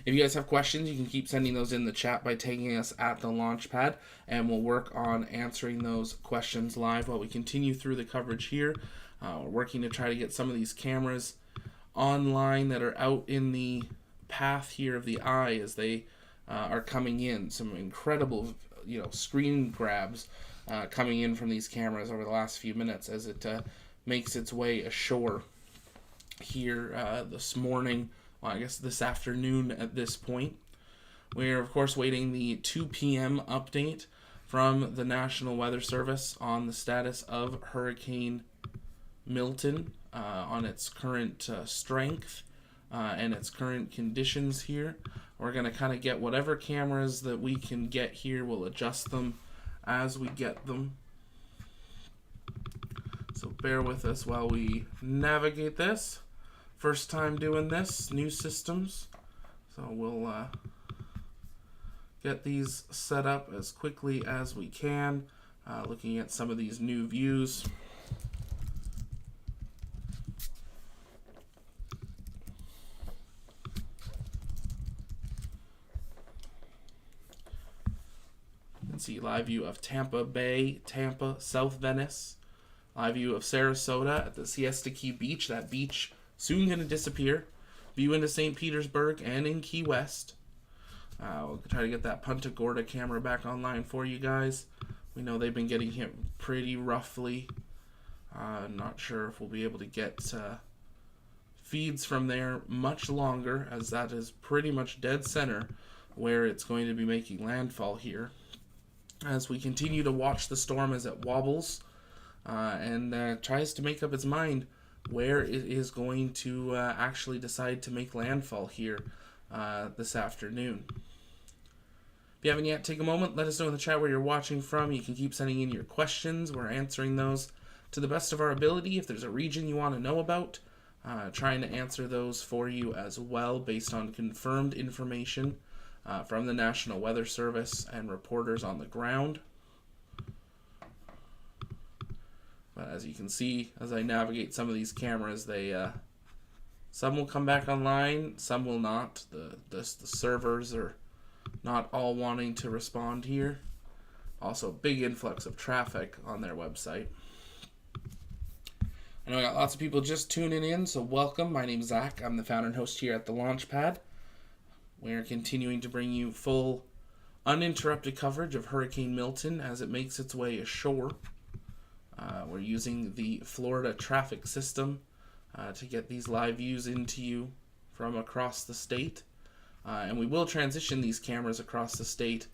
If you guys have questions, you can keep sending those in the chat by tagging us at the launch pad, and we'll work on answering those questions live while we continue through the coverage here. We're working to try to get some of these cameras online that are out in the path here of the eye as they are coming in. Some incredible, screen grabs coming in from these cameras over the last few minutes as it makes its way ashore here this morning. Well, I guess this afternoon at this point. We're, of course, waiting the 2 p.m. update from the National Weather Service on the status of Hurricane Milton, on its current strength and its current conditions here. We're going to kind of get whatever cameras that we can get here. We'll adjust them as we get them. So bear with us while we navigate this. First time doing this, new systems. So we'll get these set up as quickly as we can. Looking at some of these new views. You can see live view of Tampa Bay, Tampa, South Venice. Live view of Sarasota at the Siesta Key Beach. That beach soon going to disappear. View into St. Petersburg and in Key West. We'll try to get that Punta Gorda camera back online for you guys. We know they've been getting hit pretty roughly. Not sure if we'll be able to get feeds from there much longer, as that is pretty much dead center where it's going to be making landfall here. As we continue to watch the storm as it wobbles and tries to make up its mind where it is going to actually decide to make landfall here this afternoon. If you haven't yet, take a moment, let us know in the chat where you're watching from. You can keep sending in your questions. We're answering those to the best of our ability. If there's a region you want to know about, trying to answer those for you as well based on confirmed information from the National Weather Service and reporters on the ground. But as you can see, as I navigate some of these cameras, some will come back online, some will not. The servers are not all wanting to respond here. Also, big influx of traffic on their website. I know I got lots of people just tuning in, so welcome. My name's Zach. I'm the founder and host here at the Launchpad. We're continuing to bring you full, uninterrupted coverage of Hurricane Milton as it makes its way ashore. We're using the Florida traffic system to get these live views into you from across the state. And we will transition these cameras across the state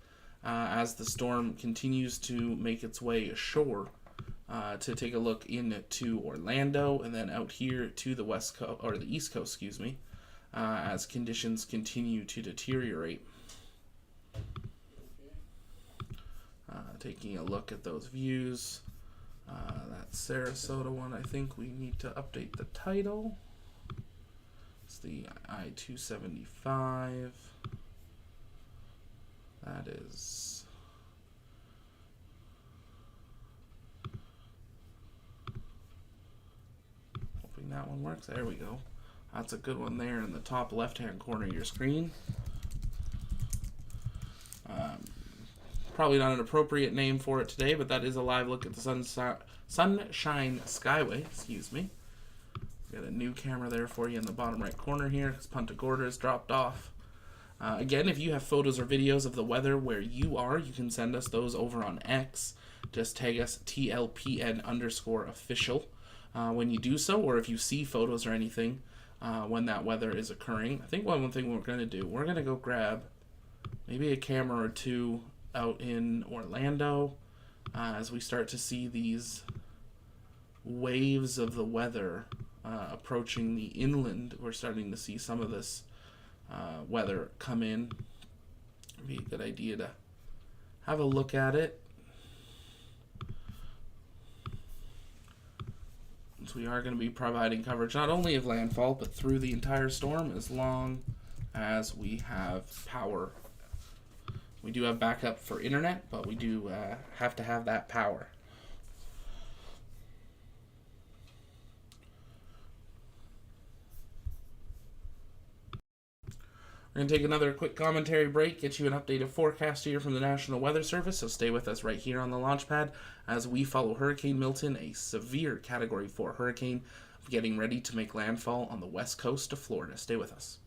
as the storm continues to make its way ashore to take a look into Orlando and then out here to the west coast, or the east coast, as conditions continue to deteriorate. Taking a look at those views. That Sarasota one, I think we need to update the title. It's the I-275. That is... hoping that one works. There we go. That's a good one there in the top left-hand corner of your screen. probably not an appropriate name for it today, but that is a live look at the Sunshine Skyway. Excuse me. Got a new camera there for you in the bottom right corner here because Punta Gorda is dropped off. Again, if you have photos or videos of the weather where you are, you can send us those over on X. Just tag us tlpn_official when you do so, or if you see photos or anything when that weather is occurring. I think one thing we're going to do, we're going to go grab maybe a camera or two out in Orlando as we start to see these waves of the weather approaching the inland. We're starting to see some of this weather come in. It'd be a good idea to have a look at it. So we are going to be providing coverage not only of landfall, but through the entire storm as long as we have power. We do have backup for internet, but we do have to have that power. We're going to take another quick commentary break, get you an updated forecast here from the National Weather Service, so stay with us right here on the launch pad as we follow Hurricane Milton, a severe Category 4 hurricane, getting ready to make landfall on the west coast of Florida. Stay with us.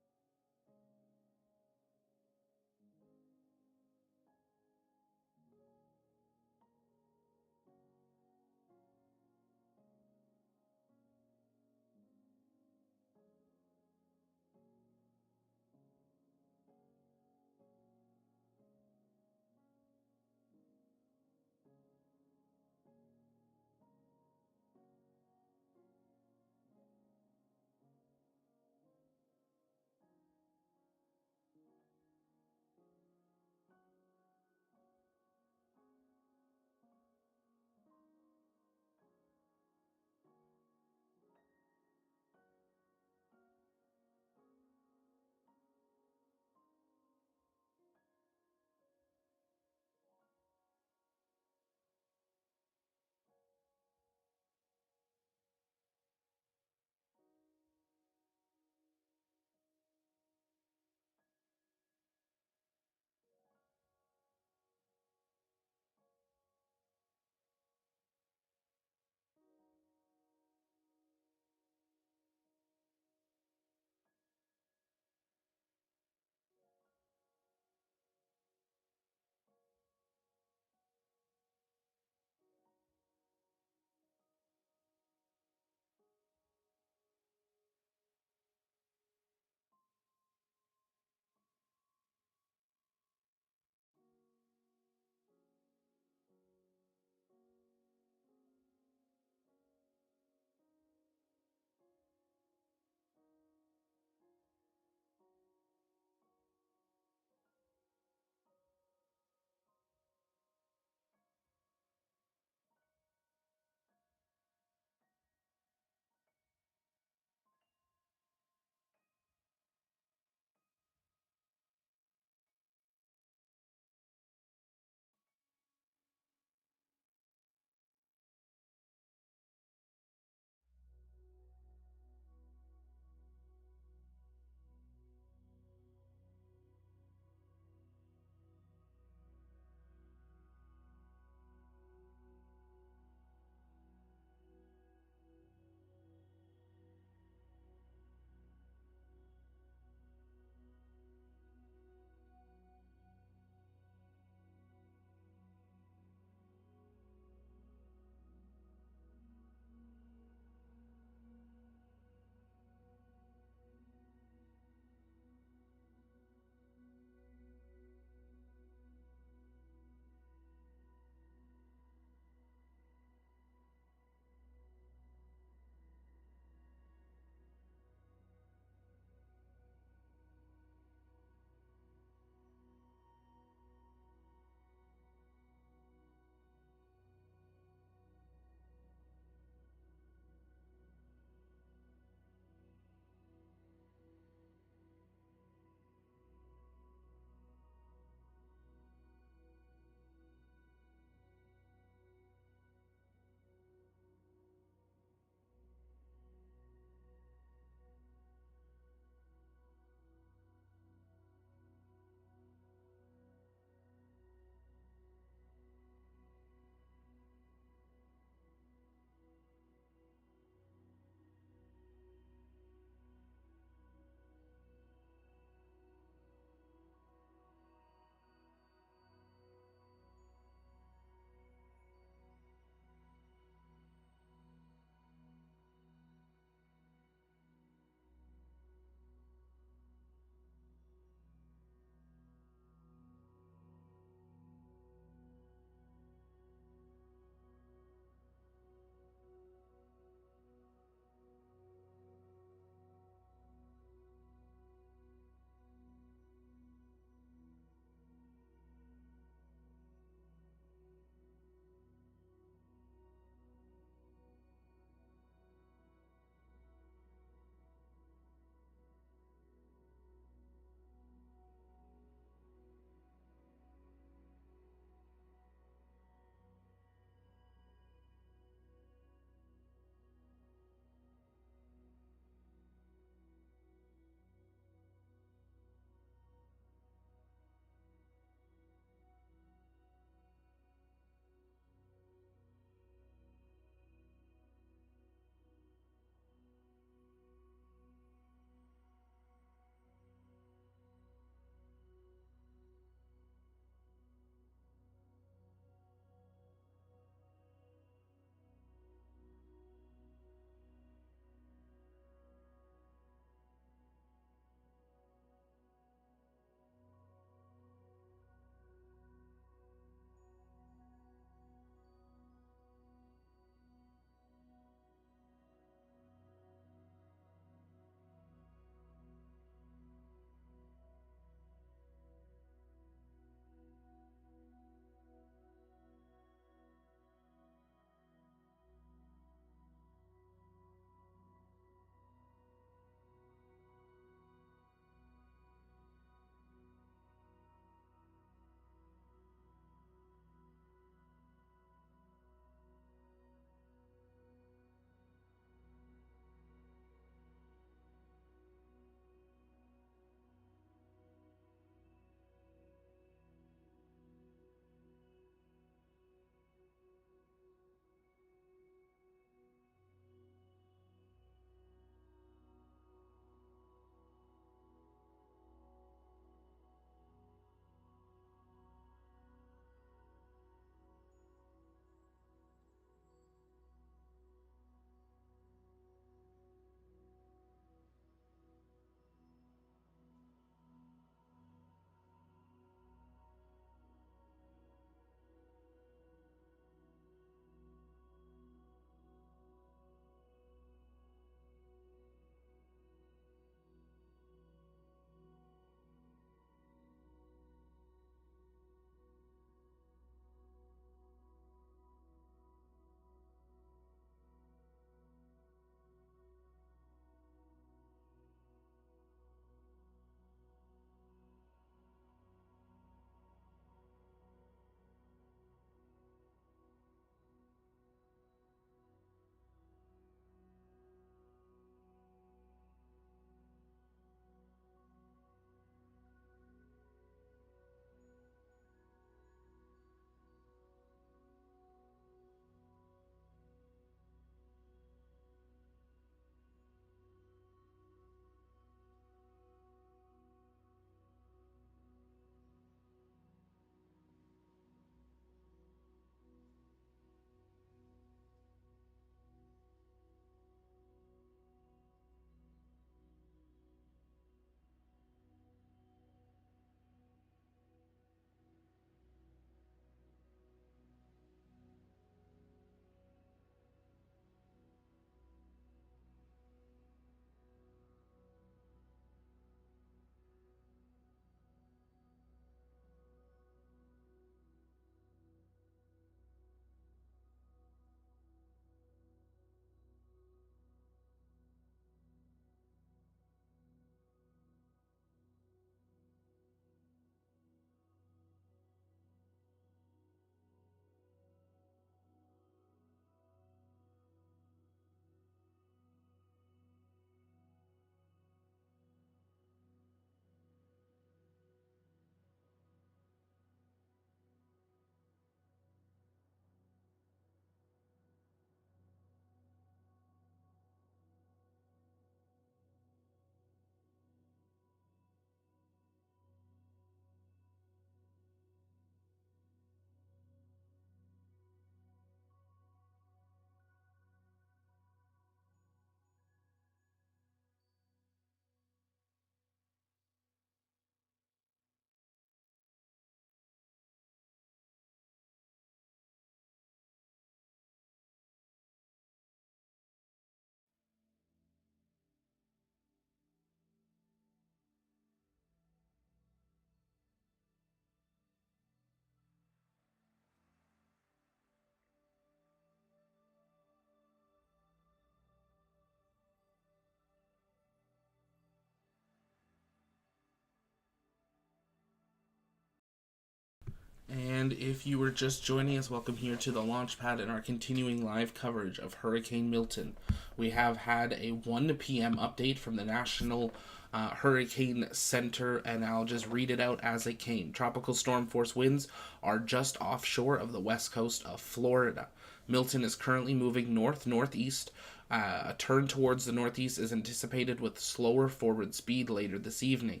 And if you were just joining us, welcome here to the launch pad and our continuing live coverage of Hurricane Milton. We have had a 1 p.m. update from the National Hurricane Center, and I'll just read it out as it came. Tropical storm force winds are just offshore of the west coast of Florida. Milton is currently moving north-northeast. A turn towards the northeast is anticipated with slower forward speed later this evening.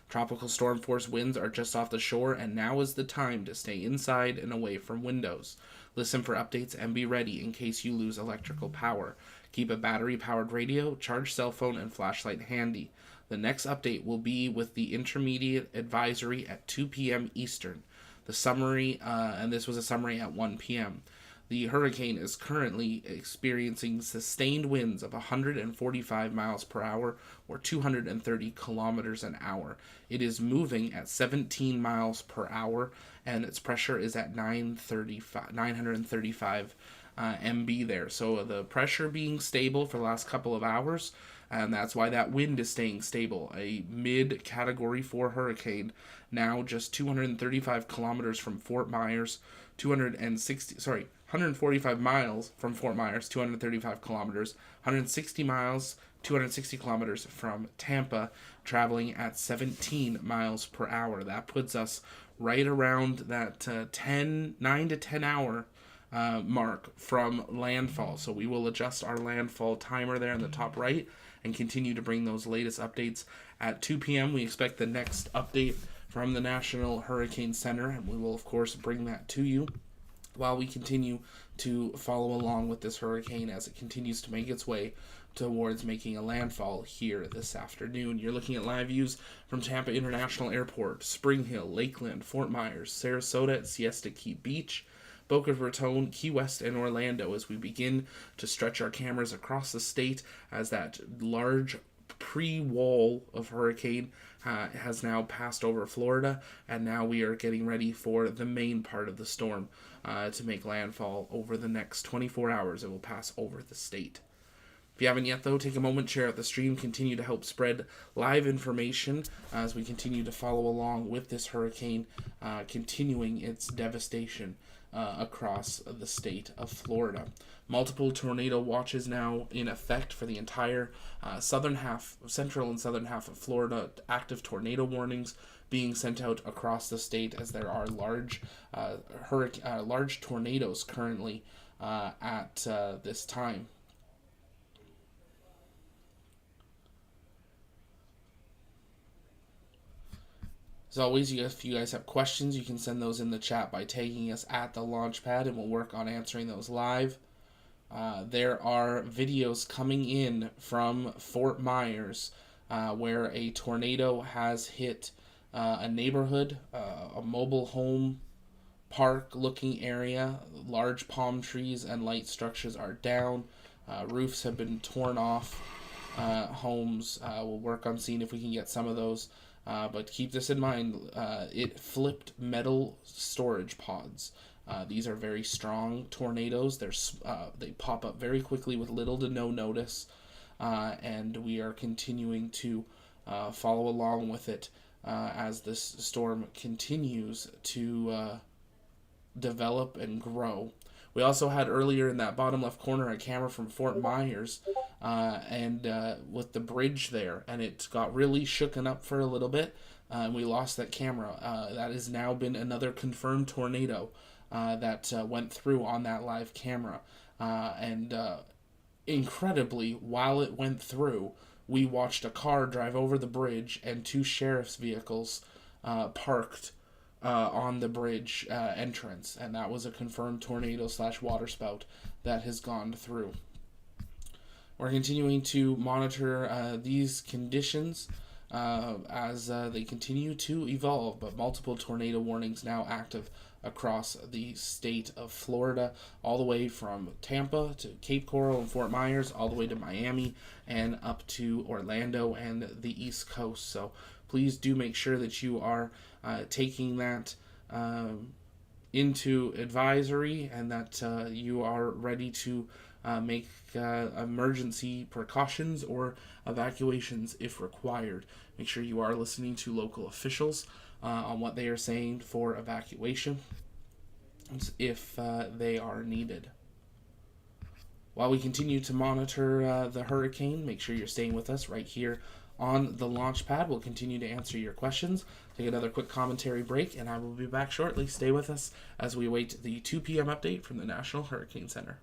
Tropical storm force winds are just off the shore, and now is the time to stay inside and away from windows. Listen for updates and be ready in case you lose electrical power. Keep a battery-powered radio, charged cell phone, and flashlight handy. The next update will be with the intermediate advisory at 2 p.m. Eastern. The summary, and this was a summary at 1 p.m. The hurricane is currently experiencing sustained winds of 145 miles per hour or 230 kilometers an hour. It is moving at 17 miles per hour, and its pressure is at 935 MB there. So the pressure being stable for the last couple of hours, and that's why that wind is staying stable. A mid-Category 4 hurricane, now just 235 kilometers from Fort Myers, 145 miles from Fort Myers, 235 kilometers, 160 miles, 260 kilometers from Tampa, traveling at 17 miles per hour. That puts us right around that 9 to 10 hour mark from landfall. So we will adjust our landfall timer there in the top right and continue to bring those latest updates. At 2 p.m., we expect the next update from the National Hurricane Center, and we will, of course, bring that to you while we continue to follow along with this hurricane as it continues to make its way towards making a landfall here this afternoon. You're looking at live views from Tampa International Airport, Spring Hill, Lakeland, Fort Myers, Sarasota, and Siesta Key Beach, Boca Raton, Key West, and Orlando as we begin to stretch our cameras across the state as that large pre-wall of hurricane has now passed over Florida, and now we are getting ready for the main part of the storm to make landfall over the next 24 hours. It will pass over the state. If you haven't yet, though, take a moment, share out the stream, continue to help spread live information as we continue to follow along with this hurricane continuing its devastation across the state of Florida. Multiple tornado watches now in effect for the entire central and southern half of Florida. Active tornado warnings being sent out across the state as there are large tornadoes currently at this time. As always, if you guys have questions, you can send those in the chat by tagging us at the Launchpad, and we'll work on answering those live. There are videos coming in from Fort Myers where a tornado has hit a neighborhood, a mobile home park-looking area. Large palm trees and light structures are down. Roofs have been torn off. Homes, we'll work on seeing if we can get some of those. But keep this in mind, it flipped metal storage pods. These are very strong tornadoes. They pop up very quickly with little to no notice, and we are continuing to follow along with it as this storm continues to develop and grow. We also had earlier in that bottom left corner a camera from Fort Myers and with the bridge there, and it got really shooken up for a little bit, and we lost that camera. That has now been another confirmed tornado that went through on that live camera, and incredibly, while it went through, we watched a car drive over the bridge and 2 sheriff's vehicles parked on the bridge entrance, and that was a confirmed tornado / waterspout that has gone through. We're continuing to monitor these conditions as they continue to evolve, but multiple tornado warnings now active across the state of Florida, all the way from Tampa to Cape Coral and Fort Myers, all the way to Miami and up to Orlando and the East Coast. So please do make sure that you are taking that into advisory and that you are ready to make emergency precautions or evacuations if required. Make sure you are listening to local officials on what they are saying for evacuation. if they are needed. While we continue to monitor the hurricane, make sure you're staying with us right here on the launch pad. We'll continue to answer your questions. Take another quick commentary break, and I will be back shortly. Stay with us as we await the 2 p.m. update from the National Hurricane Center.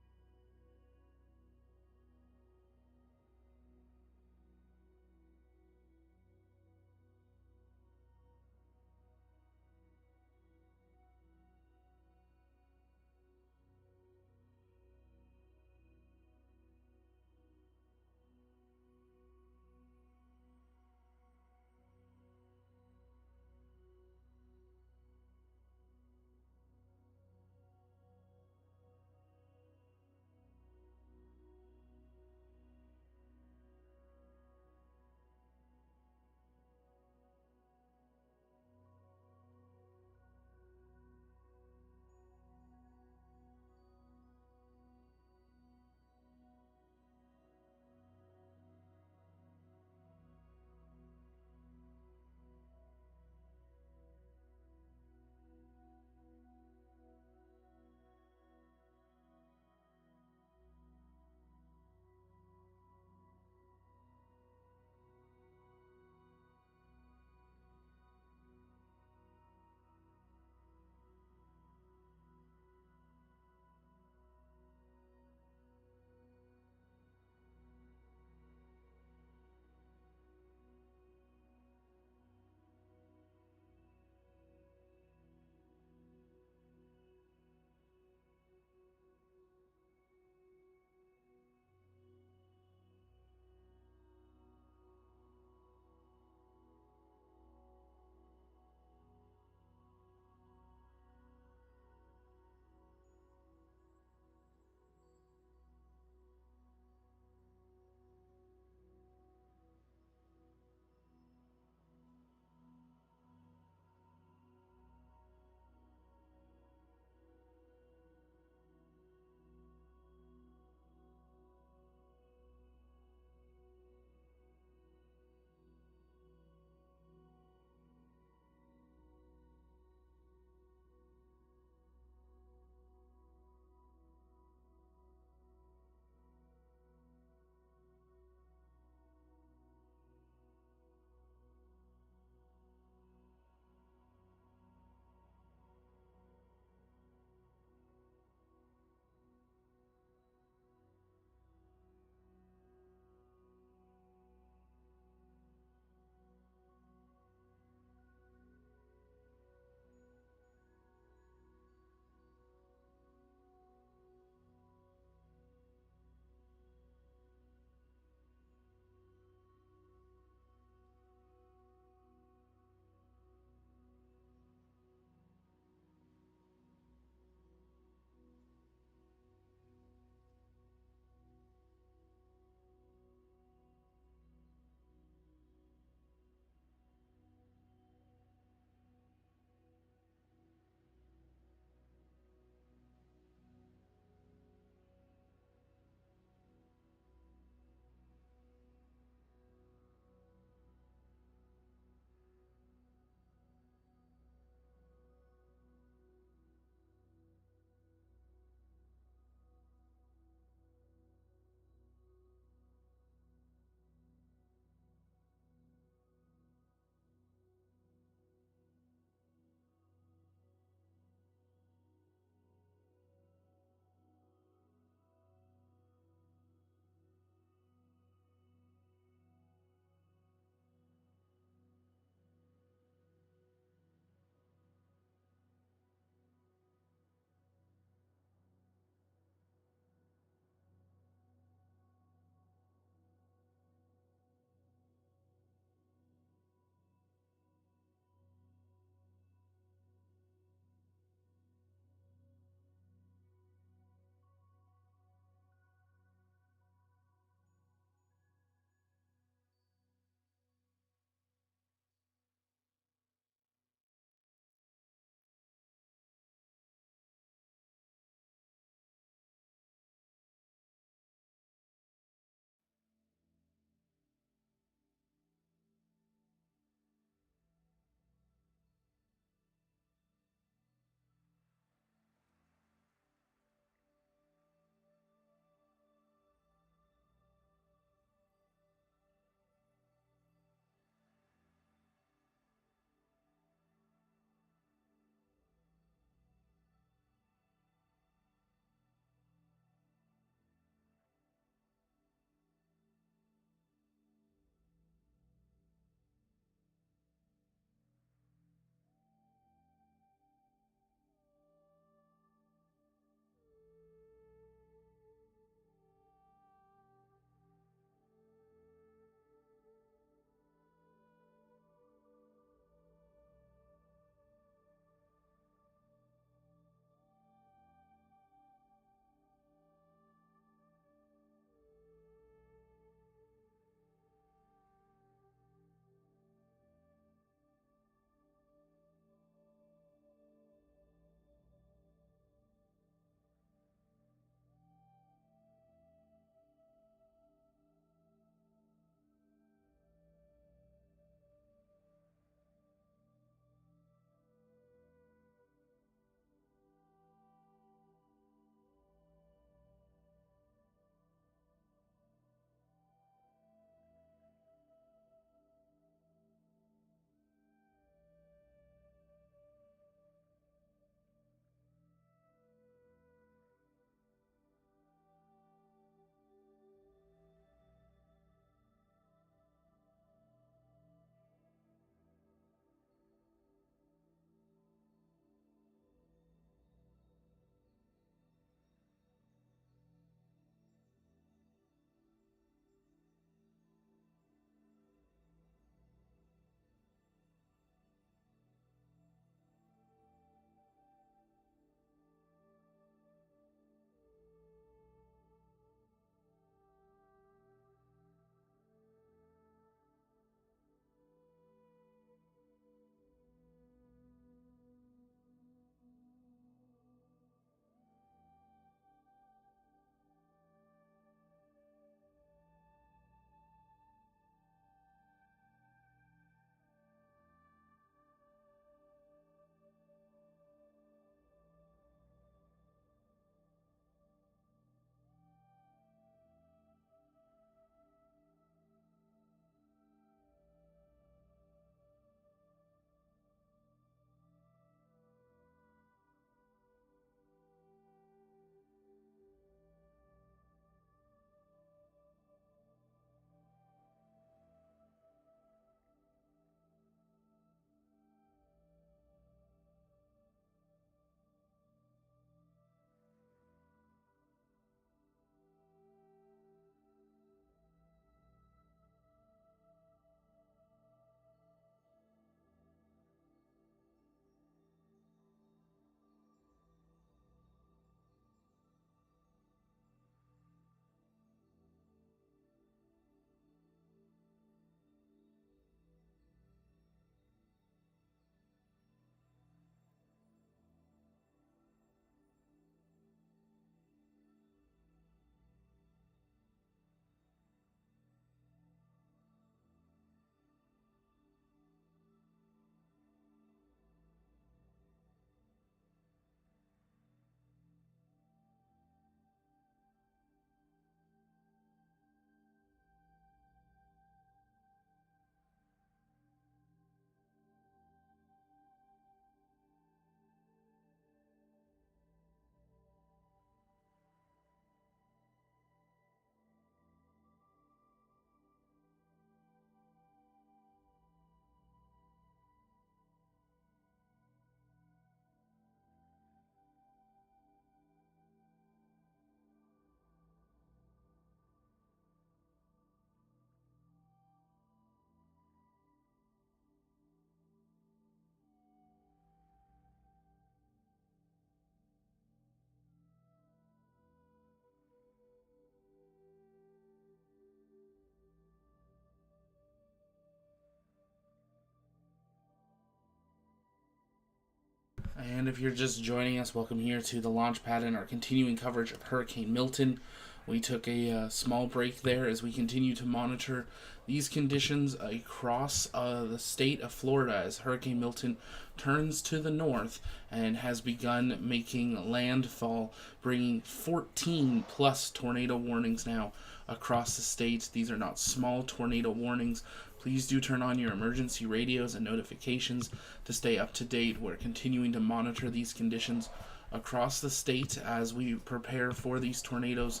And if you're just joining us, welcome here to the launch pad and our continuing coverage of Hurricane Milton. We took a small break there as we continue to monitor these conditions across the state of Florida as Hurricane Milton turns to the north and has begun making landfall, bringing 14 plus tornado warnings now across the state. These are not small tornado warnings. Please do turn on your emergency radios and notifications to stay up to date. We're continuing to monitor these conditions across the state as we prepare for these tornadoes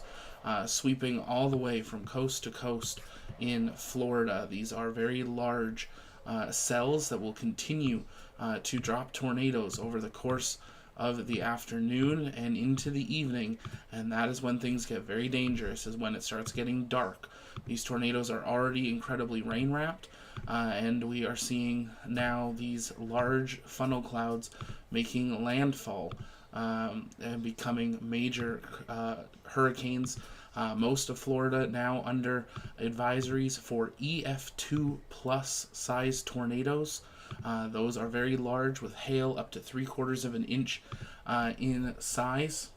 sweeping all the way from coast to coast in Florida. These are very large cells that will continue to drop tornadoes over the course of the afternoon and into the evening, and that is when things get very dangerous, is when it starts getting dark. These tornadoes are already incredibly rain wrapped, and we are seeing now these large funnel clouds making landfall and becoming major hurricanes. Most of Florida now under advisories for EF2 plus size tornadoes. Those are very large with hail up to 3/4 of an inch in size.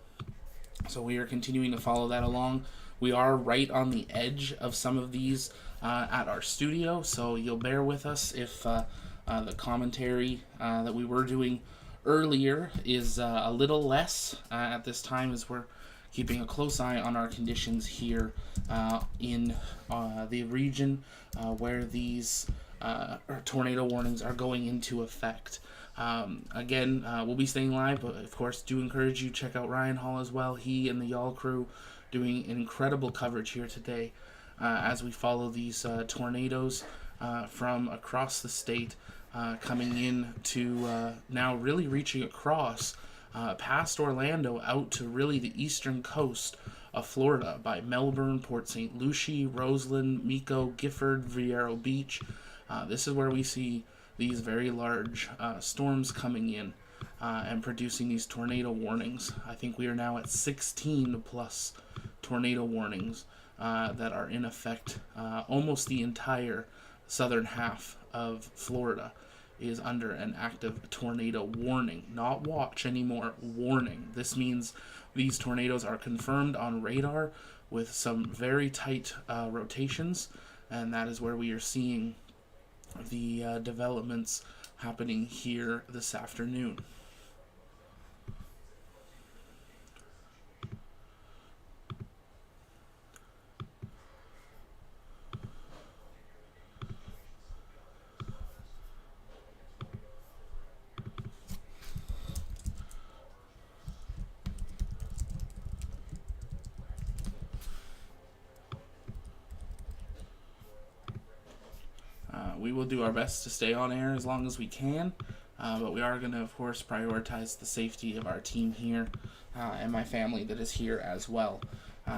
So we are continuing to follow that along. We are right on the edge of some of these at our studio, so you'll bear with us if the commentary that we were doing earlier is a little less at this time, as we're keeping a close eye on our conditions here in the region where these tornado warnings are going into effect. Again, we'll be staying live, but of course do encourage you to check out Ryan Hall as well. He and the Y'all crew doing incredible coverage here today as we follow these tornadoes from across the state coming in to now really reaching across past Orlando out to really the eastern coast of Florida by Melbourne, Port St. Lucie, Roseland, Mico, Gifford, Viejo Beach. This is where we see these very large storms coming in and producing these tornado warnings. I think we are now at 16 plus tornado warnings that are in effect. Almost the entire southern half of Florida is under an active tornado warning. Not watch anymore, warning. This means these tornadoes are confirmed on radar with some very tight rotations, and that is where we are seeing the developments happening here this afternoon. We will do our best to stay on air as long as we can, but we are going to, of course, prioritize the safety of our team here and my family that is here as well.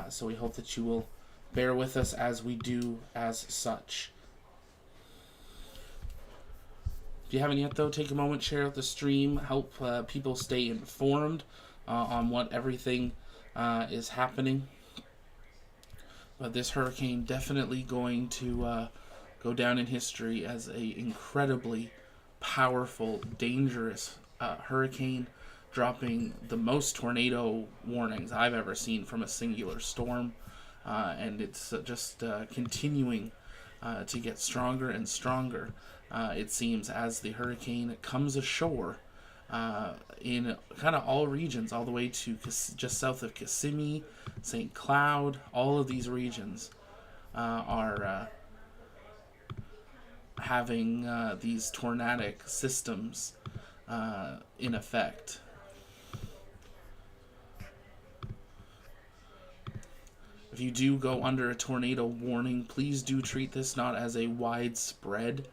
So we hope that you will bear with us as we do as such. If you haven't yet, though, take a moment, share out the stream, help people stay informed on what everything is happening. But this hurricane definitely going to go down in history as a incredibly powerful, dangerous hurricane, dropping the most tornado warnings I've ever seen from a singular storm, and it's just continuing to get stronger and stronger, it seems, as the hurricane comes ashore in kind of all regions, all the way to just south of Kissimmee, St. Cloud. All of these regions are having these tornadic systems in effect. If you do go under a tornado warning, please do treat this not as a widespread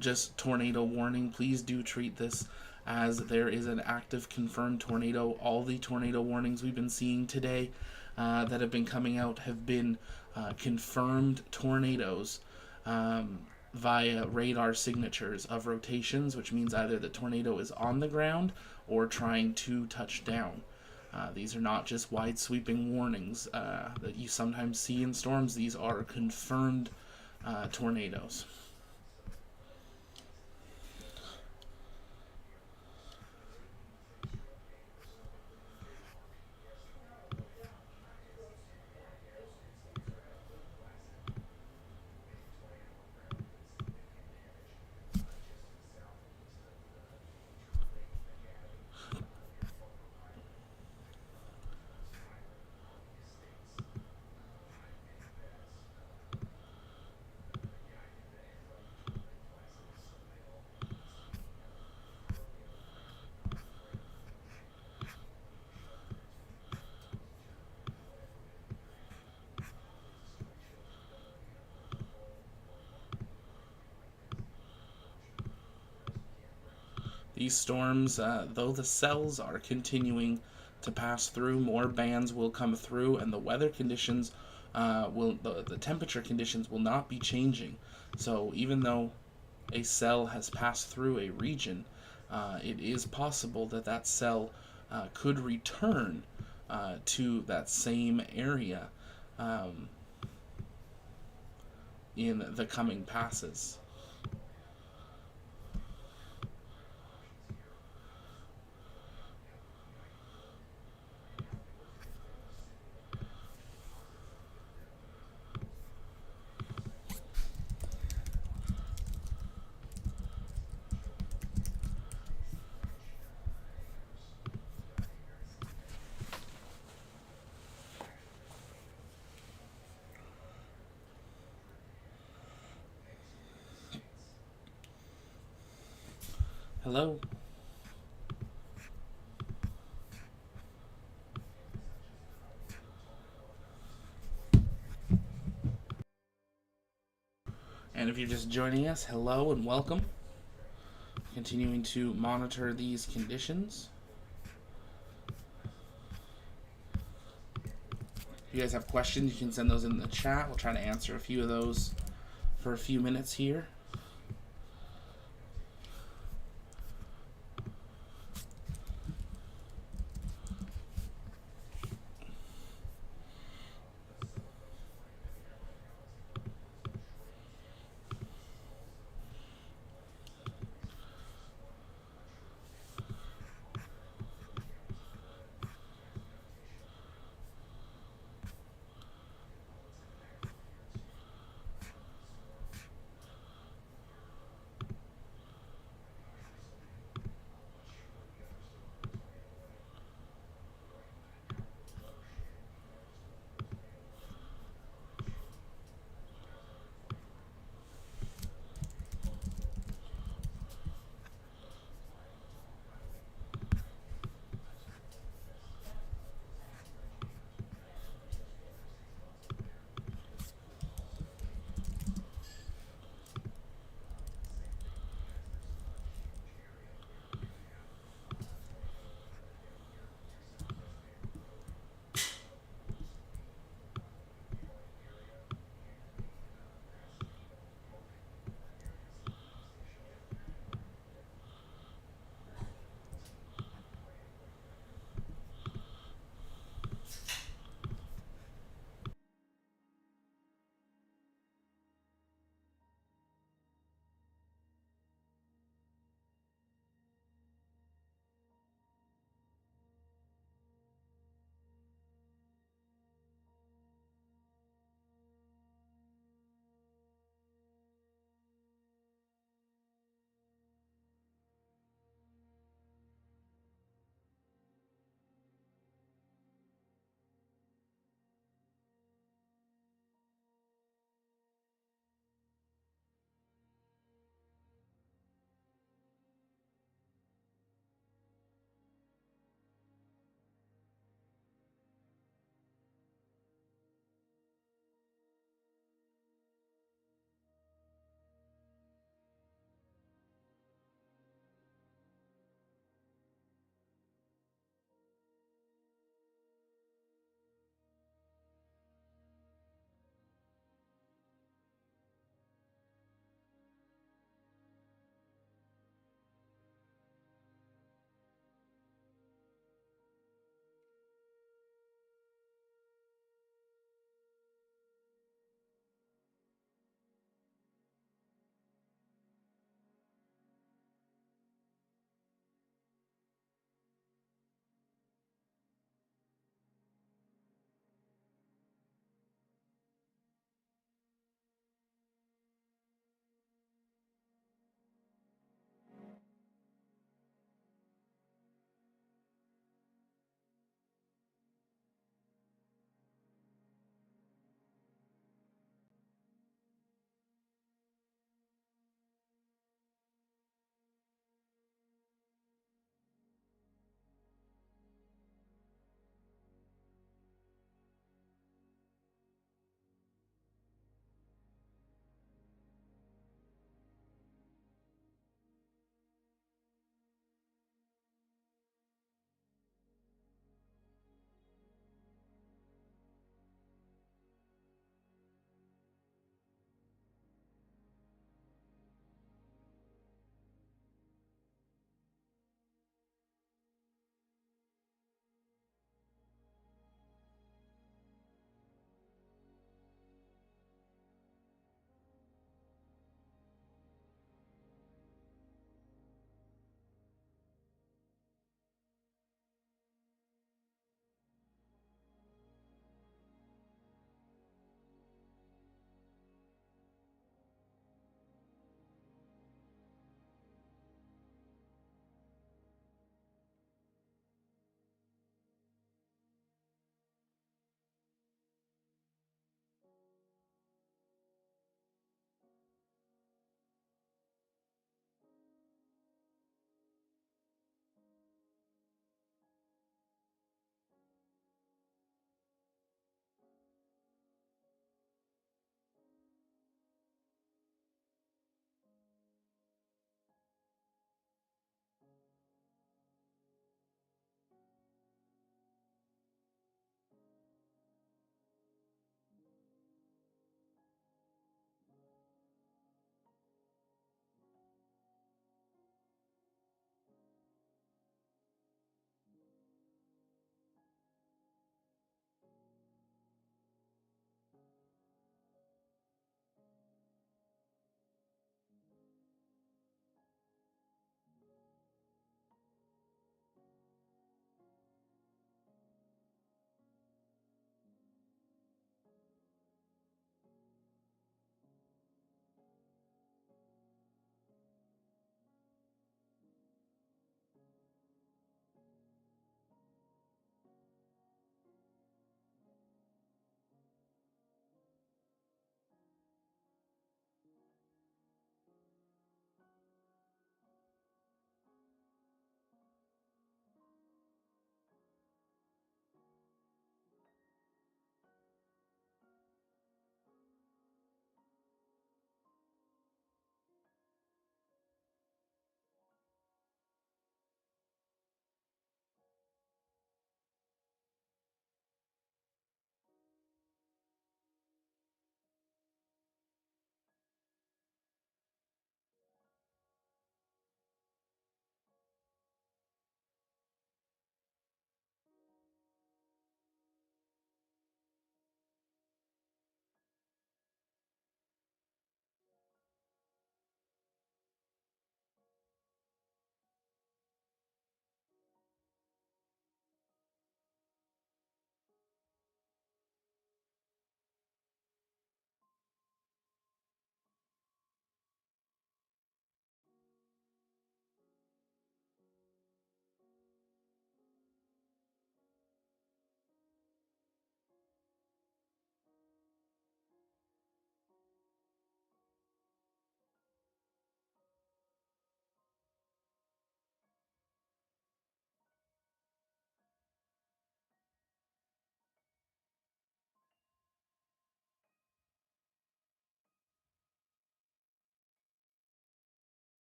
just tornado warning. Please do treat this as there is an active confirmed tornado. All the tornado warnings we've been seeing today that have been coming out have been confirmed tornadoes via radar signatures of rotations, which means either the tornado is on the ground or trying to touch down. These are not just wide sweeping warnings that you sometimes see in storms. These are confirmed tornadoes. These storms, though the cells are continuing to pass through, more bands will come through, and the weather conditions the temperature conditions will not be changing. So even though a cell has passed through a region, it is possible that that cell could return to that same area in the coming passes. Hello? And if you're just joining us, hello and welcome. Continuing to monitor these conditions. If you guys have questions, you can send those in the chat. We'll try to answer a few of those for a few minutes here.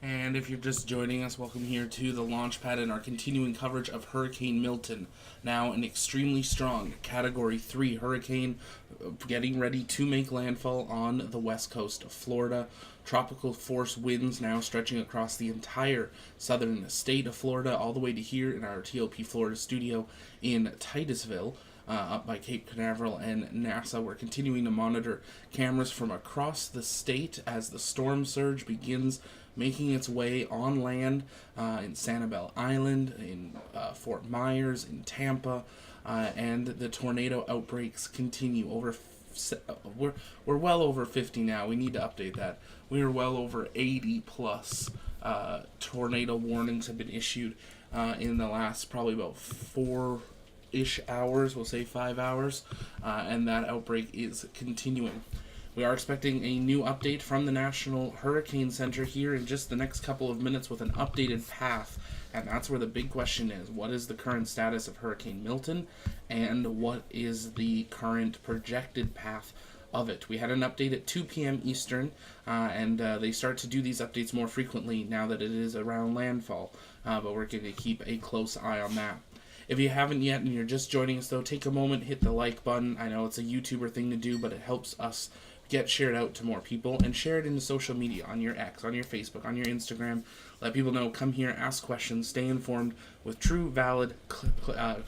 And if you're just joining us, welcome here to the launch pad and our continuing coverage of Hurricane Milton. Now an extremely strong Category 3 hurricane getting ready to make landfall on the west coast of Florida. Tropical force winds now stretching across the entire southern state of Florida, all the way to here in our TOP Florida studio in Titusville. Up by Cape Canaveral and NASA. We're continuing to monitor cameras from across the state as the storm surge begins making its way on land in Sanibel Island, in Fort Myers, in Tampa, and the tornado outbreaks continue. We're well over 50 now. We need to update that. We are well over 80 plus tornado warnings have been issued in the last probably about 4-ish hours, we'll say 5 hours, and that outbreak is continuing. We are expecting a new update from the National Hurricane Center here in just the next couple of minutes with an updated path, and that's where the big question is. What is the current status of Hurricane Milton, and what is the current projected path of it? We had an update at 2 p.m. Eastern, and they start to do these updates more frequently now that it is around landfall, but we're going to keep a close eye on that. If you haven't yet and you're just joining us, though, take a moment, hit the like button. I know it's a YouTuber thing to do, but it helps us get shared out to more people, and share it into social media, on your X, on your Facebook, on your Instagram. Let people know, come here, ask questions, stay informed with true, valid,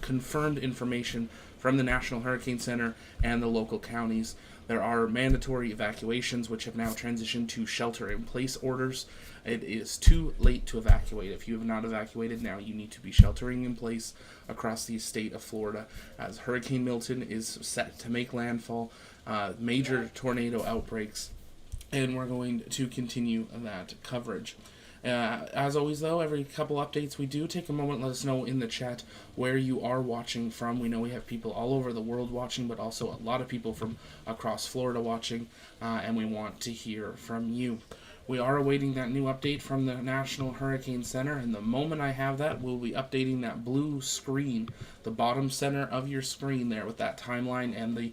confirmed information from the National Hurricane Center and the local counties. There are mandatory evacuations, which have now transitioned to shelter-in-place orders. It is too late to evacuate. If you have not evacuated now, you need to be sheltering in place across the state of Florida, as Hurricane Milton is set to make landfall. Major tornado outbreaks, and we're going to continue that coverage. As always, though, every couple updates we do, take a moment, let us know in the chat where you are watching from. We know we have people all over the world watching, but also a lot of people from across Florida watching, and we want to hear from you. We are awaiting that new update from the National Hurricane Center, and the moment I have that, we'll be updating that blue screen, the bottom center of your screen there with that timeline and the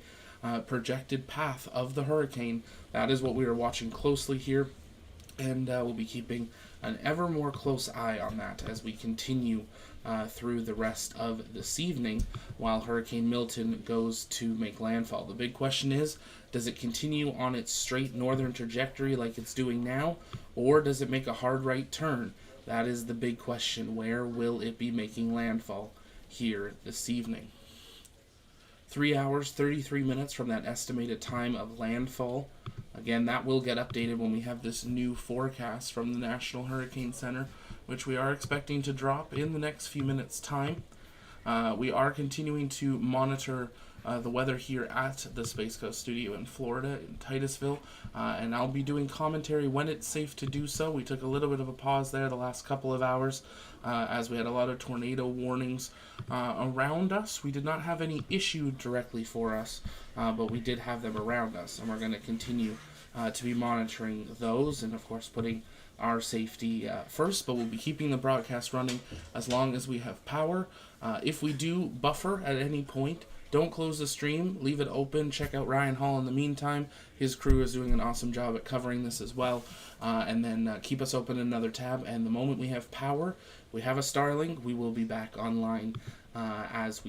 projected path of the hurricane. That is what we are watching closely here, and we'll be keeping an ever more close eye on that as we continue through the rest of this evening while Hurricane Milton goes to make landfall. The big question is, does it continue on its straight northern trajectory like it's doing now, or does it make a hard right turn? That is the big question. Where will it be making landfall here this evening? 3 hours, 33 minutes from that estimated time of landfall. Again, that will get updated when we have this new forecast from the National Hurricane Center, which we are expecting to drop in the next few minutes' time. We are continuing to monitor the weather here at the Space Coast Studio in Florida, in Titusville, and I'll be doing commentary when it's safe to do so. We took a little bit of a pause there the last couple of hours as we had a lot of tornado warnings around us. We did not have any issued directly for us, but we did have them around us, and we're going to continue to be monitoring those and, of course, putting our safety first, but we'll be keeping the broadcast running as long as we have power. If we do buffer at any point, don't close the stream, leave it open. Check out Ryan Hall in the meantime. His crew is doing an awesome job at covering this as well. And then keep us open another tab, and the moment we have power, we have a Starlink, we will be back online as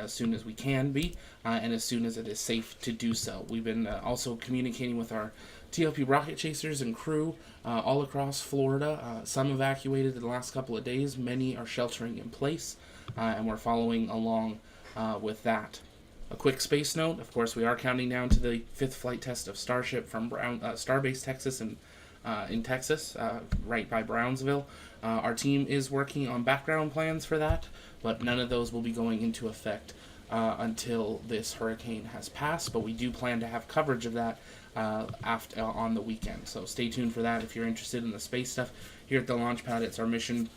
soon as we can be, and as soon as it is safe to do so. We've been also communicating with our TLP rocket chasers and crew all across Florida. Some evacuated in the last couple of days. Many are sheltering in place, and we're following along with that. A quick space note, of course, we are counting down to the 5th flight test of Starship from Starbase, Texas, in Texas, right by Brownsville. Our team is working on background plans for that, but none of those will be going into effect until this hurricane has passed, but we do plan to have coverage of that on the weekend. So stay tuned for that if you're interested in the space stuff. Here at the Launchpad, it's our mission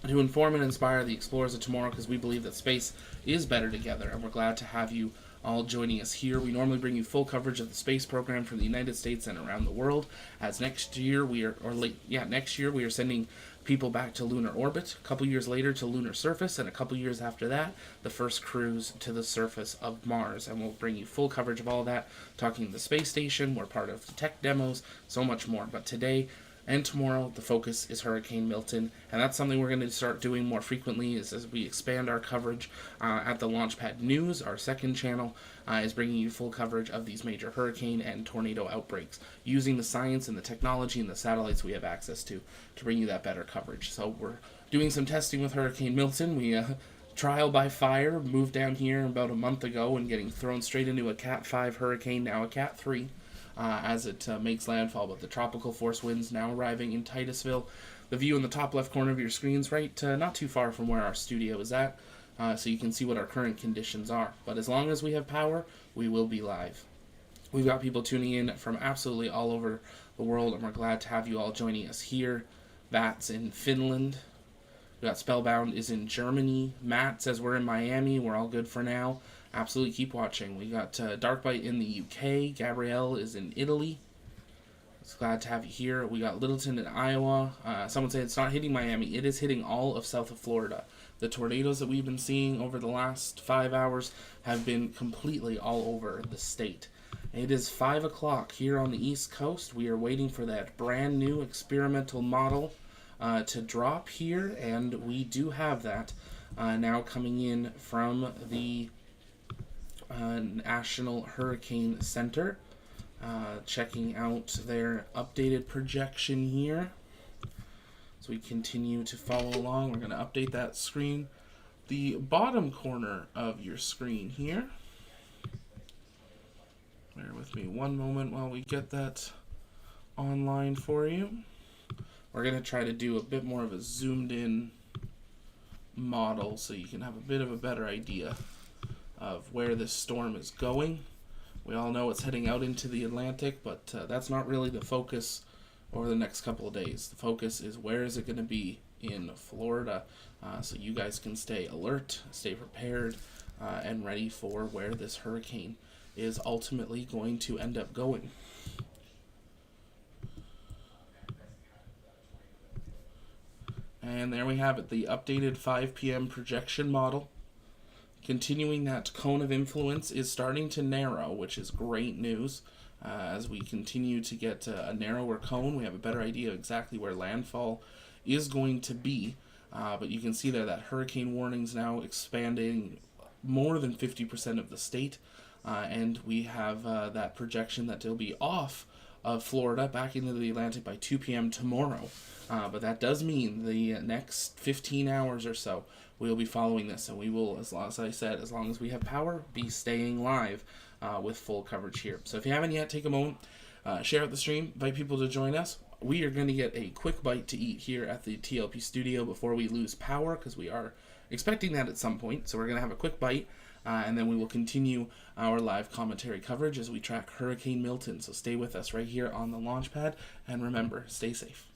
to inform and inspire the explorers of tomorrow, because we believe that space is better together, and we're glad to have you all joining us here. We normally bring you full coverage of the space program from the United States and around the world, as next year we are sending people back to lunar orbit, a couple years later to lunar surface, and a couple years after that, the first cruise to the surface of Mars. And we'll bring you full coverage of all that, talking the space station, we're part of the tech demos, so much more. But today, And tomorrow, the focus is Hurricane Milton, and that's something we're going to start doing more frequently as we expand our coverage at the Launchpad News. Our second channel is bringing you full coverage of these major hurricane and tornado outbreaks, using the science and the technology and the satellites we have access to bring you that better coverage. So we're doing some testing with Hurricane Milton. We trial by fire moved down here about a month ago and getting thrown straight into a Cat 5 hurricane, now a Cat 3. As it makes landfall, but the tropical force winds now arriving in Titusville. The view in the top left corner of your screen is right not too far from where our studio is at, so you can see what our current conditions are. But as long as we have power, we will be live. We've got people tuning in from absolutely all over the world, and we're glad to have you all joining us here. That's in Finland. We got Spellbound is in Germany. Matt says we're in Miami. We're all good for now. Absolutely keep watching. We got Darkbite in the UK. Gabrielle is in Italy. It's glad to have you here. We got Littleton in Iowa. Someone said it's not hitting Miami. It is hitting all of south of Florida. The tornadoes that we've been seeing over the last 5 hours have been completely all over the state. It is 5 o'clock here on the East Coast. We are waiting for that brand new experimental model to drop here, and we do have that now coming in from the National Hurricane Center. Checking out their updated projection here. So we continue to follow along. We're going to update that screen. The bottom corner of your screen here. Bear with me one moment while we get that online for you. We're going to try to do a bit more of a zoomed in model so you can have a bit of a better idea of where this storm is going. We all know it's heading out into the Atlantic, but that's not really the focus over the next couple of days. The focus is where is it going to be in Florida, so you guys can stay alert, stay prepared, and ready for where this hurricane is ultimately going to end up going. And there we have it, the updated 5 p.m. projection model. Continuing that cone of influence is starting to narrow, which is great news. As we continue to get a narrower cone, we have a better idea of exactly where landfall is going to be. But you can see there that hurricane warnings now expanding more than 50% of the state. And we have that projection that they'll be off of Florida back into the Atlantic by 2 p.m. tomorrow. But that does mean the next 15 hours or so we'll be following this, and we will, as I said, as long as we have power, be staying live with full coverage here. So if you haven't yet, take a moment, share out the stream, invite people to join us. We are going to get a quick bite to eat here at the TLP studio before we lose power, because we are expecting that at some point. So we're going to have a quick bite, and then we will continue our live commentary coverage as we track Hurricane Milton. So stay with us right here on the Launchpad, and remember, stay safe.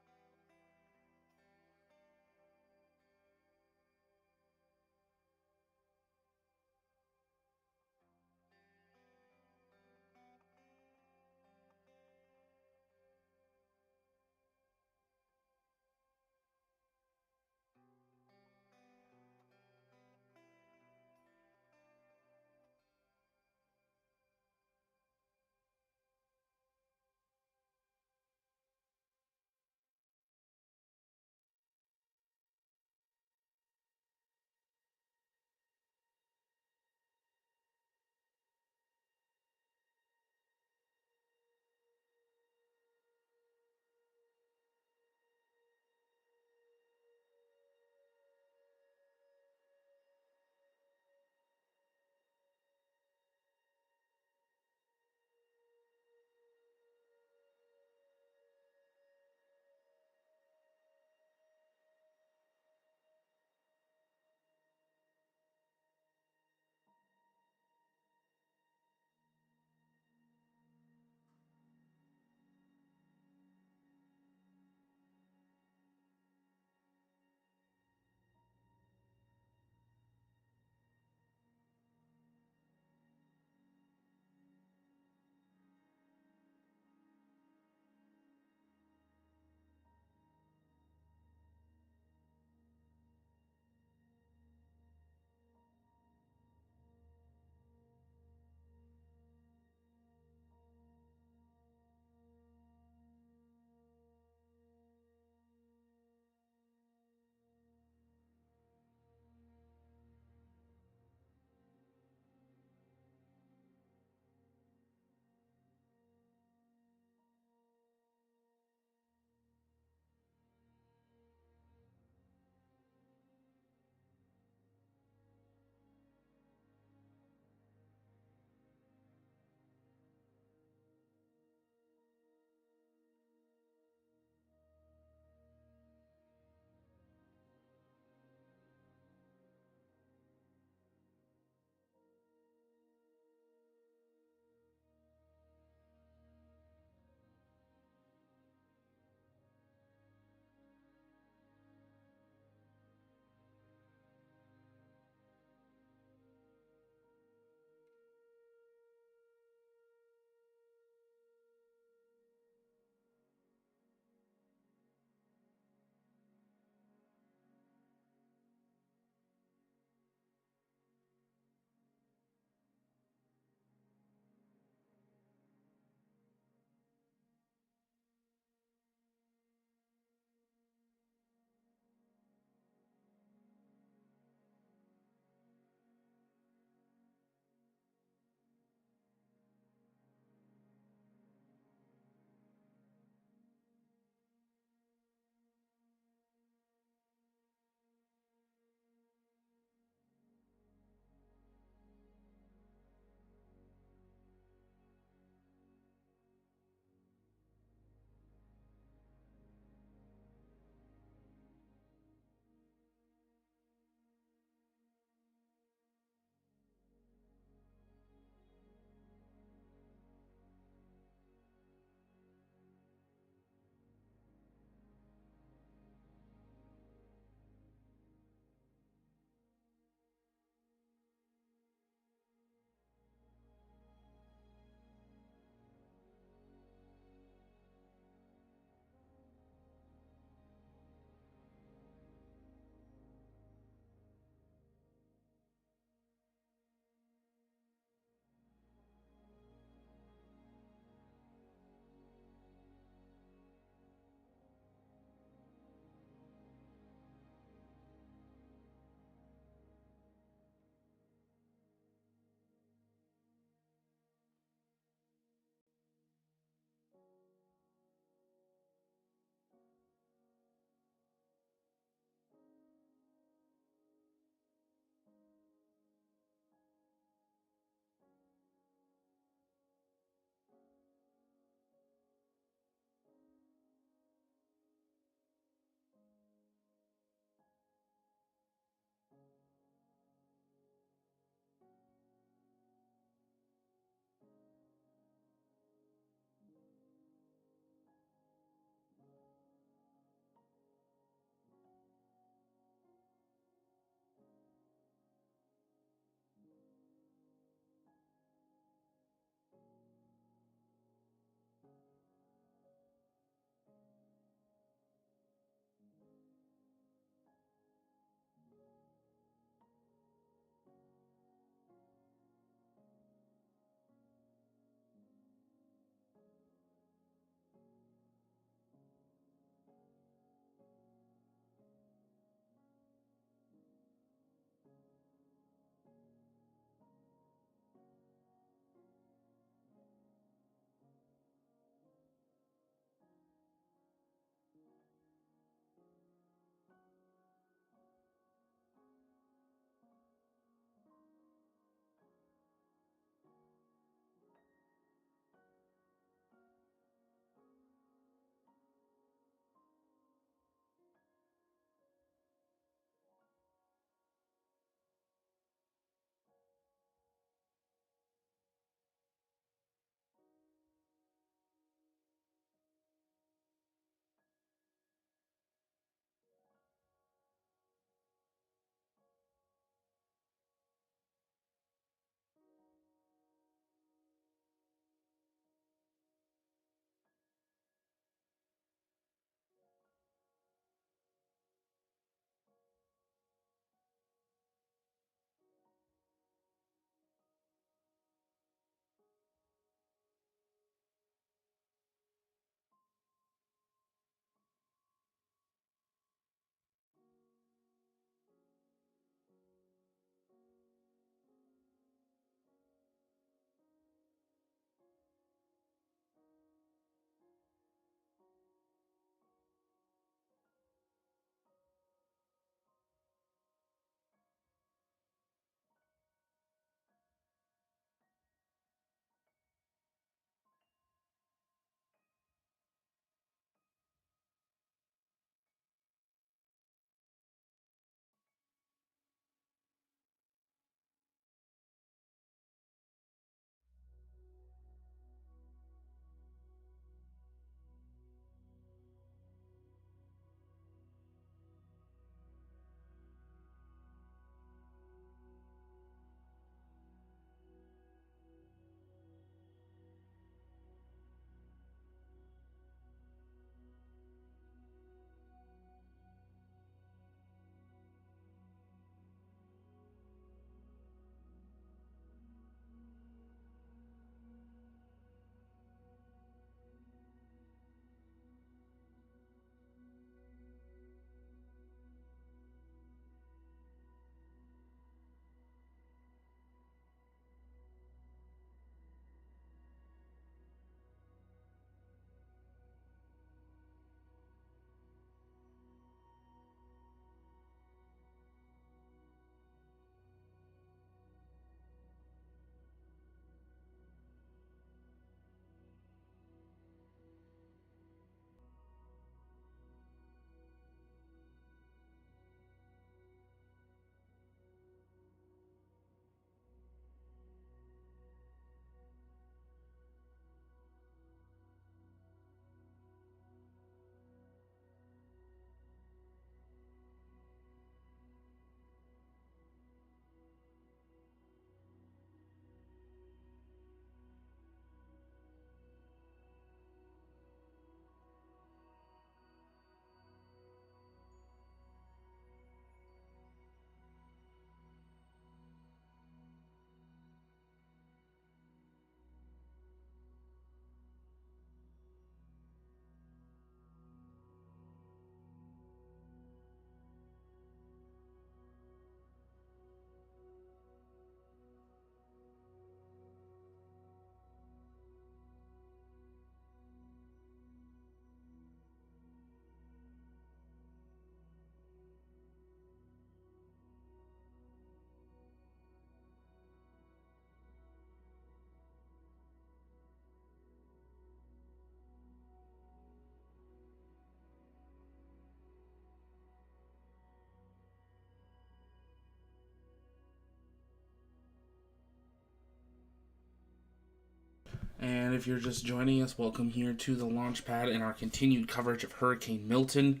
And if you're just joining us, welcome here to the launch pad and our continued coverage of Hurricane Milton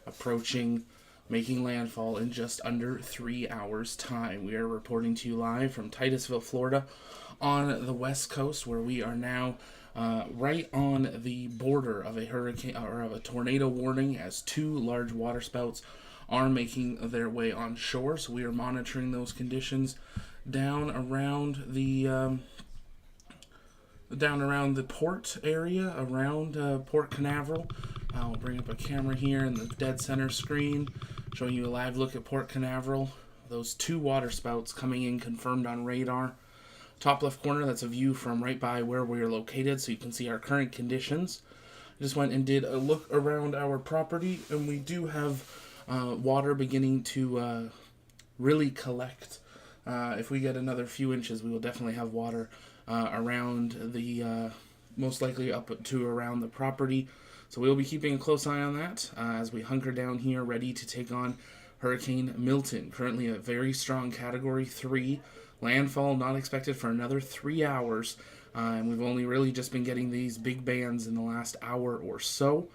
approaching, making landfall in just under 3 hours' time. We are reporting to you live from Titusville, Florida, on the west coast, where we are now right on the border of a hurricane or of a tornado warning, as two large waterspouts are making their way on shore. So we are monitoring those conditions down around the port area, around Port Canaveral. I'll bring up a camera here in the dead center screen, showing you a live look at Port Canaveral. Those two waterspouts coming in, confirmed on radar. Top left corner, that's a view from right by where we are located, so you can see our current conditions. I just went and did a look around our property, and we do have water beginning to really collect. If we get another few inches, we will definitely have water around the, most likely up to around the property. So we'll be keeping a close eye on that as we hunker down here, ready to take on Hurricane Milton. Currently a very strong Category 3. Landfall not expected for another 3 hours. And we've only really just been getting these big bands in the last hour or so.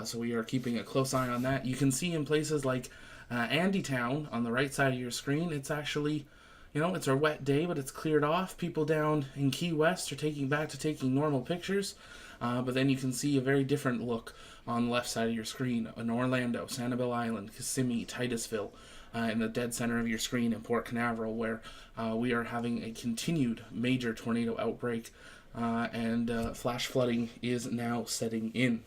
So we are keeping a close eye on that. You can see in places like Andytown on the right side of your screen, it's actually, it's a wet day, but it's cleared off. People down in Key West are taking normal pictures. But then you can see a very different look on the left side of your screen in Orlando, Sanibel Island, Kissimmee, Titusville, in the dead center of your screen in Port Canaveral, where we are having a continued major tornado outbreak, and flash flooding is now setting in.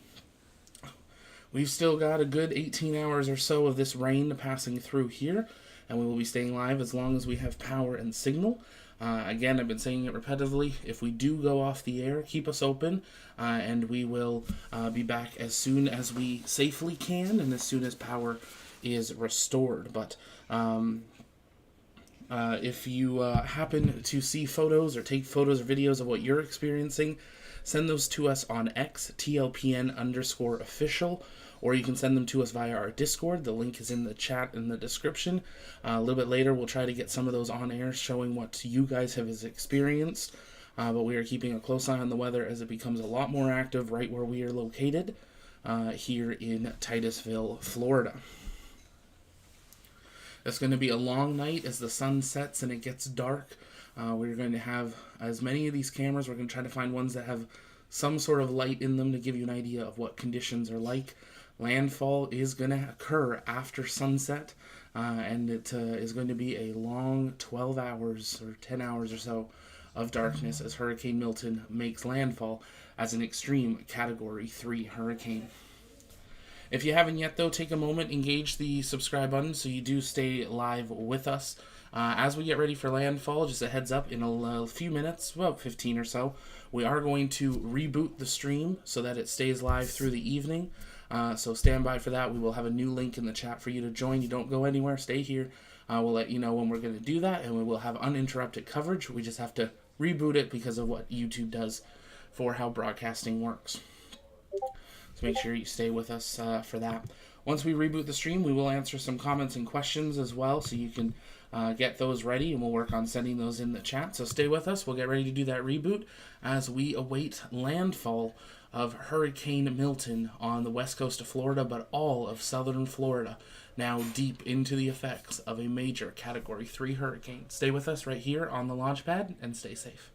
We've still got a good 18 hours or so of this rain passing through here, and we will be staying live as long as we have power and signal. Again, I've been saying it repetitively. If we do go off the air, keep us open, and we will be back as soon as we safely can and as soon as power is restored. But if you happen to see photos or take photos or videos of what you're experiencing, send those to us on X, TLPN_official, or you can send them to us via our Discord. The link is in the chat in the description. A little bit later, we'll try to get some of those on air showing what you guys have experienced. But we are keeping a close eye on the weather as it becomes a lot more active right where we are located here in Titusville, Florida. It's going to be a long night as the sun sets and it gets dark. We're going to have as many of these cameras. We're going to try to find ones that have some sort of light in them to give you an idea of what conditions are like. Landfall is going to occur after sunset, and it is going to be a long 12 hours or 10 hours or so of darkness as Hurricane Milton makes landfall as an extreme Category 3 hurricane. If you haven't yet, though, take a moment, engage the subscribe button so you do stay live with us. As we get ready for landfall, just a heads up, in a few minutes, about 15 or so, we are going to reboot the stream so that it stays live through the evening. So stand by for that. We will have a new link in the chat for you to join. You don't go anywhere. Stay here. We'll let you know when we're going to do that, and we will have uninterrupted coverage. We just have to reboot it because of what YouTube does for how broadcasting works. So make sure you stay with us for that. Once we reboot the stream, we will answer some comments and questions as well, so you can get those ready, and we'll work on sending those in the chat. So stay with us. We'll get ready to do that reboot as we await landfall of Hurricane Milton on the west coast of Florida, but all of southern Florida, now deep into the effects of a major Category 3 hurricane. Stay with us right here on the launch pad and stay safe.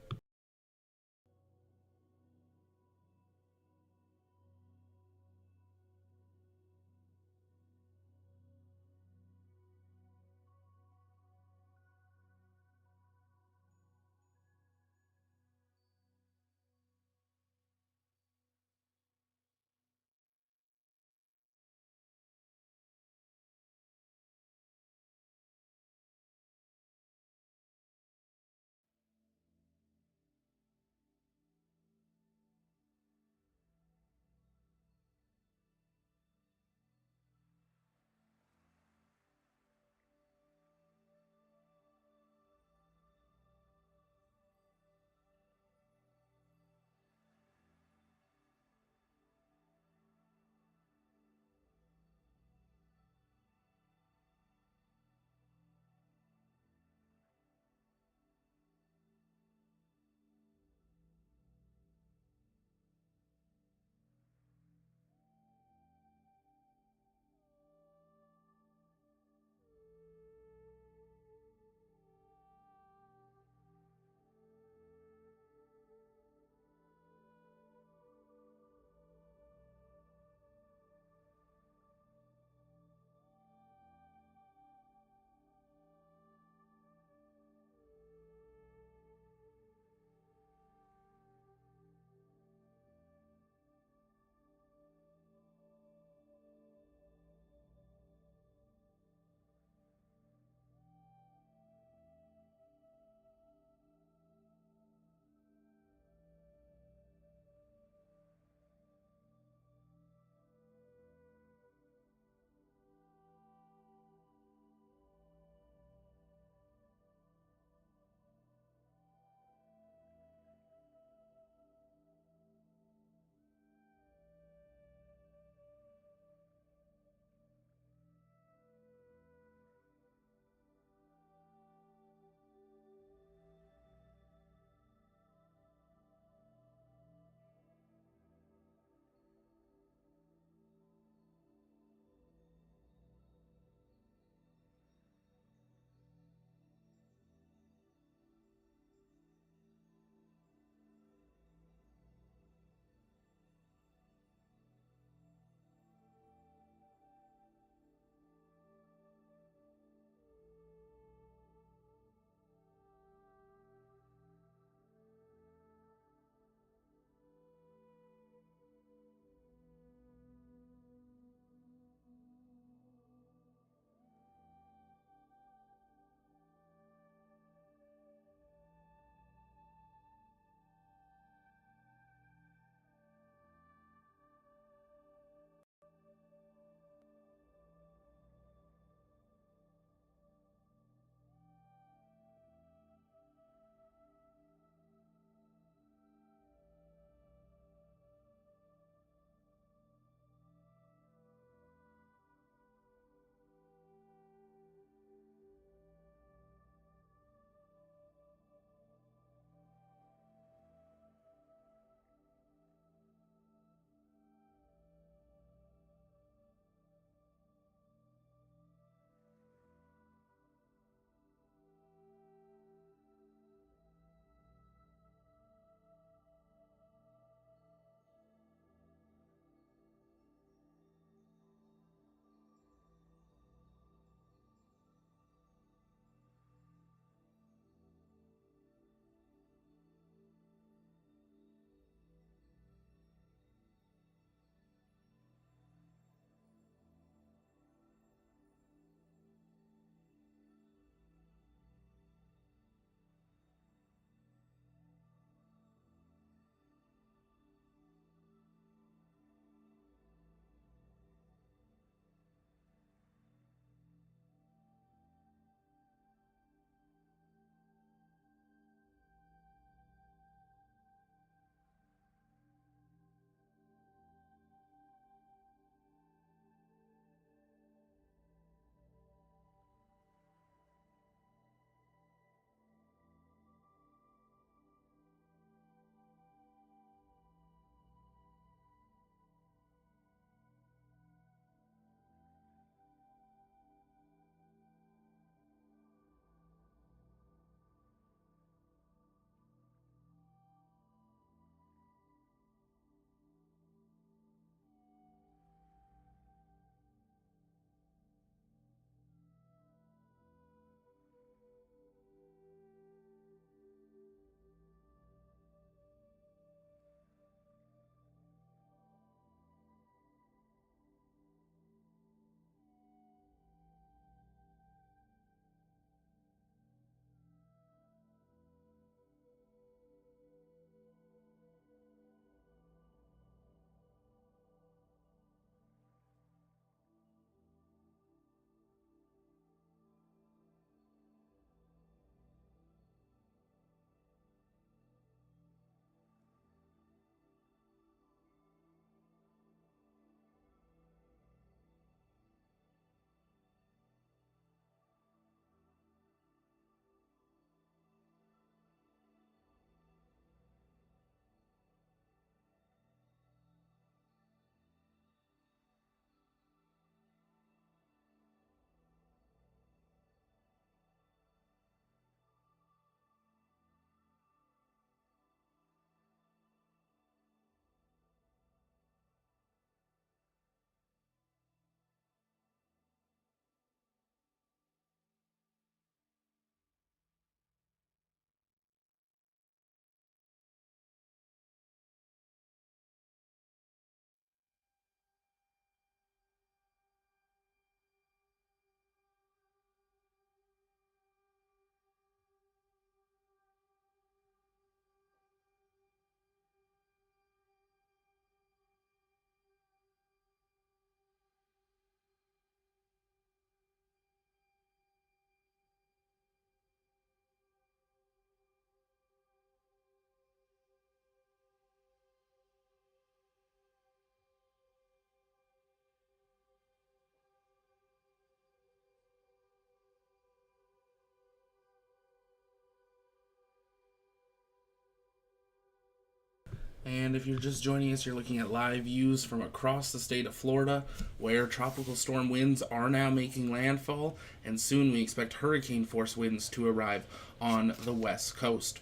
And if you're just joining us, you're looking at live views from across the state of Florida, where tropical storm winds are now making landfall, and soon we expect hurricane force winds to arrive on the west coast.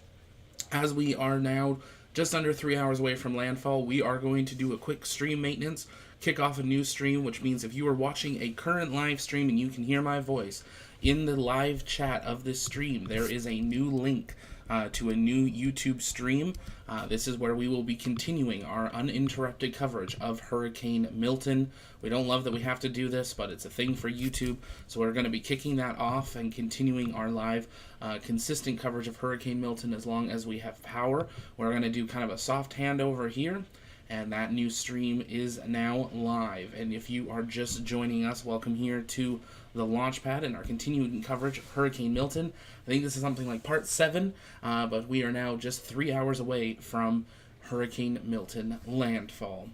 As we are now just under 3 hours away from landfall, we are going to do a quick stream maintenance, kick off a new stream, which means if you are watching a current live stream and you can hear my voice, in the live chat of this stream, there is a new link to a new YouTube stream. This is where we will be continuing our uninterrupted coverage of Hurricane Milton. We don't love that we have to do this, but it's a thing for YouTube, so we're going to be kicking that off and continuing our live consistent coverage of Hurricane Milton as long as we have power. We're going to do kind of a soft handover here, and that new stream is now live. And if you are just joining us, welcome here to the Launchpad and our continuing coverage of Hurricane Milton. I think this is something like part 7, but we are now just 3 hours away from Hurricane Milton landfall.